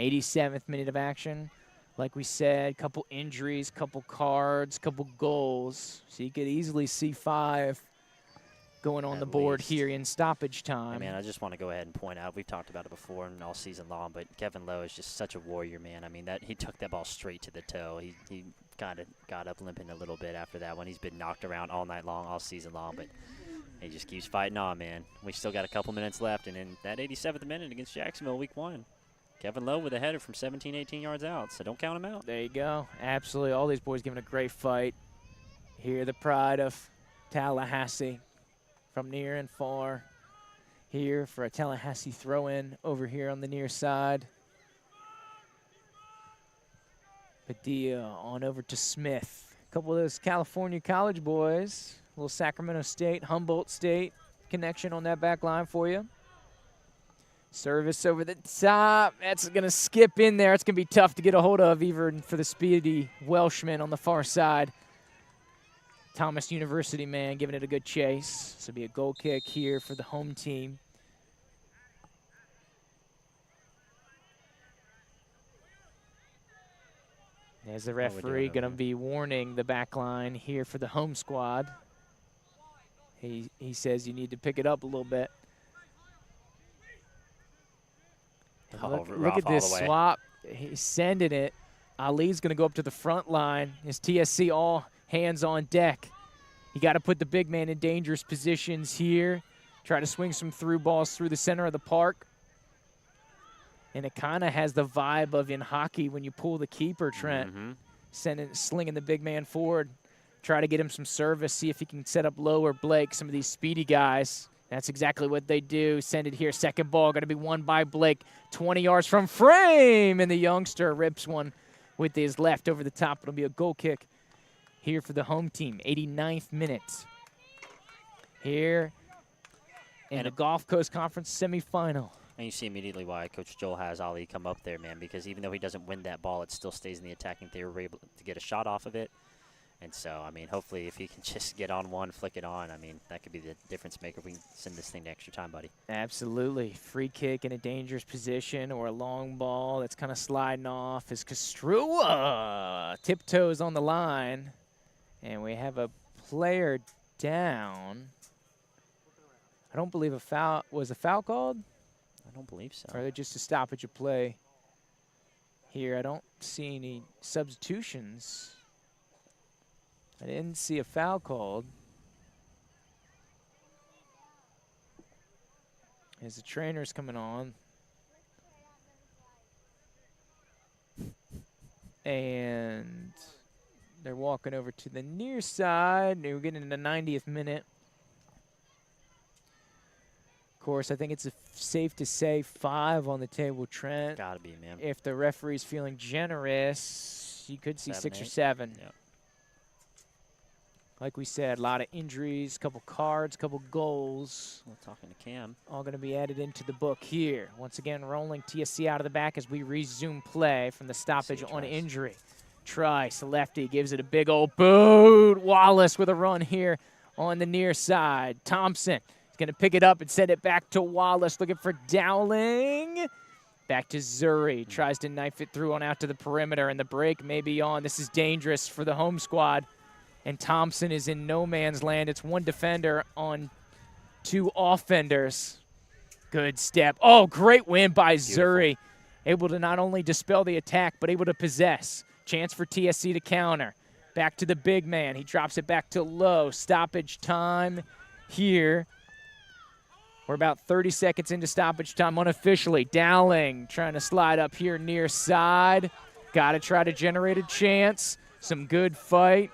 87th minute of action. Like we said, couple injuries, couple cards, couple goals. So you could easily see 5 going on At the board least. here in stoppage time. Man, I just want to go ahead and point out, we've talked about it before and all season long, but Kevin Lowe is just such a warrior, man. I mean, that he took that ball straight to the toe. He kind of got up limping a little bit after that one. He's been knocked around all night long, all season long, but he just keeps fighting on, man. We still got a couple minutes left, and in that 87th minute against Jacksonville week 1, Kevin Lowe with a header from 17, 18 yards out, so don't count him out. There you go. Absolutely. All these boys giving a great fight. Here, the pride of Tallahassee from near and far. Here for a Tallahassee throw-in over here on the near side. Padilla on over to Smith. A couple of those California college boys. A little Sacramento State, Humboldt State connection on that back line for you. Service over the top. That's going to skip in there. It's going to be tough to get a hold of even for the speedy Welshman on the far side. Thomas University man giving it a good chase. This will be a goal kick here for the home team. There's the referee going to be warning the back line here for the home squad. He says you need to pick it up a little bit. Look at this swap. He's sending it. Ali's going to go up to the front line. His TSC all hands on deck. You got to put the big man in dangerous positions here. Try to swing some through balls through the center of the park. And it kind of has the vibe of in hockey when you pull the keeper, Trent. Slinging the big man forward. Try to get him some service, see if he can set up Lowe or Blake, some of these speedy guys. That's exactly what they do. Send it here. Second ball going to be won by Blake. 20 yards from frame, and the youngster rips one with his left over the top. It'll be a goal kick here for the home team. 89th minute here in the Gulf Coast Conference semifinal. And you see immediately why Coach Joel has Ali come up there, man, because even though he doesn't win that ball, it still stays in the attacking theory. We're able to get a shot off of it. And so, I mean, hopefully if he can just get on one, flick it on, I mean, that could be the difference maker if we can send this thing to extra time, buddy. Absolutely. Free kick in a dangerous position or a long ball that's kind of sliding off as Kastrua tiptoes on the line. And we have a player down. I don't believe a foul. Was a foul called? I don't believe so. Or are they just a stoppage of play here? I don't see any substitutions. I didn't see a foul called. As the trainer's coming on. And they're walking over to the near side. We're getting in the 90th minute. Of course, I think it's safe to say 5 on the table, Trent. Gotta be, man. If the referee's feeling generous, you could see 6 or 7. Yep. Like we said, a lot of injuries, couple cards, couple goals. We're talking to Cam. All going to be added into the book here. Once again, rolling TSC out of the back as we resume play from the stoppage on injury. Trice, lefty, gives it a big old boot. Wallace with a run here on the near side. Thompson is going to pick it up and send it back to Wallace, looking for Dowling. Back to Zuri. Tries to knife it through on out to the perimeter, and the break may be on. This is dangerous for the home squad. And Thompson is in no man's land. It's one defender on 2 offenders. Good step. Oh, great win by Zuri. Able to not only dispel the attack, but able to possess. Chance for TSC to counter. Back to the big man. He drops it back to Lowe. Stoppage time here. We're about 30 seconds into stoppage time unofficially. Dowling trying to slide up here near side. Got to try to generate a chance. Some good fight.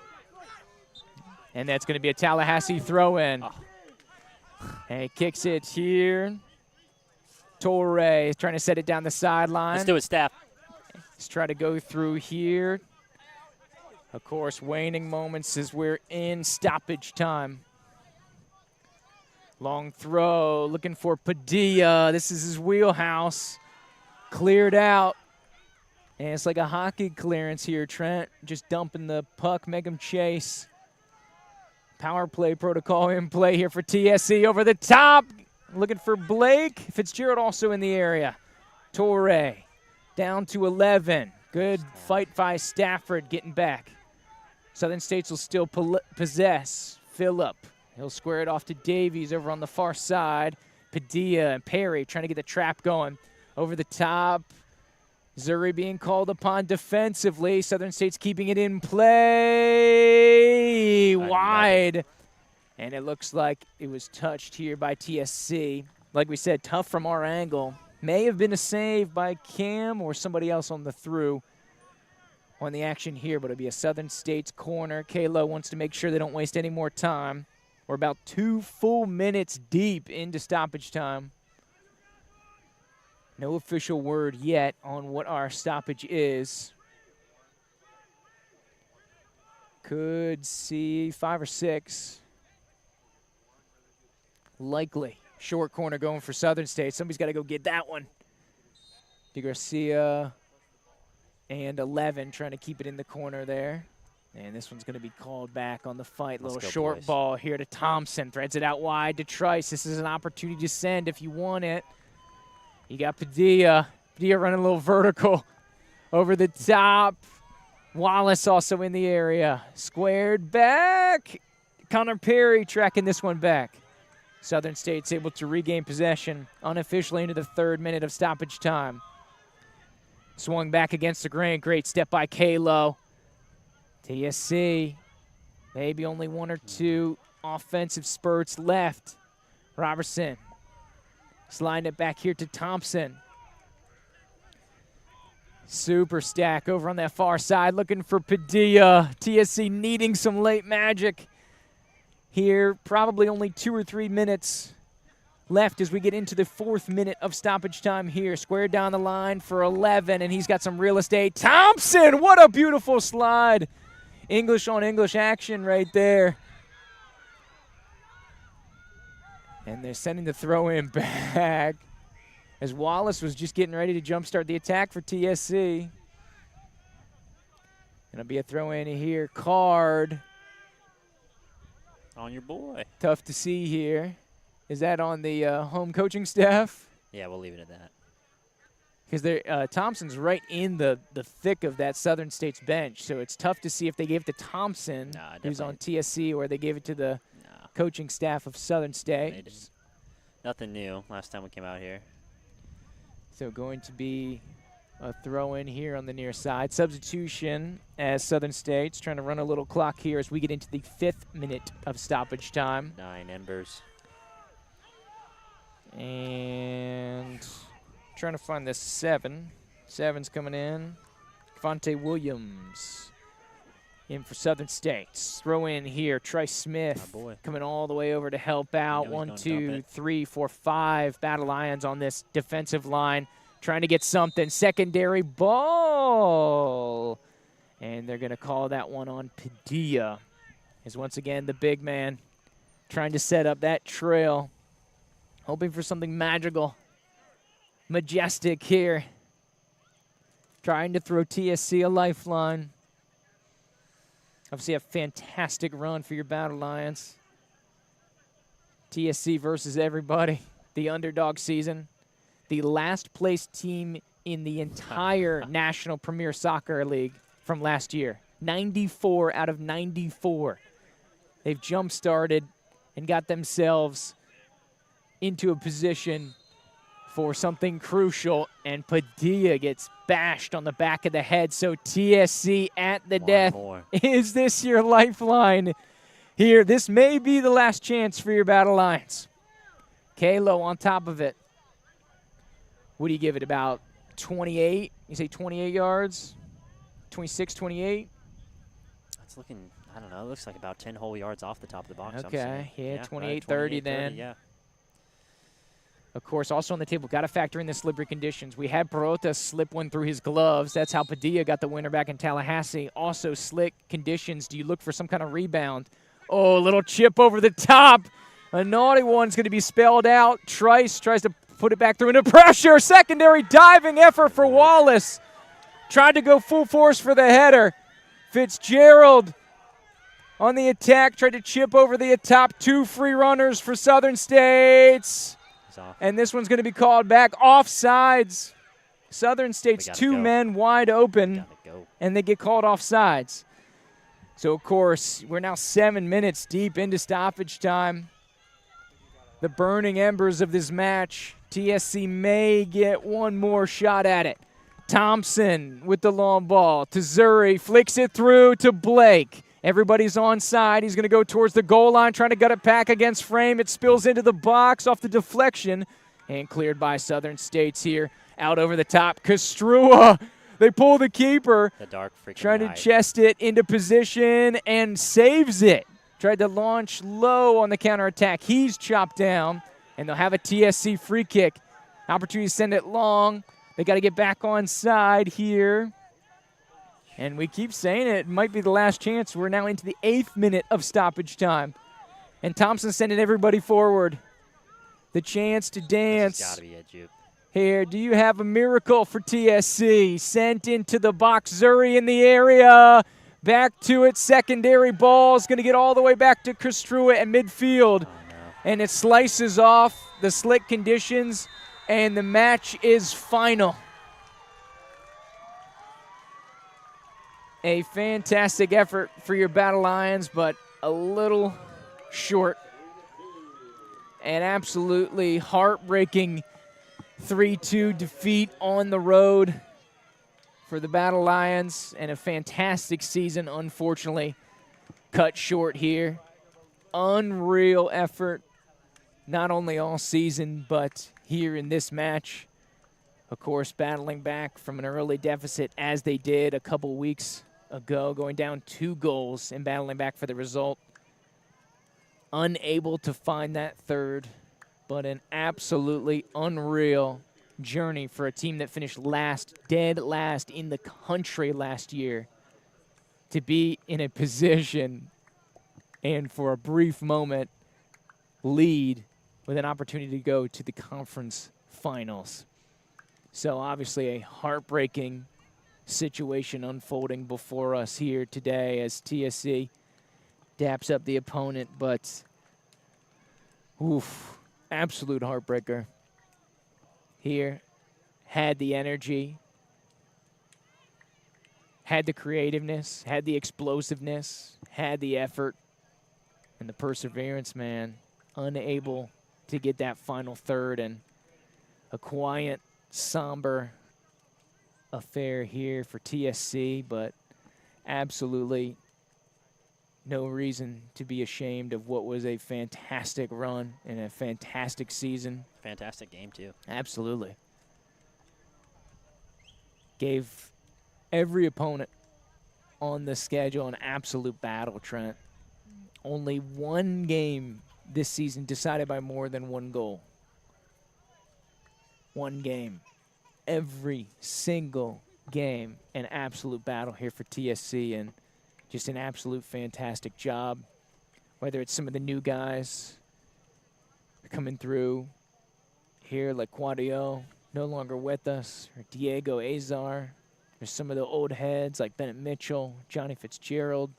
And that's going to be a Tallahassee throw-in. Oh. And he kicks it here. Torre is trying to set it down the sideline. Let's do it, staff. Let's try to go through here. Of course, waning moments as we're in stoppage time. Long throw, looking for Padilla. This is his wheelhouse. Cleared out. And it's like a hockey clearance here, Trent. Just dumping the puck, make him chase. Power play protocol in play here for TSC. Over the top, looking for Blake. Fitzgerald also in the area. Torre down to 11. Good fight by Stafford getting back. Southern States will still possess. Phillip, he'll square it off to Davies over on the far side. Padilla and Perry trying to get the trap going. Over the top. Zuri being called upon defensively. Southern State's keeping it in play. Wide. And it looks like it was touched here by TSC. Like we said, tough from our angle. May have been a save by Cam or somebody else on the through on the action here, but it'll be a Southern State's corner. Kalo wants to make sure they don't waste any more time. We're about 2 full minutes deep into stoppage time. No official word yet on what our stoppage is. Could see 5 or 6. Likely. Short corner going for Southern State. Somebody's got to go get that one. DeGarcia and 11 trying to keep it in the corner there. And this one's going to be called back on the fight. Little short ball here to Thompson. Threads it out wide to Trice. This is an opportunity to send if you want it. You got Padilla. Padilla running a little vertical over the top. Wallace also in the area. Squared back. Connor Perry tracking this one back. Southern State's able to regain possession unofficially into the 3rd minute of stoppage time. Swung back against the grain. Great step by Kalo. TSC. Maybe only 1 or 2 offensive spurts left. Robertson sliding it back here to Thompson. Super stack over on that far side, looking for Padilla. TSC needing some late magic here. Probably only 2 or 3 minutes left as we get into the 4th minute of stoppage time here. Square down the line for 11, and he's got some real estate. Thompson, what a beautiful slide. English on English action right there. And they're sending the throw in back as Wallace was just getting ready to jumpstart the attack for TSC. It'll be a throw in here. Card. On your boy. Tough to see here. Is that on the home coaching staff? Yeah, we'll leave it at that. Because Thompson's right in the thick of that Southern State's bench, so it's tough to see if they gave it to Thompson, who's on TSC, or they gave it to the coaching staff of Southern State. Nothing new last time we came out here. So going to be a throw in here on the near side. Substitution as Southern State's trying to run a little clock here as we get into the 5th minute of stoppage time. 9 embers. And trying to find the 7. 7's coming in. Fonte Williams in for Southern States. Throw in here. Trice Smith coming all the way over to help out. 1, 2, 3, 4, 5 Battle Lions on this defensive line. Trying to get something. Secondary ball. And they're going to call that one on Padilla. As once again, the big man trying to set up that trail. Hoping for something magical. Majestic here. Trying to throw TSC a lifeline. Obviously a fantastic run for your Battle Lions. TSC versus everybody. The underdog season. The last place team in the entire National Premier Soccer League from last year. 94 out of 94. They've jump-started and got themselves into a position for something crucial, and Padilla gets bashed on the back of the head. So TSC at the death. Is this your lifeline here? This may be the last chance for your Battle Lions. Kalo on top of it. What do you give it, about 28? You say 28 yards? 26, 28? It's looking, I don't know, it looks like about 10 whole yards off the top of the box. Okay, yeah, 28, 30 then. Yeah. Of course, also on the table, got to factor in the slippery conditions. We had Perota slip one through his gloves. That's how Padilla got the winner back in Tallahassee. Also, slick conditions. Do you look for some kind of rebound? Oh, a little chip over the top. A naughty one's going to be spelled out. Trice tries to put it back through into pressure. Secondary diving effort for Wallace. Tried to go full force for the header. Fitzgerald on the attack. Tried to chip over the top. 2 free runners for Southern States. And this one's going to be called back. Offsides. Southern State's 2 men wide open, and they get called offsides. So, of course, we're now 7 minutes deep into stoppage time. The burning embers of this match. TSC may get one more shot at it. Thompson with the long ball. Tazuri flicks it through to Blake. Everybody's onside. He's going to go towards the goal line, trying to gut it back against frame. It spills into the box off the deflection and cleared by Southern States here. Out over the top. Kastrua. They pull the keeper. The dark freaking trying to chest it into position and saves it. Tried to launch low on the counterattack. He's chopped down, and they'll have a TSC free kick. Opportunity to send it long. They got to get back onside here. And we keep saying it might be the last chance. We're now into the 8th minute of stoppage time. And Thompson sending everybody forward. The chance to dance. This has got to be it, Juke. Here, do you have a miracle for TSC? Sent into the box. Zuri in the area. Back to it. Secondary ball is going to get all the way back to Kastrua at midfield. Oh, no. And it slices off the slick conditions. And the match is final. A fantastic effort for your Battle Lions, but a little short. An absolutely heartbreaking 3-2 defeat on the road for the Battle Lions, and a fantastic season, unfortunately, cut short here. Unreal effort not only all season, but here in this match. Of course, battling back from an early deficit as they did a couple weeks ago, going down 2 goals and battling back for the result. Unable to find that third, but an absolutely unreal journey for a team that finished last, dead last in the country last year, to be in a position and for a brief moment lead with an opportunity to go to the conference finals. So obviously a heartbreaking situation unfolding before us here today as TSC daps up the opponent, but oof, absolute heartbreaker here. Had the energy, had the creativeness, had the explosiveness, had the effort, and the perseverance, man. Unable to get that final third, and a quiet, somber affair here for TSC, but absolutely no reason to be ashamed of what was a fantastic run and a fantastic season. Fantastic game, too. Absolutely. Gave every opponent on the schedule an absolute battle, Trent. Only one game this season decided by more than 1 goal. One game. Every single game, an absolute battle here for TSC, and just an absolute fantastic job. Whether it's some of the new guys coming through here, like Quadio, no longer with us, or Diego Azar. There's some of the old heads like Bennett Mitchell, Johnny Fitzgerald,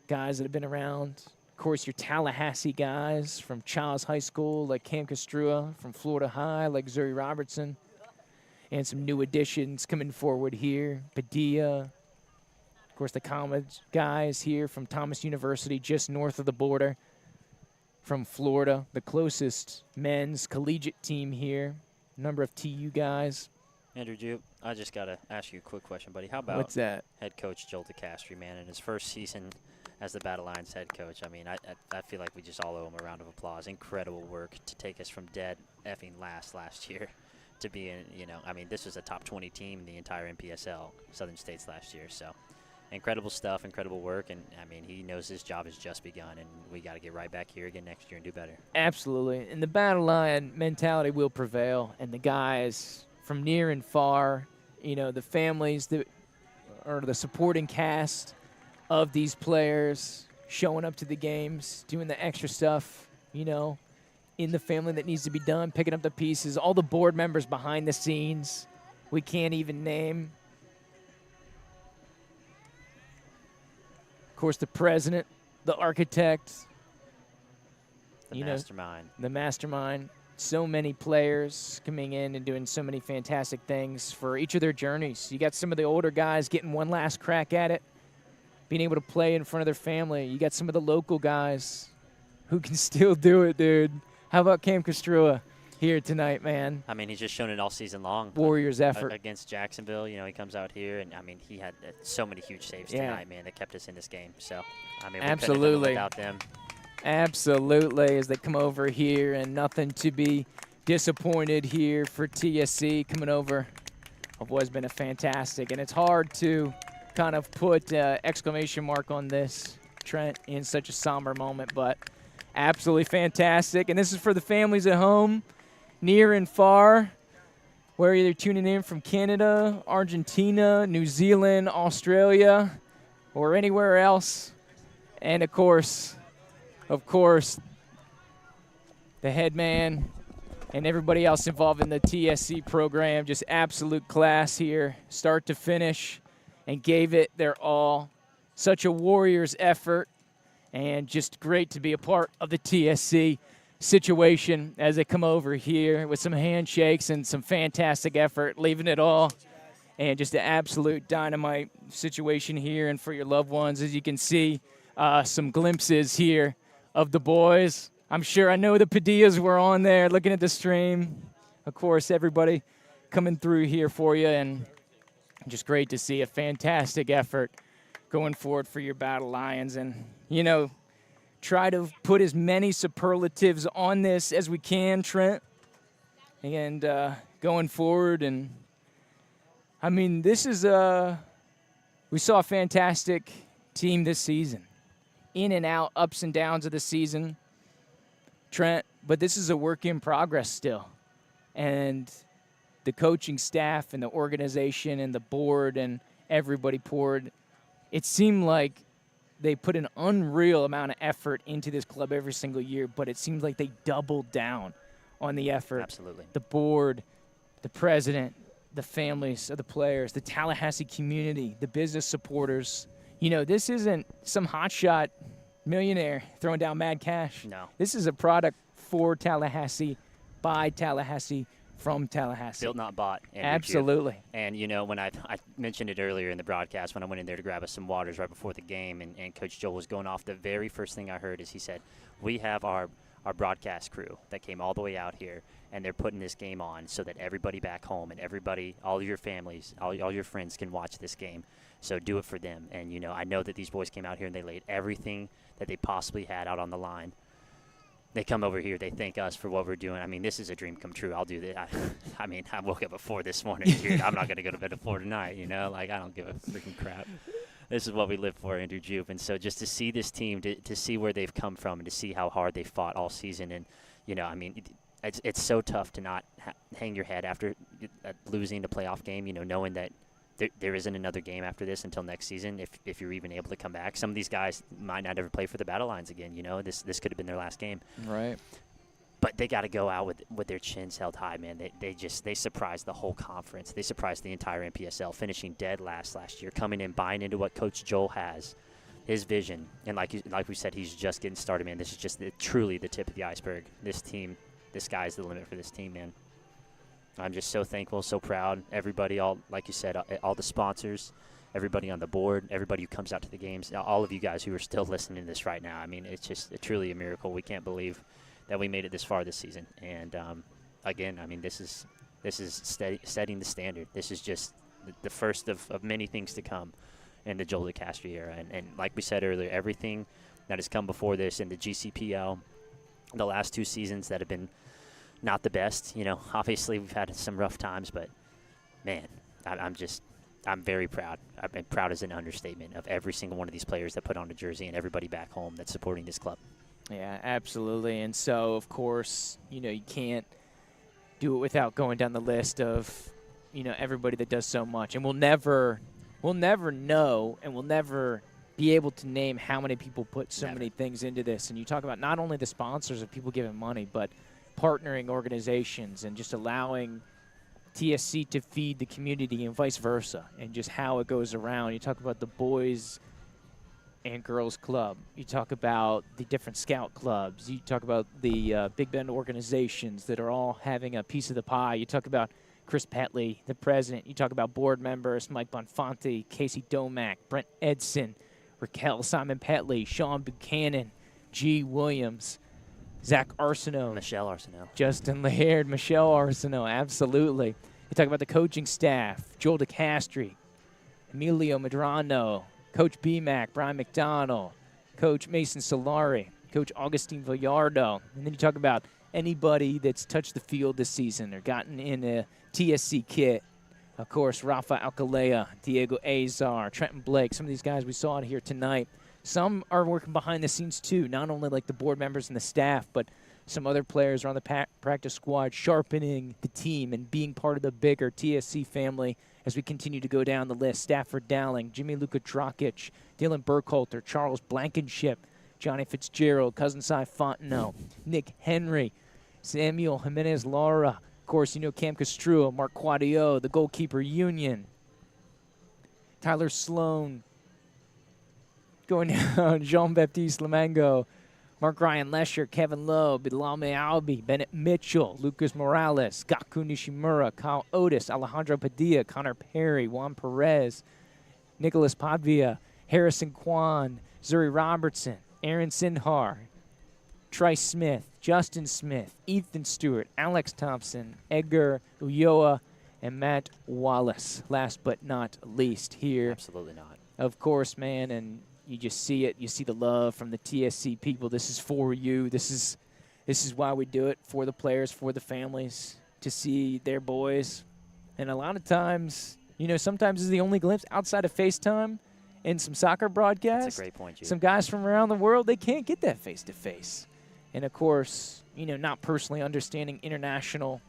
guys that have been around. Of course, your Tallahassee guys from Charles High School, like Cam Castrua, from Florida High, like Zuri Robertson, and some new additions coming forward here. Padilla, of course, the college guys here from Thomas University, just north of the border from Florida, the closest men's collegiate team here. Number of TU guys. Andrew Jupe, I just got to ask you a quick question, buddy. How about What's that? head coach Joel DeCastri, man, in his first season as the Battle Lions head coach? I mean, I feel like we just all owe him a round of applause. Incredible work to take us from dead effing last year to be in, I mean, this was a top 20 team in the entire NPSL, Southern States last year. So incredible stuff, incredible work. And, I mean, he knows his job has just begun, and we got to get right back here again next year and do better. Absolutely. And the Battle Lion mentality will prevail. And the guys from near and far, the families that are the supporting cast of these players showing up to the games, doing the extra stuff, in the family that needs to be done, picking up the pieces, all the board members behind the scenes we can't even name. Of course, the president, the architect, The mastermind. The mastermind. So many players coming in and doing so many fantastic things for each of their journeys. You got some of the older guys getting one last crack at it, being able to play in front of their family. You got some of the local guys who can still do it, dude. How about Cam Castrua here tonight, man? I mean, he's just shown it all season long. Warriors effort. Against Jacksonville, he comes out here, and, I mean, he had so many huge saves tonight, man, that kept us in this game. So, I mean, we couldn't have done it without them. Absolutely, as they come over here, and nothing to be disappointed here for TSC coming over of what's been a fantastic. And it's hard to kind of put exclamation mark on this, Trent, in such a somber moment, but absolutely fantastic. And this is for the families at home, near and far, where you're tuning in from Canada, Argentina, New Zealand, Australia, or anywhere else. And, of course, the head man and everybody else involved in the TSC program, just absolute class here, start to finish, and gave it their all. Such a Warriors effort, and just great to be a part of the TSC situation as they come over here with some handshakes and some fantastic effort, leaving it all. And just an absolute dynamite situation here, and for your loved ones, as you can see, some glimpses here of the boys. I know the Padillas were on there looking at the stream. Of course, everybody coming through here for you, and just great to see a fantastic effort going forward for your Battle Lions. And, try to put as many superlatives on this as we can, Trent, and going forward. And, I mean, this is we saw a fantastic team this season. In and out, ups and downs of the season, Trent, but this is a work in progress still. And the coaching staff and the organization and the board and everybody poured, it seemed like they put an unreal amount of effort into this club every single year, but it seems like they doubled down on the effort. Absolutely. The board, the president, the families of the players, the Tallahassee community, the business supporters. You know, this isn't some hotshot millionaire throwing down mad cash. No. This is a product for Tallahassee, by Tallahassee, from Tallahassee. Built, not bought. Absolutely. And, you know, when I mentioned it earlier in the broadcast when I went in there to grab us some waters right before the game, and Coach Joel was going off, the very first thing I heard is he said, we have our broadcast crew that came all the way out here, and they're putting this game on so that everybody back home and everybody, all your families, all your friends can watch this game. So do it for them. And, you know, I know that these boys came out here and they laid everything that they possibly had out on the line. They come over here, they thank us for what we're doing. I mean, this is a dream come true. I'll do that. I mean, I woke up at 4 this morning, dude. I'm not going to go to bed at 4 tonight, you know? Like, I don't give a freaking crap. This is what we live for, Andrew Jupe. And so just to see this team, to see where they've come from and to see how hard they fought all season. And, you know, I mean, it's so tough to not hang your head after losing the playoff game, you know, knowing that there isn't another game after this until next season if you're even able to come back. Some of these guys might not ever play for the Battle Lines again, you know. This could have been their last game. Right. But they got to go out with their chins held high, man. They surprised the whole conference. They surprised the entire NPSL, finishing dead last year, coming in, buying into what Coach Joel has, his vision. And like we said, he's just getting started, man. This is just truly the tip of the iceberg. This team, the sky's the limit for this team, man. I'm just so thankful, so proud. Everybody, all like you said, all the sponsors, everybody on the board, everybody who comes out to the games, all of you guys who are still listening to this right now. I mean, it's just truly a miracle. We can't believe that we made it this far this season. And again, I mean, this is setting the standard. This is just the first of many things to come in the Joel DeCastro era. And like we said earlier, everything that has come before this in the GCPL, the last 2 seasons that have been not the best, you know. Obviously, we've had some rough times, but man, I'm very proud. I've been proud as an understatement of every single one of these players that put on a jersey and everybody back home that's supporting this club. Yeah, absolutely. And so, of course, you know, you can't do it without going down the list of, you know, everybody that does so much. And we'll never know, and we'll never be able to name how many people put so many things into this. And you talk about not only the sponsors of people giving money, but partnering organizations and just allowing TSC to feed the community and vice versa, and just how it goes around. You talk about the boys and girls club. You talk about the different scout clubs. You talk about the Big Bend organizations that are all having a piece of the pie. You talk about Chris Petley, the president. You talk about board members, Mike Bonfanti, Casey Domack, Brent Edson, Raquel Simon Petley, Sean Buchanan, G. Williams, Zach Arsenault. Michelle Arsenault. Justin Laird, Michelle Arsenault, absolutely. You talk about the coaching staff, Joel DeCastro, Emilio Medrano, Coach BMAC, Brian McDonald, Coach Mason Solari, Coach Augustine Villardo. And then you talk about anybody that's touched the field this season or gotten in a TSC kit. Of course, Rafa Alcalea, Diego Azar, Trenton Blake, some of these guys we saw out here tonight. Some are working behind the scenes, too, not only like the board members and the staff, but some other players are on the practice squad sharpening the team and being part of the bigger TSC family as we continue to go down the list. Stafford Dowling, Jimmy Luka Drakic, Dylan Burkhalter, Charles Blankenship, Johnny Fitzgerald, Cousin Cy Fontenot, Nick Henry, Samuel Jimenez-Lara, of course, you know, Cam Castrua, Mark Quadio, the goalkeeper union, Tyler Sloan, going down, Jean-Baptiste Lamango, Mark Ryan Lesher, Kevin Lowe, Bilame Albi, Bennett Mitchell, Lucas Morales, Gaku Nishimura, Kyle Otis, Alejandro Padilla, Connor Perry, Juan Perez, Nicholas Padvia, Harrison Kwan, Zuri Robertson, Aaron Sinhar, Trice Smith, Justin Smith, Ethan Stewart, Alex Thompson, Edgar Ulloa, and Matt Wallace. Last but not least here. Absolutely not. Of course, man, and you just see it. You see the love from the TSC people. This is for you. This is why we do it, for the players, for the families, to see their boys. And a lot of times, sometimes it's the only glimpse outside of FaceTime and some soccer broadcasts. That's a great point, Jude. Some guys from around the world, they can't get that face-to-face. And, of course, not personally understanding international,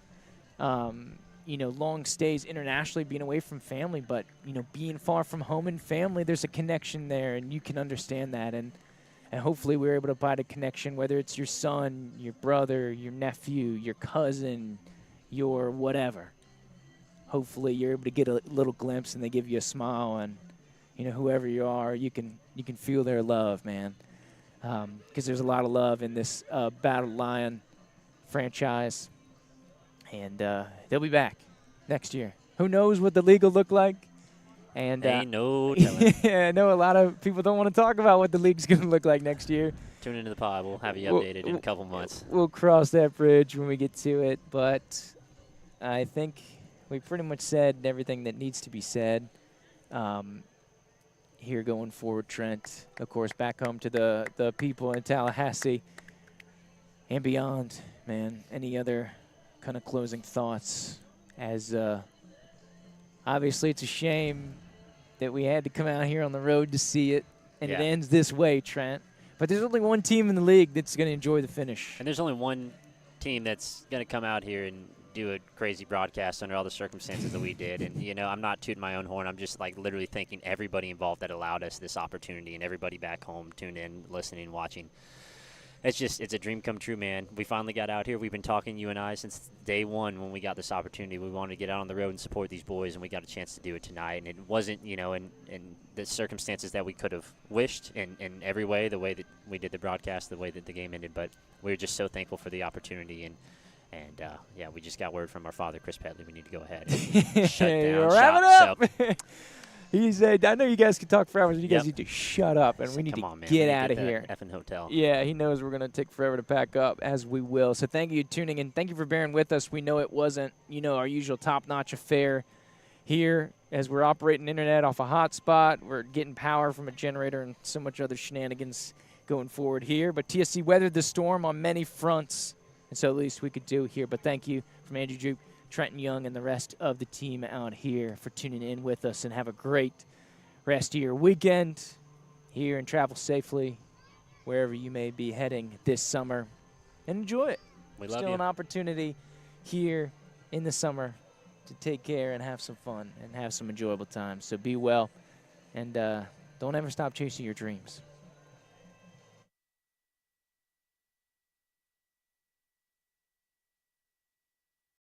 long stays internationally, being away from family, but, being far from home and family, there's a connection there, and you can understand that. And hopefully we're able to find a connection, whether it's your son, your brother, your nephew, your cousin, your whatever. Hopefully you're able to get a little glimpse and they give you a smile, and, whoever you are, you can feel their love, man. Because there's a lot of love in this Battle Lion franchise. And they'll be back next year. Who knows what the league will look like? And ain't no telling. yeah, I know a lot of people don't want to talk about what the league's going to look like next year. Tune into the pod. We'll have you updated in a couple months. We'll cross that bridge when we get to it. But I think we pretty much said everything that needs to be said here going forward, Trent. Of course, back home to the people in Tallahassee and beyond, man. Any other kind of closing thoughts? As obviously it's a shame that we had to come out here on the road to see it, and it ends this way, Trent. But there's only one team in the league that's going to enjoy the finish. And there's only one team that's going to come out here and do a crazy broadcast under all the circumstances that we did. And, I'm not tooting my own horn. I'm just, literally thanking everybody involved that allowed us this opportunity, and everybody back home tuned in, listening, watching. It's a dream come true, man. We finally got out here. We've been talking, you and I, since day one when we got this opportunity. We wanted to get out on the road and support these boys, and we got a chance to do it tonight. And it wasn't, in the circumstances that we could have wished in every way, the way that we did the broadcast, the way that the game ended. But we were just so thankful for the opportunity. And we just got word from our father, Chris Pedley. We need to go ahead and shut down shop. So. He said, I know you guys can talk forever, so you guys need to shut up, and we need to get out of here. Effing hotel. Yeah, he knows we're going to take forever to pack up, as we will. So thank you for tuning in. Thank you for bearing with us. We know it wasn't, our usual top-notch affair here as we're operating internet off a hotspot. We're getting power from a generator and so much other shenanigans going forward here. But TSC weathered the storm on many fronts, and so at least we could do here. But thank you from Andrew Juke, Trenton Young, and the rest of the team out here for tuning in with us, and have a great rest of your weekend here, and travel safely wherever you may be heading this summer, and enjoy it. We love Still you. An opportunity here in the summer to take care and have some fun and have some enjoyable time. So be well, and don't ever stop chasing your dreams.